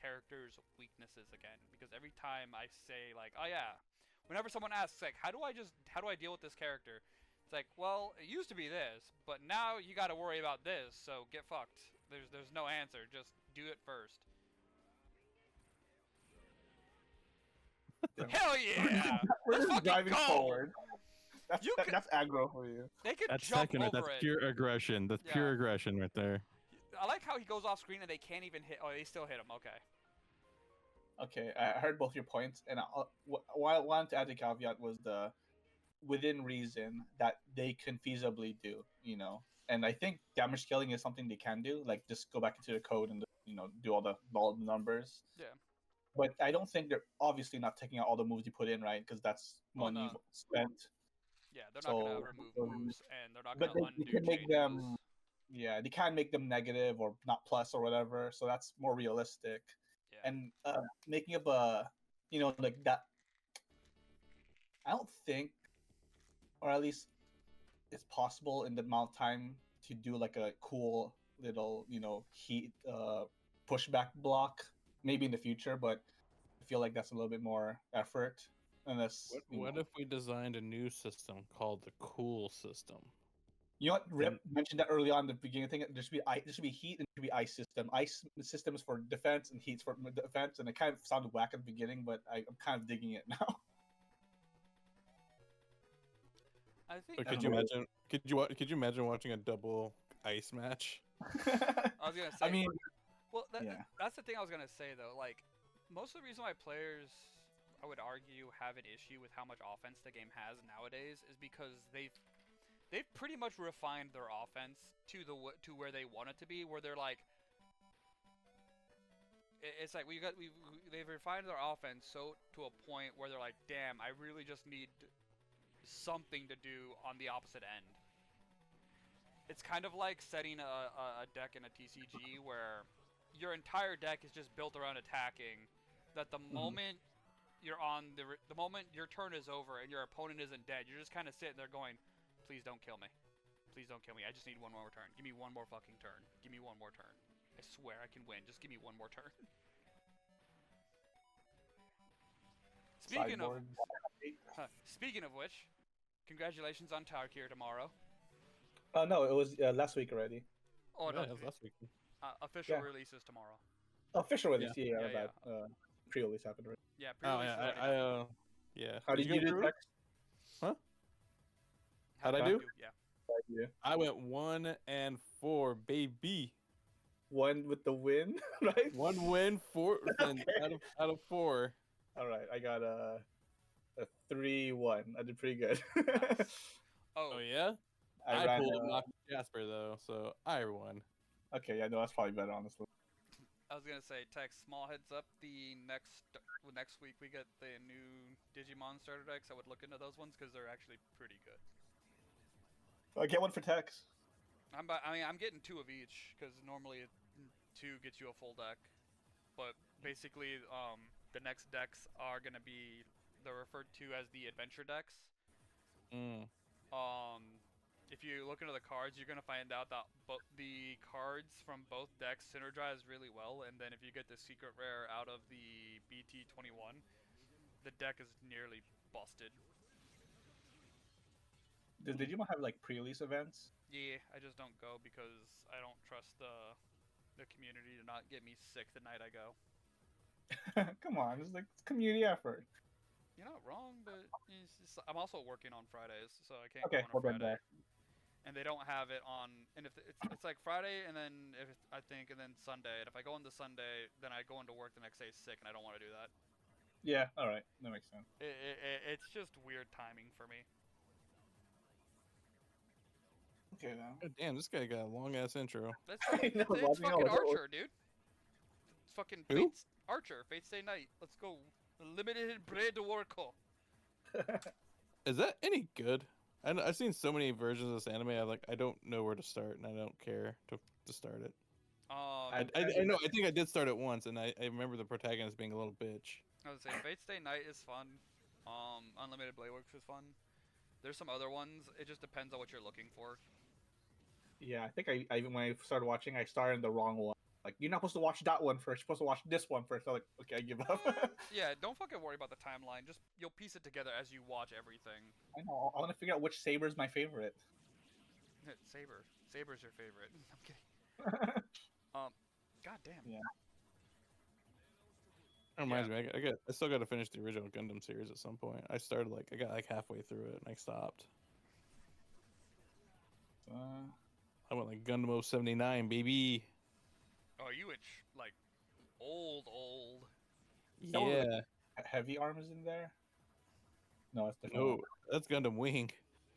characters weaknesses again, because every time I say like, oh yeah, whenever someone asks like, how do I deal with this character, it's like, well, it used to be this, but now you got to worry about this, so get fucked. There's no answer, just do it first. Hell yeah! We're Let's just fucking driving go! forward. That's aggro for you. They could That's jump secular. over That's it. pure aggression. That's Yeah. pure aggression right there. I like how he goes off screen and they can't even hit. Oh, they still hit him. Okay. Okay, I heard both your points, and what I wanted to add a caveat was the within reason that they can feasibly do, And I think damage scaling is something they can do, like just go back into the code and do all the numbers. Yeah. But I don't think they're obviously not taking out all the moves you put in, right? Because that's money no. spent. Yeah, they're not gonna remove moves, and they're not gonna But they undo can make changes. them. Yeah, they can make them negative or not plus or whatever, so that's more realistic. Yeah. And making up a, like that. I don't think, or at least it's possible in the amount of time to do like a cool little, heat pushback block. Maybe in the future, but I feel like that's a little bit more effort. Unless What if we designed a new system called the cool system? You know what? Rip mentioned that early on in the beginning thing. There should be heat and there should be ice system. Ice system is for defense and heat's for defense, and it kind of sounded whack at the beginning, but I'm kind of digging it now. I think. Or could you imagine? Could you imagine watching a double ice match? I was gonna say. I mean, well, yeah. That's the thing I was gonna say though. Like, most of the reason why players, I would argue, have an issue with how much offense the game has nowadays is because they've pretty much refined their offense to where they want it to be, where they're like, it's like they've refined their offense so to a point where they're like, damn, I really just need something to do on the opposite end. It's kind of like setting a deck in a TCG where your entire deck is just built around attacking, that the moment you're on the moment your turn is over and your opponent isn't dead, you're just kind of sitting there going, please don't kill me. Please don't kill me. I just need one more turn. Give me one more fucking turn. Give me one more turn. I swear I can win. Just give me one more turn. Speaking of which, congratulations on Tarkir tomorrow. No, it was last week already. Oh no, that was last week. official releases tomorrow. Official release, yeah. Yeah. Pre-release happened already. Yeah, Oh pre-release. yeah. How did you do, through? Tex? Huh? How'd I do? Yeah. I went 1-4, baby. One with the win, right? 1 win, 4 Okay. out of 4. All right, I got a 3-1. I did pretty good. Oh, Oh yeah. I I ran, pulled a knock Jasper though, so I won. Okay, yeah, no, that's probably better, honestly. I was gonna say, Tex, small heads up. The next week we get the new Digimon starter decks. I would look into those ones because they're actually pretty good. I'll get one for Tex. I'm getting 2 of each because normally 2 gets you a full deck, but basically the next decks are gonna be, they're referred to as the adventure decks, Mm. If you look into the cards, you're gonna find out that the cards from both decks synergize really well, and then if you get the secret rare out of the BT21, the deck is nearly busted. Did Digimon have like pre-release events? Yeah, I just don't go because I don't trust the community to not get me sick the night I go. Come on, it's like community effort. You're not wrong, but it's just, I'm also working on Fridays, so I can't Okay, go on a well then Friday. there. And they don't have it on, and if it's like Friday, and then if it's, I think, and then Sunday. And if I go on the Sunday, then I go into work the next day sick, and I don't want to do that. Yeah, all right, that makes sense. It's just weird timing for me. Okay then. God damn, this guy got a long ass intro. That's I know, it's Bobby, fucking I was- Archer, dude. It's fucking Who? Fates Archer, Fates Day Night. Let's go. Limited bread to work. Is that any good? I've seen so many versions of this anime. I don't know where to start, and I don't care to start it. I know. I think I did start it once, and I remember the protagonist being a little bitch. I would say Fates Day Night is fun. Unlimited Blade Works is fun. There's some other ones. It just depends on what you're looking for. Yeah, I think I even when I started watching, I started the wrong one. Like, you're not supposed to watch that one first. You're supposed to watch this one first. I'm like, okay, I give up. Yeah, don't fucking worry about the timeline. Just you'll piece it together as you watch everything. I know. I want to figure out which saber is my favorite. Saber. Saber's your favorite. I'm kidding. God damn. Yeah. That reminds me, I still got to finish the original Gundam series at some point. I got like halfway through it, and I stopped. I went like Gundam 079, baby. Oh, you like old. Yeah. Heavy arms in there? No, it's different. No, that's Gundam Wing.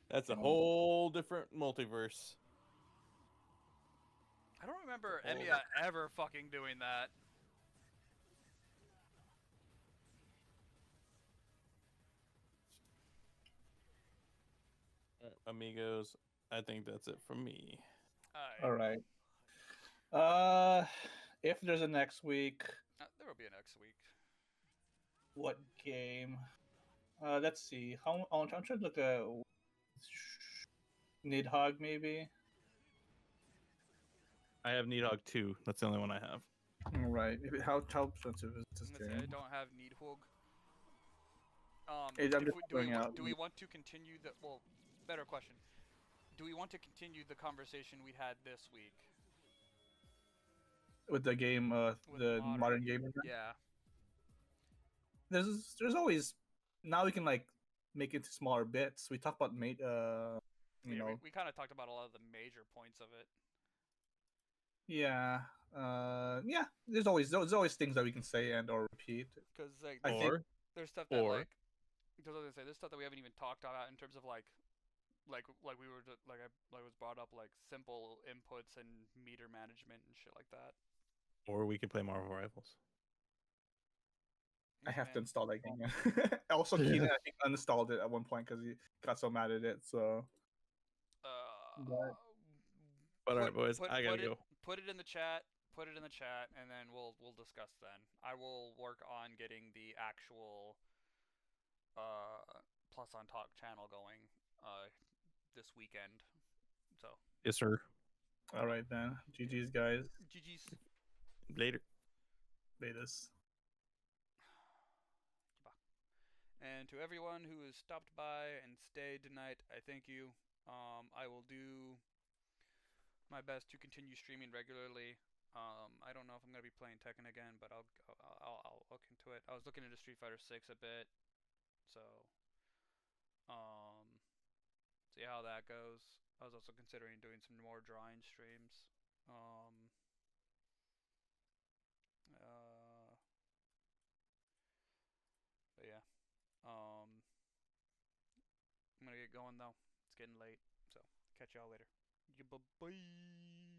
That's a Oh. whole different multiverse. I don't remember Emiya ever fucking doing that. Amigos, I think that's it from me. All right. If there's a next week, There will be a next week. what game? Let's see. I'm trying to look at Nidhogg maybe. I have Needhog 2. That's the only one I have. All right. How expensive is this Let's see, game? I don't have Needhog. I'm just Do we throwing out- want to continue the better question? Do we want to continue the conversation we had this week? With the game, With the modern game. Yeah. There's always now we can like make it into smaller bits. We talked about you know, we kind of talked about a lot of the major points of it. yeah, yeah. There's always things that we can say and or repeat. Because like I think- there's stuff that or- like because I was gonna say there's stuff that we haven't even talked about in terms of like we were like I was brought up like simple inputs and meter management and shit like that. Or we could play Marvel Rivals. I have to Man. install that game. Also, Keenan I think uninstalled it at one point because he got so mad at it. So But alright, boys, I gotta go. Put it in the chat. Put it in the chat, and then we'll discuss then. I will work on getting the actual Plus on Talk channel going this weekend. So Yes, sir. all right then, GG's guys, GG's. Later. Betas. And to everyone who has stopped by and stayed tonight, I thank you. I will do my best to continue streaming regularly. I don't know if I'm gonna be playing Tekken again, but I'll look into it. I was looking into Street Fighter 6 a bit, so see how that goes. I was also considering doing some more drawing streams. But yeah. I'm gonna get going though. It's getting late, so catch y'all later. Bye bye.